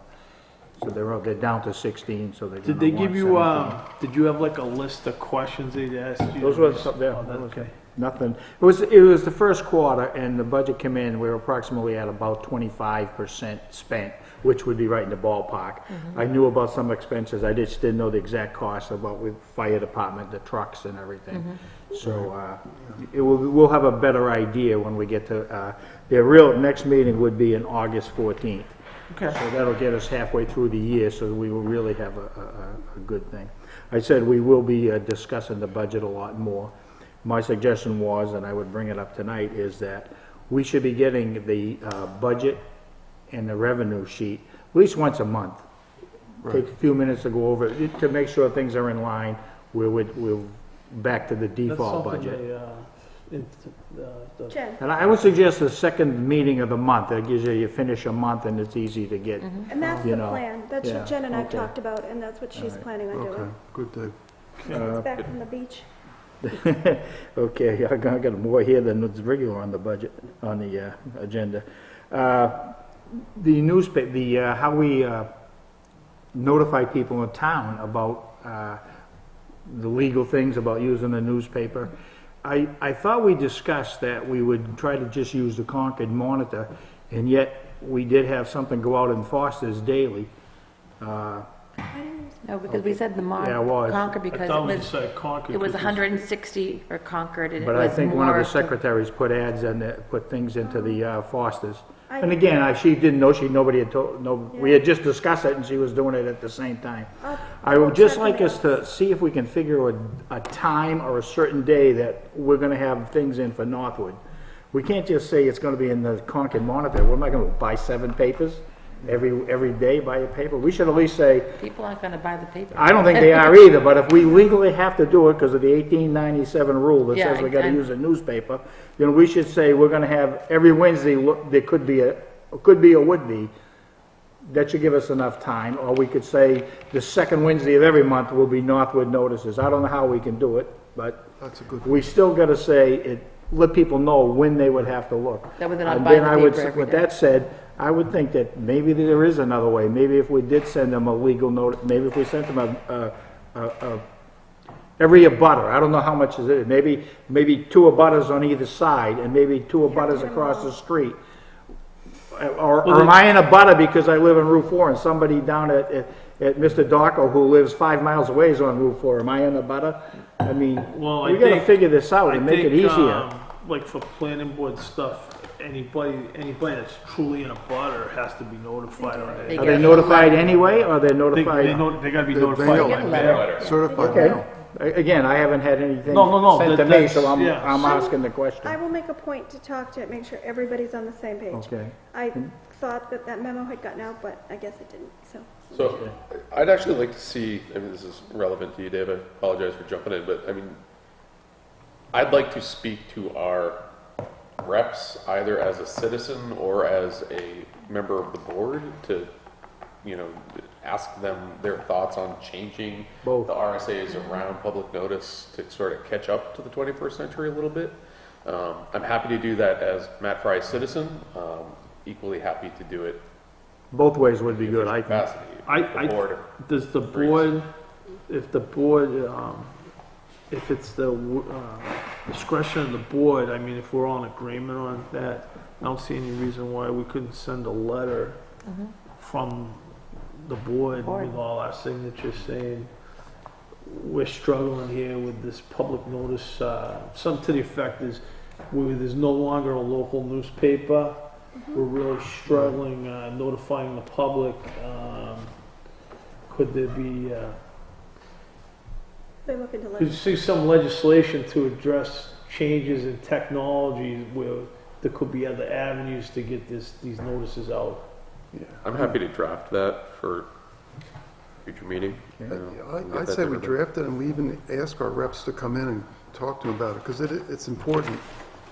So they're down to 16, so they're gonna Did they want give you, 17. did you have like a list of questions they'd asked you? Those were some, yeah, Oh, that- okay. nothing. It was the first quarter, and the budget came in, we were approximately at about 25% spent, which would be right in the ballpark. I knew about some expenses, I just didn't know the exact cost about with fire department, the trucks and everything. So, we'll have a better idea when we get to, their real next meeting would be on August 14th. Okay. So that'll get us halfway through the year, so we will really have a good thing. I said we will be discussing the budget a lot more. My suggestion was, and I would bring it up tonight, is that we should be getting the budget and the revenue sheet at least once a month. Take a few minutes to go over it, to make sure things are in line. We're back to the default That's budget. something Jen, And I would suggest the second meeting of the month. That gives you finish a month, and it's easy to get. and that's You the know, plan. That's yeah, what Jen and I okay. talked about, and that's what she's planning on Okay, doing. good, Dave. It's back from the beach. Okay, I got more here than what's regular on the budget, on the agenda. The newspaper, how we notify people in town about the legal things about using the newspaper. I thought we discussed that we would try to just use the Concord Monitor, and yet we did have something go out in Foster's daily. No, because we said the Yeah, it was. Concord I because thought we it was, said Concord. it was 'cause 160 for Concord and it But I was think one of more the to- secretaries put ads in, put things into the Fosters. I- And again, she didn't know, nobody had told, no, we had just discussed it and she was doing it at the same time. I would just like us to see if we can figure a time or a certain day that we're gonna have things in for Northwood. We can't just say it's gonna be in the Concord Monitor. What am I gonna buy 7 papers? Every day buy a paper? We should at least say, People aren't going to buy the paper. I don't think they are either, but if we legally have to do it because of the 1897 rule that says Yeah, we gotta and- use a newspaper, then we should say we're gonna have every Wednesday, there could be or would be. That should give us enough time, or we could say the second Wednesday of every month will be Northwood notices. I don't know how we can do it, but That's a good. we still gotta say it, let people know when they would have to look. That way they're not And buying then the I would, paper every with day. that said, I would think that maybe there is another way. Maybe if we did send them a legal note, maybe if we sent them every abutter, I don't know how much is it, maybe 2 abutters on either side, and maybe 2 abutters across the street. Or am I in a butter because I live on Route 4 and somebody down at Mr. Darko who lives 5 miles away is on Route 4? Am I in a butter? I mean, Well, we gotta figure this out and make it easier. Like for planning board stuff, anybody that's truly in a butter has to be notified on it. They Are get they a notified letter. anyway, or they're They notified? gotta be They notified know. by Get a letter. mail. Certified Okay. mail. Again, I haven't had anything No, sent to me, that's- so I'm yeah. asking the question. I will make a point to talk to it, make sure everybody's on the same page. Okay. I thought that memo had gotten out, but I guess it didn't, so. So I'd actually like to see, I mean, this is relevant to you, Dave, I apologize for jumping in, but I mean, I'd like to speak to our reps either as a citizen or as a member of the board to, ask them their thoughts on changing Both. the RSAs around public notice to sort of catch up to the 21st century a little bit. I'm happy to do that as Matt Fry's citizen, equally happy to do it Both ways would be good, I think. capacity. The board. Does the board, if it's the discretion of the board, I mean, if we're all in agreement on that, I don't see any reason why we couldn't send a letter from the board with all our signatures saying, we're struggling here with this public notice, something to the effect is, there's no longer a local newspaper, we're really struggling notifying the public. Could there be, They look into could you see some legislation to address changes in technology where there could be other avenues to get these notices out. I'm happy to draft that for future meeting. I'd say we draft it and we even ask our reps to come in and talk to them about it, because it's important.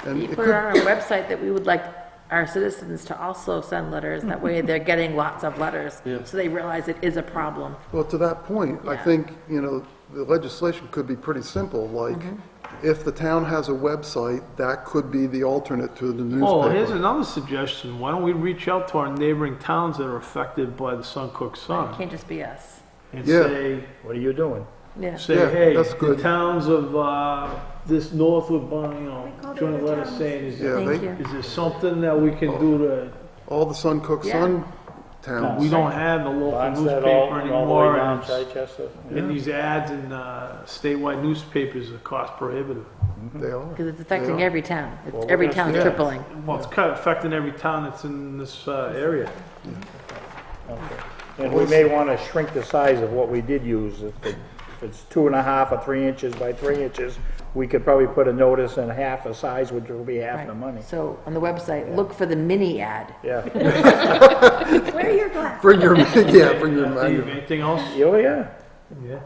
And We it put could, on our website that we would like our citizens to also send letters, that way they're getting lots of letters, so they realize it is a problem. well, to that point, I Yeah. think, the legislation could be pretty simple, like, if the town has a website, that could be the alternate to the newspaper. Oh, here's another suggestion. Why don't we reach out to our neighboring towns that are affected by the Suncook It Sun can't just be us. and Yeah. say, What are you doing? Yeah. Yeah, hey, that's the good. towns of this Northwood, call join a the letter towns. saying, Yeah, Thank they, you. is there something that we can do to, all the Suncook Yeah. Sun towns. we don't have the local Barnstead, newspaper all the way anymore, down and Chichester. these ads in statewide newspapers are cost prohibitive. They are. Because it's affecting Yeah. every town. Well, Every we're gonna town's see that. tripling. Well, it's kind of affecting every town that's in this area. And we may want to shrink the size of what we did use. If it's 2.5 or 3 inches by 3 inches, we could probably put a notice in half the size, which will be half the money. So on the website, look for the mini ad. Yeah. Wear your glasses. Bring your, bring your Steve, anything else? Oh, yeah. Yeah.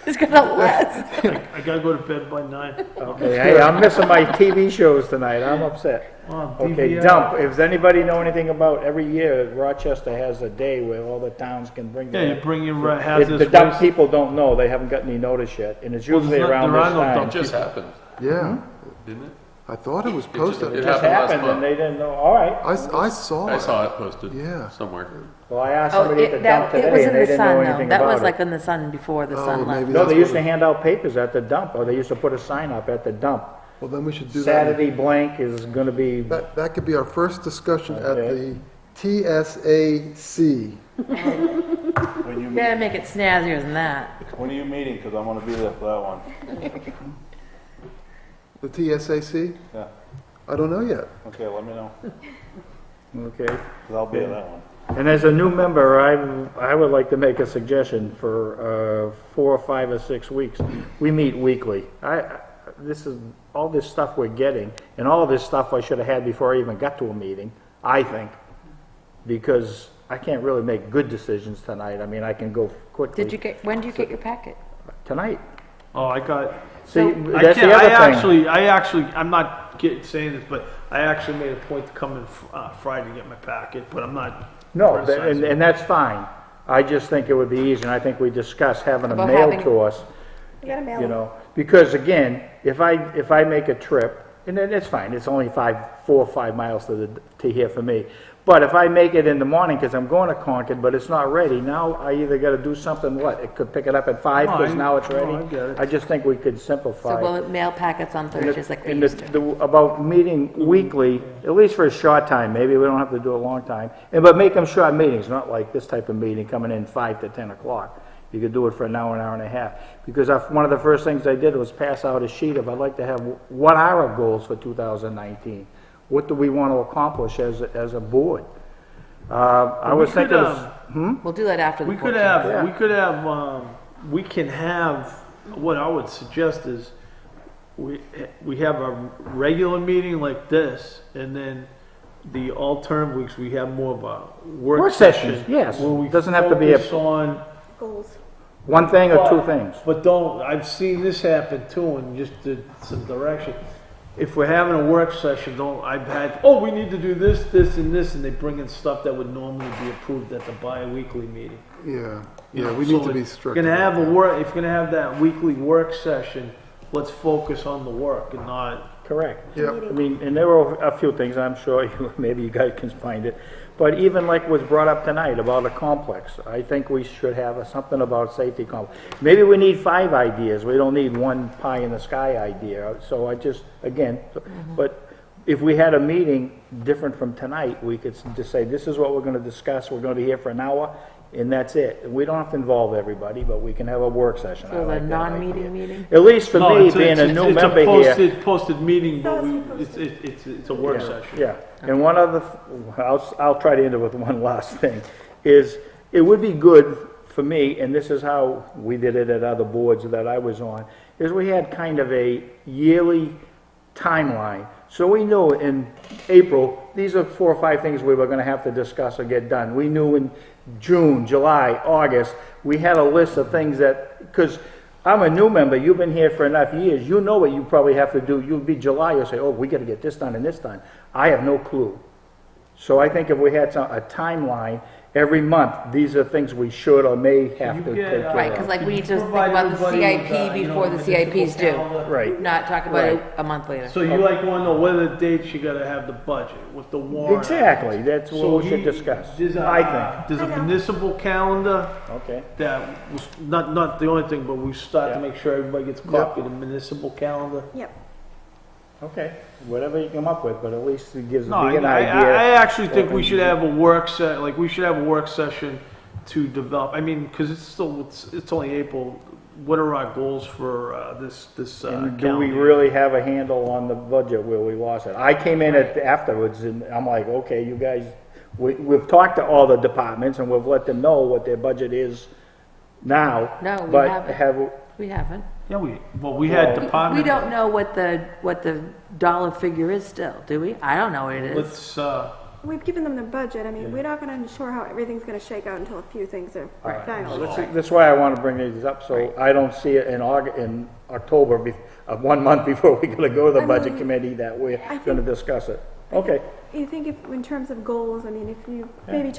It's gonna last. I gotta go to bed by 9. Okay, hey, I'm missing my TV shows tonight. I'm upset. Oh, Okay, DVR. dump. If anybody know anything about, every year Rochester has a day where all the towns can bring Yeah, you their. bring your The hazardous dump waste. people don't know. They haven't got any notice yet, and it's usually Well, around there this are no time. dump It just happened, Yeah, didn't it? I thought it was posted. It It just happened last happened, and month. they didn't know. All right. I saw it. I saw it posted Yeah. somewhere. Well, I asked Oh, somebody at the it, dump that, it today, was and in they the didn't know sun, though. anything That was about like it. in the sun before the Oh, sun left. maybe No, that's they used what to hand out papers at the dump, or they used to put a sign up at the dump. Well, then we should do that. Saturday blank is gonna be, That could be our first discussion at Okay. the TSAC. When you You gotta make it snazzier than that. when are you meeting? Because I want to be there for that one. The TSAC? Yeah. I don't know yet. Okay, let me know. okay. 'Cause I'll be at that one. And as a new member, I would like to make a suggestion for 4 or 5 or 6 weeks. We meet weekly. This is, all this stuff we're getting, and all of this stuff I should have had before I even got to a meeting, I think, because I can't really make good decisions tonight. I mean, I can go quickly. When did you get your packet? Tonight. Oh, I got, See, I that's the can't, other thing. I actually, I'm not saying this, but I actually made a point to come in Friday to get my packet, but I'm not. No, criticizing. and that's fine. I just think it would be easy, and I think we discussed having them About mailed having- to us. You gotta mail You them. know, because again, if I make a trip, and then it's fine, it's only 4 or 5 miles to here for me. But if I make it in the morning, because I'm going to Concord, but it's not ready, now I either gotta do something, it could pick it up at 5, because now it's ready. I get it. I just think we could So simplify. we'll mail packets on Thursdays like we And used to. about meeting weekly, at least for a short time, maybe we don't have to do a long time, but make them short meetings, not like this type of meeting coming in 5 to 10 o'clock. You could do it for an hour and a half. Because one of the first things I did was pass out a sheet of, I'd like to have, what are our goals for 2019? What do we want to accomplish as a board? I was thinking, We'll do that after the We could 14th. we can have, what I would suggest is, we have a regular meeting like this, and then the alternate weeks, we have more of a work sessions, session. yes. Where we Doesn't have to be a- focus on, Goals. one thing or 2 things. but I've seen this happen too, and just some direction. If we're having a work session, I've had, we need to do this, this, and this, and they bring in stuff that would normally be approved at the bi-weekly meeting. Yeah, You yeah, know, we so need to be if strict. If you're about gonna have that. if you're gonna have that weekly work session, let's focus on the work and not. Correct. Yeah. I mean, and there were a few things, I'm sure maybe you guys can find it, but even like was brought up tonight about a complex, I think we should have something about safety complex. Maybe we need 5 ideas, we don't need one pie in the sky idea, so I just, again, but if we had a meeting different from tonight, we could just say, this is what we're gonna discuss, we're gonna be here for an hour, and that's it. We don't have to involve everybody, but we can have a work session. I So the like that non-meeting idea. meeting? At least for No, me, it's being a new it's member here. posted meeting, but No, it's a work session. Yeah, and one other, I'll try to end it with one last thing, is it would be good for me, and this is how we did it at other boards that I was on, is we had kind of a yearly timeline, So we knew in April, these are 4 or 5 things we were gonna have to discuss or get done. We knew in June, July, August, we had a list of things that, because I'm a new member, you've been here for enough years, you know what you probably have to do. You'll be July, you'll say, oh, we gotta get this done and this done. I have no clue. So I think if we had a timeline, every month, these are things we should or may have to take care of. Right, because like we need to think about the CIP before the CIP's due. Right. Not talk about it a month later. So you like want to know what are the dates you gotta have the budget with the warrant? Exactly, that's So what we should discuss, I There's a municipal calendar think. Okay. that was not the only thing, but we start to make sure everybody gets a copy of the municipal calendar. Yep. Okay, whatever you come up with, but at least it gives me No, an I idea. actually think we should have a work session to develop, I mean, because it's only April. What are our goals for this And do calendar? we really have a handle on the budget where we lost it? I came in afterwards and I'm like, okay, you guys, we've talked to all the departments and we've let them know what their budget is now. No, we but haven't. We haven't. Yeah, we had We department. don't know what the dollar figure is still, do we? I don't know what it is. Let's, We've given them the budget. I mean, we're not gonna ensure how everything's gonna shake out until a few things are finalized. That's why I want to bring these up, so I don't see it in October, 1 month before we gotta go to the I budget mean, committee, that we're I think- gonna discuss it. Okay, You think if, in terms of goals, I mean, if you maybe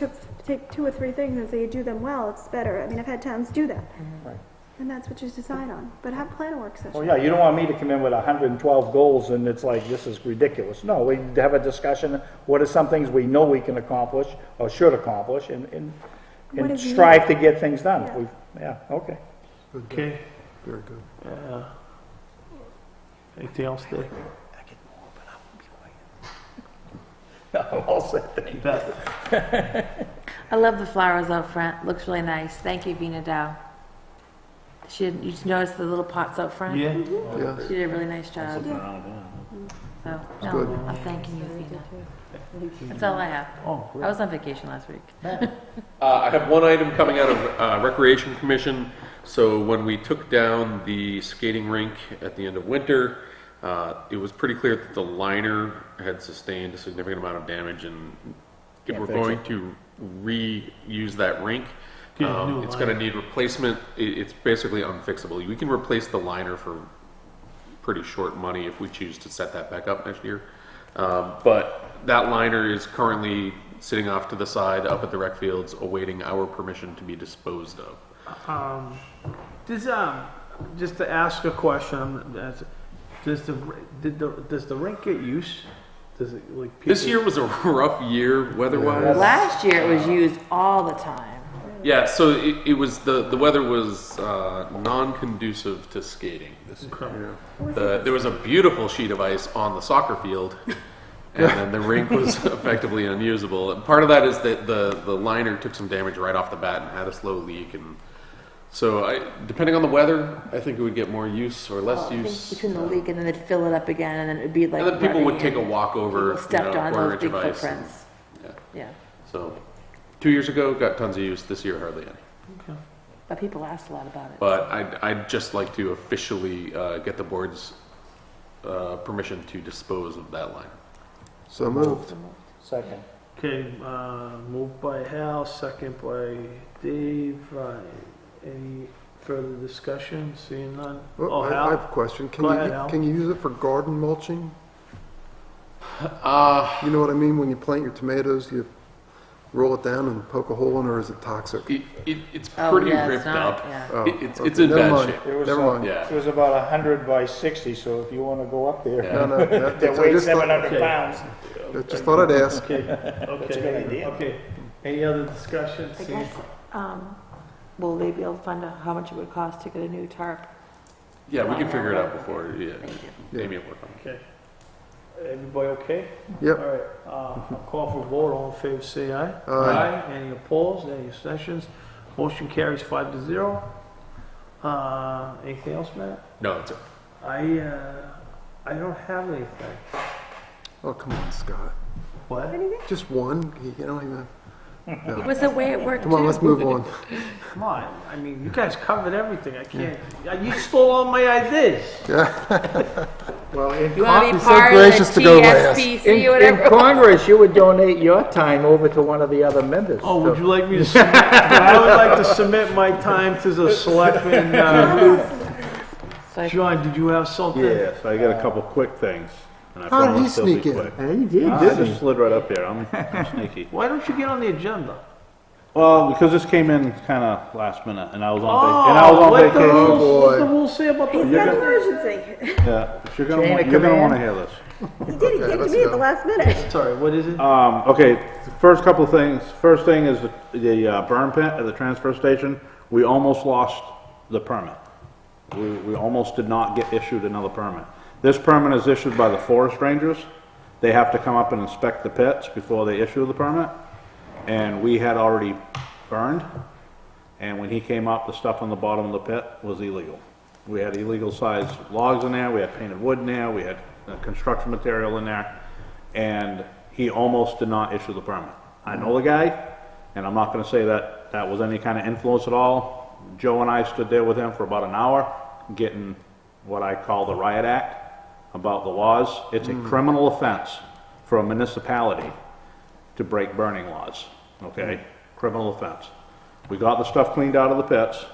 take 2 or 3 things and say you do them well, it's better. I mean, I've had towns do that. Right. And that's what you decide on. But plan a work session. well, yeah, you don't want me to come in with 112 goals and it's like, this is ridiculous. No, we have a discussion, what are some things we know we can accomplish or should accomplish and What is strive to get things done. Yeah. Okay. okay. Very good. Anything else there? I'm all set, thank you. Beth? I love the flowers out front. Looks really nice. Thank you, Vina Dow. You just noticed the little pots out front? Yeah? Yeah. She did a really nice job. So, good. no, I'm thanking you, Vina. That's all I have. Oh, I was on vacation last week. I have one item coming out of Recreation Commission. So when we took down the skating rink at the end of winter, it was pretty clear that the liner had sustained a significant amount of damage, and if we're going to reuse that rink, it's going to need replacement. It's basically unfixable. We can replace the liner for pretty short money if we choose to set that back up next year. But that liner is currently sitting off to the side up at the rec fields awaiting our permission to be disposed of. Just to ask a question, does the rink get used? Does it, like, people? This year was a rough year weather-wise. Last year it was used all the time. Yeah, so it was the weather was non-conducive to skating this year. There was a beautiful sheet of ice on the soccer field, and then the rink was effectively unusable. And part of that is that the liner took some damage right off the bat and had a slow leak, and so depending on the weather, I think it would get more use or less use. Between the leak and then they'd fill it up again and then it'd be like. And then people would running take a and walk over, people stepped on quarter those inch big of ice. footprints. Yeah. So 2 years ago, got tons of use. This year, hardly any. But people asked a lot about it. But I'd just like to officially get the board's permission to dispose of that line. So moved. Second. Okay, moved by Hal, second by Dave. Any further discussion? Seeing none? Well, I have a question. Go ahead, Al. Can you use it for garden mulching? You know what I mean? When you plant your tomatoes, you roll it down and poke a hole in, or is it toxic? It's pretty ripped up. Oh, It's okay, in never bad mind. shape. Never mind. Yeah. It was about 100 by 60, so if you want to go up there. No, They I weigh just thought- 700 pounds. I just thought I'd ask. Okay, That's a good idea. okay. Any other discussion? I guess, will they be able to find out how much it would cost to get a new tarp? Yeah, we can figure it out before. Yeah, Thank you. Amy will work on it. Okay. Everybody okay? Yep. All right, I'll call for vote. All in favor, say aye. Aye. Any opposed? Any abstentions? Motion carries 5-0. Anything else, Matt? No, that's it. I don't have anything. Oh, come on, Scott. What? Just one? You don't even... It was the way it worked Come on, too. let's move on. Come on. I mean, you guys covered everything. I can't. You stole all my ideas. Well, in You want to be so part of gracious the to go last. TSPC, In whatever. Congress, you would donate your time over to one of the other members. Oh, would you like me to submit? I would like to submit my time to the selectmen. So I- John, did you have something? Yes, I got a couple quick things. And I How did he promise they'll be sneak in? quick. He did, I didn't he? just slid right up here. I'm sneaky. Why don't you get on the agenda? Well, because this came in kind of last minute, and I was on What the vacation. rules, Oh, what the boy. rules say about the He's got agenda? emergency. Yeah, but you're gonna Chain of you're gonna command. want to hear this. He did, he came to let's me at go. the last minute. Sorry, what is it? Okay, the first couple of things. First thing is the burn pit at the transfer station. We almost lost the permit. We almost did not get issued another permit. This permit is issued by the forest rangers. They have to come up and inspect the pits before they issue the permit. And we had already burned. And when he came up, the stuff on the bottom of the pit was illegal. We had illegal sized logs in there, we had painted wood in there, we had construction material in there, and he almost did not issue the permit. I know the guy, and I'm not gonna say that that was any kind of influence at all. Joe and I stood there with him for about an hour, getting what I call the riot act about the laws. It's a criminal offense for a municipality to break burning laws, okay? Criminal offense. We got the stuff cleaned out of the pits,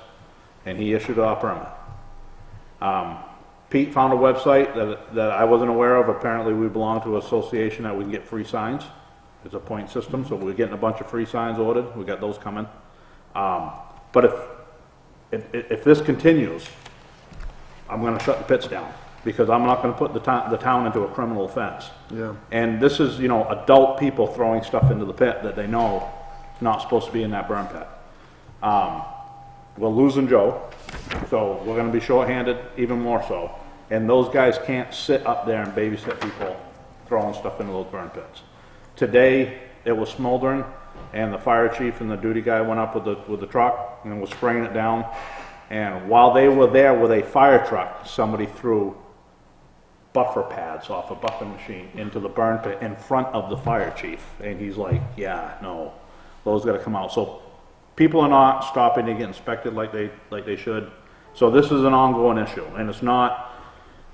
and he issued our permit. Pete found a website that I wasn't aware of. Apparently, we belong to an association that we can get free signs. It's a point system, so we're getting a bunch of free signs ordered. We got those coming. But if this continues, I'm gonna shut the pits down, because I'm not gonna put the town into a criminal offense. Yeah. And this is, adult people throwing stuff into the pit that they know is not supposed to be in that burn pit. We're losing Joe, so we're gonna be shorthanded even more so. And those guys can't sit up there and babysit people throwing stuff into those burn pits. Today, it was smoldering, and the fire chief and the duty guy went up with the truck and was spraying it down. And while they were there with a fire truck, somebody threw buffer pads off a buffer machine into the burn pit in front of the fire chief. And he's like, yeah, no, those gotta come out. So people are not stopping to get inspected like they should. So this is an ongoing issue, and it's not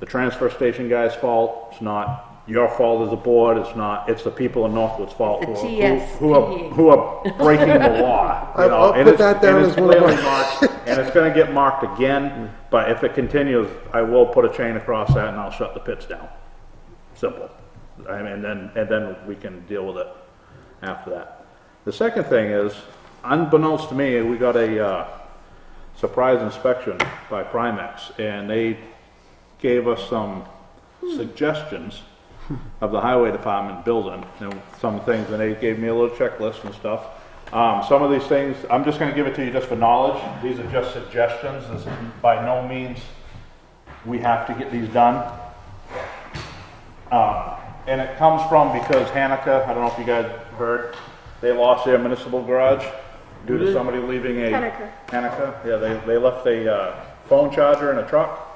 the transfer station guy's fault. It's not your fault as a board. It's the people in Northwood's fault The who are breaking the law. I'll and put it's- that down and it's as one of clearly my- marked, and it's gonna get marked again, but if it continues, I will put a chain across that and I'll shut the pits down. Simple. I mean, and then we can deal with it after that. The second thing is, unbeknownst to me, we got a surprise inspection by Primex, and they gave us some suggestions of the highway department building, and some things, and they gave me a little checklist and stuff. Some of these things, I'm just gonna give it to you just for knowledge. These are just suggestions. This is by no means we have to get these done. And it comes from because Hanukkah, I don't know if you guys heard, they lost their municipal garage due to somebody leaving a... Hanukkah, yeah, they left a phone charger in a truck.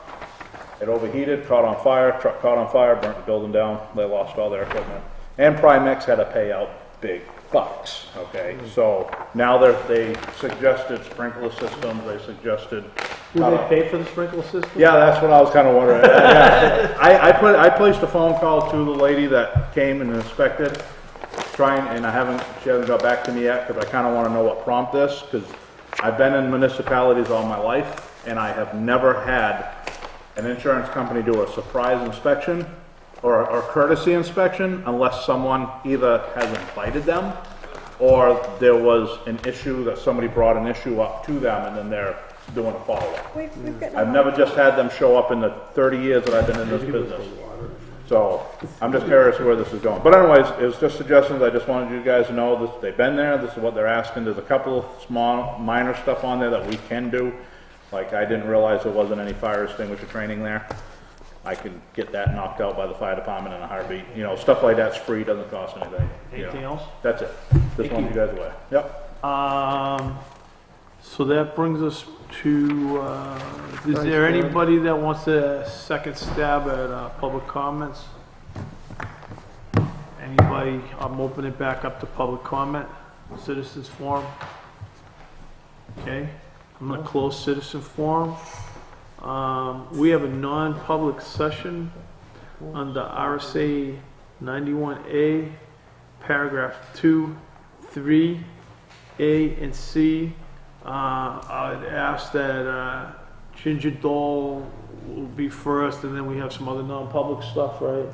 It overheated, caught on fire, truck caught on fire, burnt the building down. They lost all their equipment. And Primex had to pay out big bucks, okay? So now they suggested sprinkler systems, they suggested... Do they pay for the sprinkler system? Yeah, that's what I was kind of wondering. Yeah. I placed a phone call to the lady that came and inspected, and she hasn't got back to me yet, because I kind of want to know what prompted this, because I've been in municipalities all my life, and I have never had an insurance company do a surprise inspection or courtesy inspection unless someone either has invited them or there was an issue that somebody brought an issue up to them and then they're doing a follow-up. I've never just had them show up in the 30 years that I've been in this business. So I'm just curious where this is going. But anyways, it was just suggestions. I just wanted you guys to know that they've been there. This is what they're asking. There's a couple of small, minor stuff on there that we can do. Like I didn't realize there wasn't any fire extinguisher training there. I can get that knocked out by the fire department in a heartbeat. Stuff like that's free, doesn't cost anything. Anything else? That's it. Just want you guys away. Yep. So that brings us to, is there anybody that wants a second stab at public comments? Anybody? I'm opening it back up to public comment, citizens forum. Okay, I'm gonna close citizen forum. We have a non-public session under RSA 91A, paragraph 2, 3, A, and C. I'd ask that Ginger Dole will be first, and then we have some other non-public stuff, right?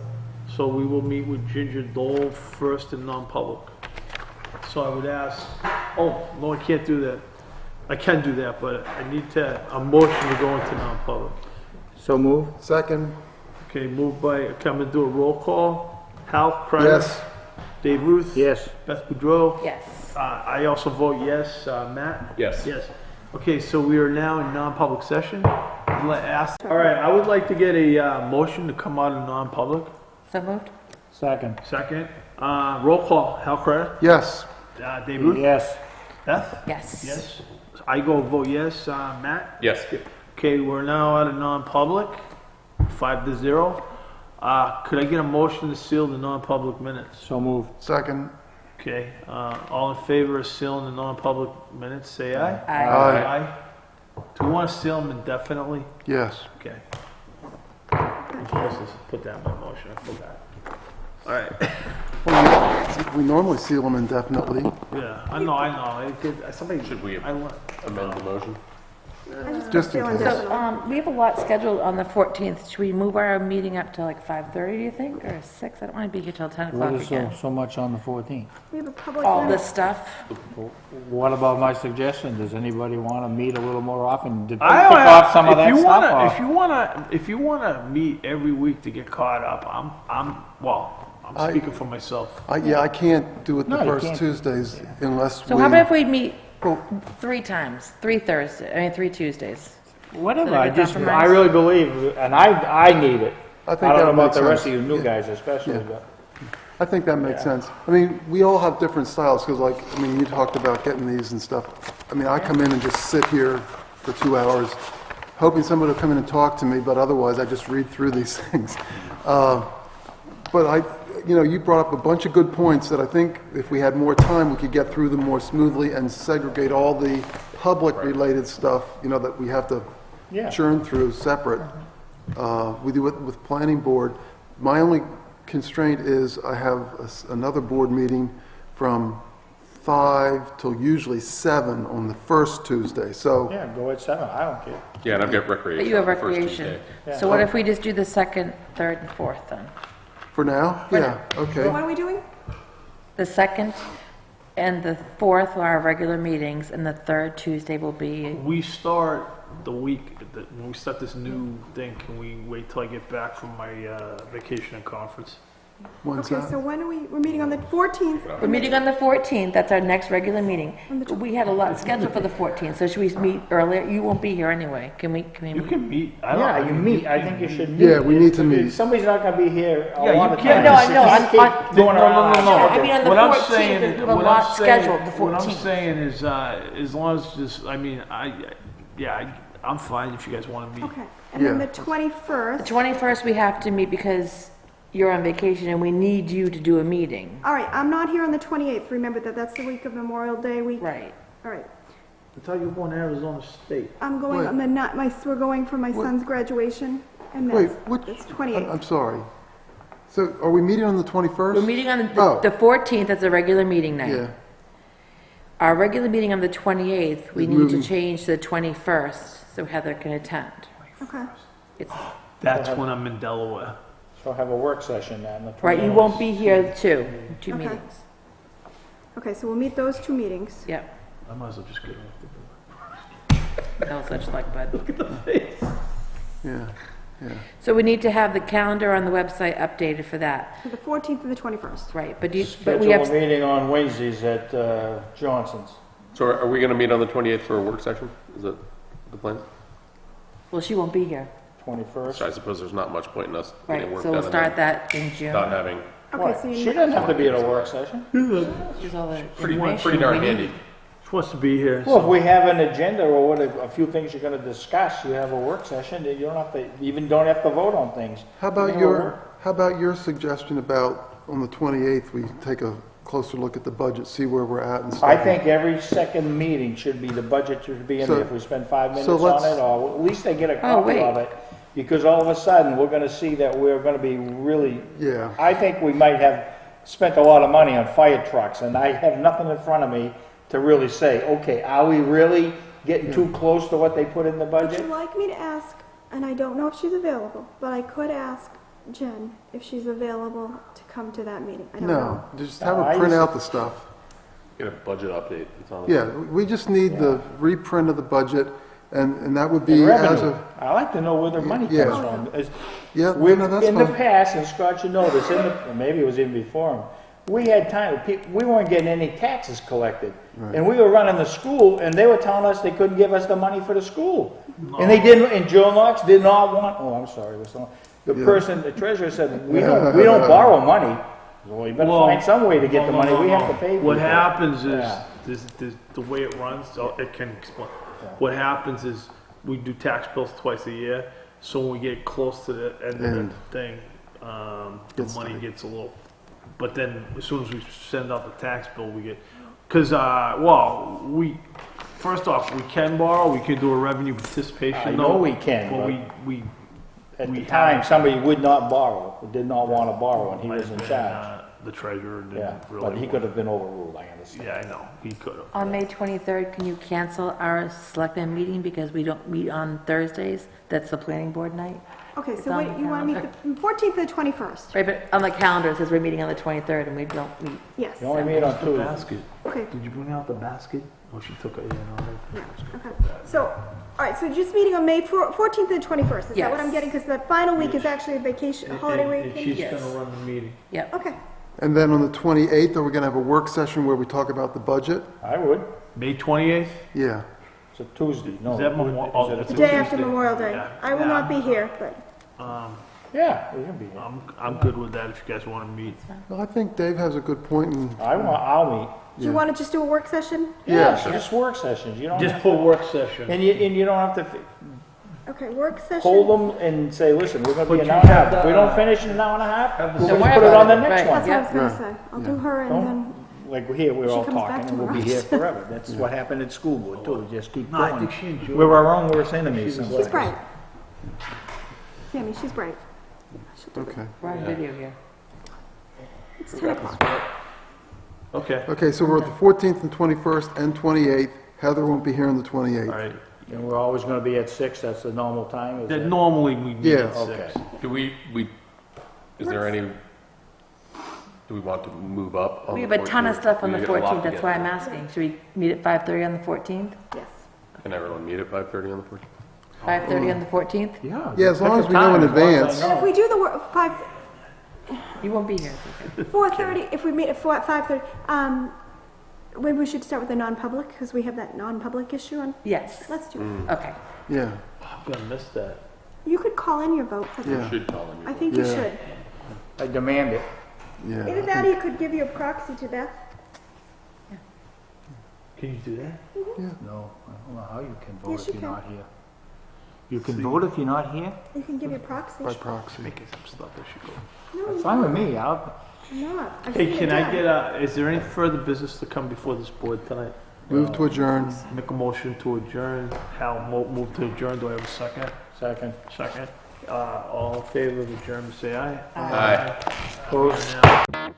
So we will meet with Ginger Dole first in non-public. So I would ask, oh, no, I can't do that. I can do that, but I need a motion to go into non-public. So move. Second, Okay, moved by, come and do a roll call. Hal Creighton? yes. Dave Ruth? Yes. Beth Boudreau? Yes. I also vote yes. Matt? Yes. Yes. Okay, so we are now in non-public session. All right, I would like to get a motion to come out of non-public. So moved? Second. Second. Roll call. Hal Creighton? Yes. Dave Ruth? Yes. Beth? Yes. Yes. I go vote yes. Matt? Yes. Okay, we're now out of non-public, 5-0. Could I get a motion to seal the non-public minutes? So move. Second, Okay, all in favor of sealing the non-public minutes, say aye. Aye. Aye. Do we want to seal them indefinitely? yes. Okay. I'm supposed to put that in my motion, I forgot. All right, Well, we normally seal them indefinitely. yeah, I know. Somebody, Should we I want, amend the motion? Just in case. So, we have a lot scheduled on the 14th. Should we move our meeting up to like 5:30, do you think, or 6? I don't want to be here till 10 o'clock again. so much on the 14th? We have a public All hearing. this stuff. What about my suggestion? Does anybody want to meet a little more often? To pick I don't off some of if that you stuff wanna, off? if you wanna meet every week to get caught up, I'm speaking for myself. Yeah, I can't do it the No, you first can't. Tuesdays unless So we... how about if we meet 3 times, 3 Tuesdays? Whatever, Is that a I good just, I compromise? really believe, and I need it. I think I don't know that about makes the rest sense. of you new Yeah. guys especially, Yeah. but. I think that makes sense. I mean, we all have different styles, because like, I mean, you talked about getting these and stuff. I mean, I come in and just sit here for 2 hours, hoping somebody will come in and talk to me, but otherwise I just read through these things. But you brought up a bunch of good points that I think if we had more time, we could get through them more smoothly and segregate all the public-related stuff, that we have to Yeah. churn through separate. We do it with planning board. My only constraint is I have another board meeting from 5 till usually 7 on the first Tuesday, so... Yeah, go at 7, I don't care. Yeah, and I've got recreation. But you have on the first recreation. Tuesday. So what if we just do the 2nd, 3rd, and 4th then? For now? Yeah, okay. What are we doing? The 2nd and the 4th are our regular meetings, and the 3rd Tuesday will be, We start the week, when we start this new thing, can we wait till I get back from my vacation and conference? When's Okay, that? so when are we're meeting on the 14th? we're meeting on the 14th, that's our next regular meeting. On the tw- We had a lot scheduled for the 14th, so should we meet earlier? You won't be here anyway. Can we You meet? can meet. Yeah, you meet, I think you should meet. Yeah, we need to meet. Somebody's not gonna be here a Yeah, you lot of can't- times. No, I know, Just keep on- going around. I mean, on the What I'm 14th, saying, we have a what lot I'm saying, scheduled, the what I'm 14th. saying is, as long as just, I'm fine if you guys want to meet. Okay, and then Yeah. the 21st. The 21st, we have to meet because you're on vacation and we need you to do a meeting. All right, I'm not here on the 28th. Remember that, that's the week of Memorial Day week. Right. All right, I thought you were going to Arizona State. I'm going Wait. on the night, we're going for my son's graduation, and Wait, that's, what? it's I'm 28th. sorry. So are we meeting on the 21st? We're meeting on Oh. the 14th, that's a regular meeting Yeah, night. Our regular meeting on the 28th, we Is need to moving. change to the 21st, so Heather can attend. Okay, It's, That's when I'm in Delaware. So have a work session then, the 28th. right, you won't be here two Okay. meetings. okay, so we'll meet those 2 meetings. Yep, I might as well just get off no such luck, bud. yeah, yeah. So we need to have the calendar on the website updated for that, So the 14th and the 21st. right, but we Schedule have, a meeting on Wednesdays at Johnson's. So are we going to meet on the 28th for a work session? Is that the plan? well, she won't be here, 21st. So I suppose there's not much point in us right, getting work so done we'll and start then that in June. not having Okay, so She you, doesn't have to be at a work session. Here's all the pretty information darn we need. handy. She wants to be here. Well, if so- we have an agenda or what, a few things you're gonna discuss, you have a work session, you don't have to, don't have to vote on things. How about your suggestion about on the 28th, we take a closer look at the budget, see where we're at and stuff? I think every second meeting should be, the budget should be in So- there, if we spend 5 minutes so on let's- it, or at least they get a Oh, copy wait. of it. because all of a sudden, we're gonna see that we're gonna be really, Yeah. I think we might have spent a lot of money on fire trucks, and I have nothing in front of me to really say, okay, are we really getting too close to what they put in the Would budget? you like me to ask, and I don't know if she's available, but I could ask Jen if she's available to come to that meeting. I don't know. No, just have her print out the stuff. Get a budget update. That's all. Yeah, we just need the reprint of the budget, and that would And be as revenue. of, I like to know where the money Yeah. comes from. yeah, We, no, that's in the fine. past, and Scott should know this, or maybe it was even before him, we had time, we weren't getting any taxes collected. Right. And we were running the school, and they were telling us they couldn't give us the money for the school. And they didn't, and Joe Knox did not want, oh, I'm sorry, the person, the treasurer said, we don't borrow money. Well, you better find some way to get the money, we have to pay. What people. happens is, Yeah. the way it runs, so it can explain. What happens is, we do tax bills twice a year, so when we get close to the end of And the thing, the gets money tight. gets a little, but then as soon as we send out the tax bill, we get, cause, well, first off, we can borrow, we can do a revenue participation I note. know we can, But but we at we the time, have- somebody would not borrow, did not want to borrow, and he might was have in been, charge. The treasurer Yeah, didn't really. but he could have been overruled, I understand. Yeah, I know, he could have. On May 23rd, can you cancel our selectmen meeting because we don't meet on Thursdays? That's the planning board night. Okay, It's so on wait, the you want to meet the 14th or the 21st? Right, but on the calendar, it says we're meeting on the 23rd and we don't meet. Yes. You only meet on The Tuesday. basket. Okay, Did you bring out the basket? Oh, she took it, yeah, no. okay. So, all right, so just meeting on May 14th and 21st, is that what I'm Yes. getting? Because the final week is actually a vacation, a holiday And week? she's Yes. gonna run the meeting. Yep. Okay, And then on the 28th, are we gonna have a work session where we talk about the budget? I would. May 28th? Yeah. It's a Tuesday, no. Is that Memorial? Oh, is it it's a the day after Tuesday. Memorial Day. Yeah. I will not be here, but, Yeah, we can be here. I'm good with that if you guys wanna meet. Well, I think Dave has a good point, and I'll meet. do you want to just do a work session? Yeah, just work sessions, you don't Just have, put work session. and you don't have to Okay, work session. hold them and say, listen, we're gonna be But an you hour and a half. have If we the- don't finish in an hour and a half, Have the- we'll Don't just worry put it about on the it. next Right. one. That's what I was Yeah. gonna say. I'll do her and Don't- then, Like here, we're She all comes back talking, and we'll be tomorrow. here forever. That's what happened at school board too, just keep No, I going. think she enjoyed We're it. our own worst enemies she's sometimes. bright. Tammy, she's bright. okay. We're on video here. It's 10 o'clock. Okay, Okay, so we're at the 14th and 21st and 28th. Heather won't be here on the 28th. all right. And we're always gonna be at 6, that's the normal time, is That it? normally we meet at Yes. 6. Do is there any, do we want to move up on We the have a ton of 14th? stuff on the We got a lot 14th, to that's get why I'm through. asking. Should we meet at 5:30 on the 14th? Yes. Can everyone meet at 5:30 on the 14th? 5:30 on the 14th? Yeah. Yeah, as long pick as a we know time, in as long as I advance. know. And if we do the work, 5, You won't be here. 4:30, if we meet at 5:30, maybe we should start with the non-public, because we have that non-public issue on, Yes. let's do Mm. it. Okay. Yeah, I'm gonna miss that. You could call in your vote for that. yeah, Should call in. I think you Yeah. should. I demand it. yeah. Either that or you could give your proxy to Beth. Can you do that? No, I don't know how you can vote Yes, if you you're can. not here. You can vote if you're not here? You can give your proxy. By proxy. Making some stuff that should go. No, That's you're fine with not. me, I'll, I'm not. I've Hey, seen can it I done. get is there any further business to come before this board tonight? Move to adjourn. Make a motion to adjourn. Hal, move to adjourn. Do I have a second? second. Second. All in favor of adjournment, say aye. Aye. Opposed? Now.